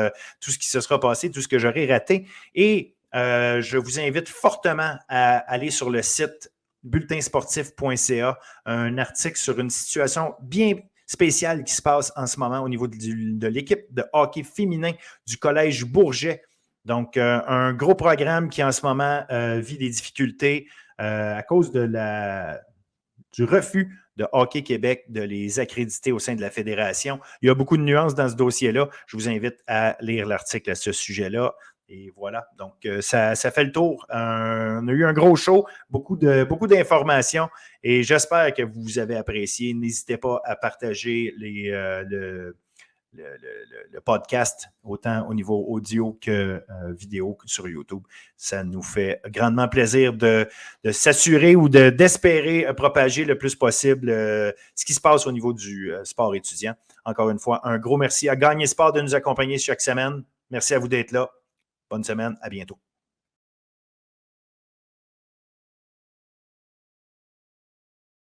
tout ce qui se sera passé, tout ce que j'aurai raté. Et je vous invite fortement à aller sur le site bulletinsportif.ca, un article sur une situation bien spéciale qui se passe en ce moment au niveau de l'équipe de hockey féminin du Collège Bourget. Donc, un gros programme qui en ce moment vit des difficultés à cause du refus de Hockey Québec de les accréditer au sein de la fédération. Il y a beaucoup de nuances dans ce dossier-là. Je vous invite à lire l'article à ce sujet-là. Et voilà, donc ça fait le tour. On a eu un gros show, beaucoup d'informations et j'espère que vous avez apprécié. N'hésitez pas à partager le podcast, autant au niveau audio que vidéo sur YouTube. Ça nous fait grandement plaisir de s'assurer ou d'espérer propager le plus possible ce qui se passe au niveau du sport étudiant. Encore une fois, un gros merci à Gagner Sport de nous accompagner chaque semaine. Merci à vous d'être là. Bonne semaine, à bientôt.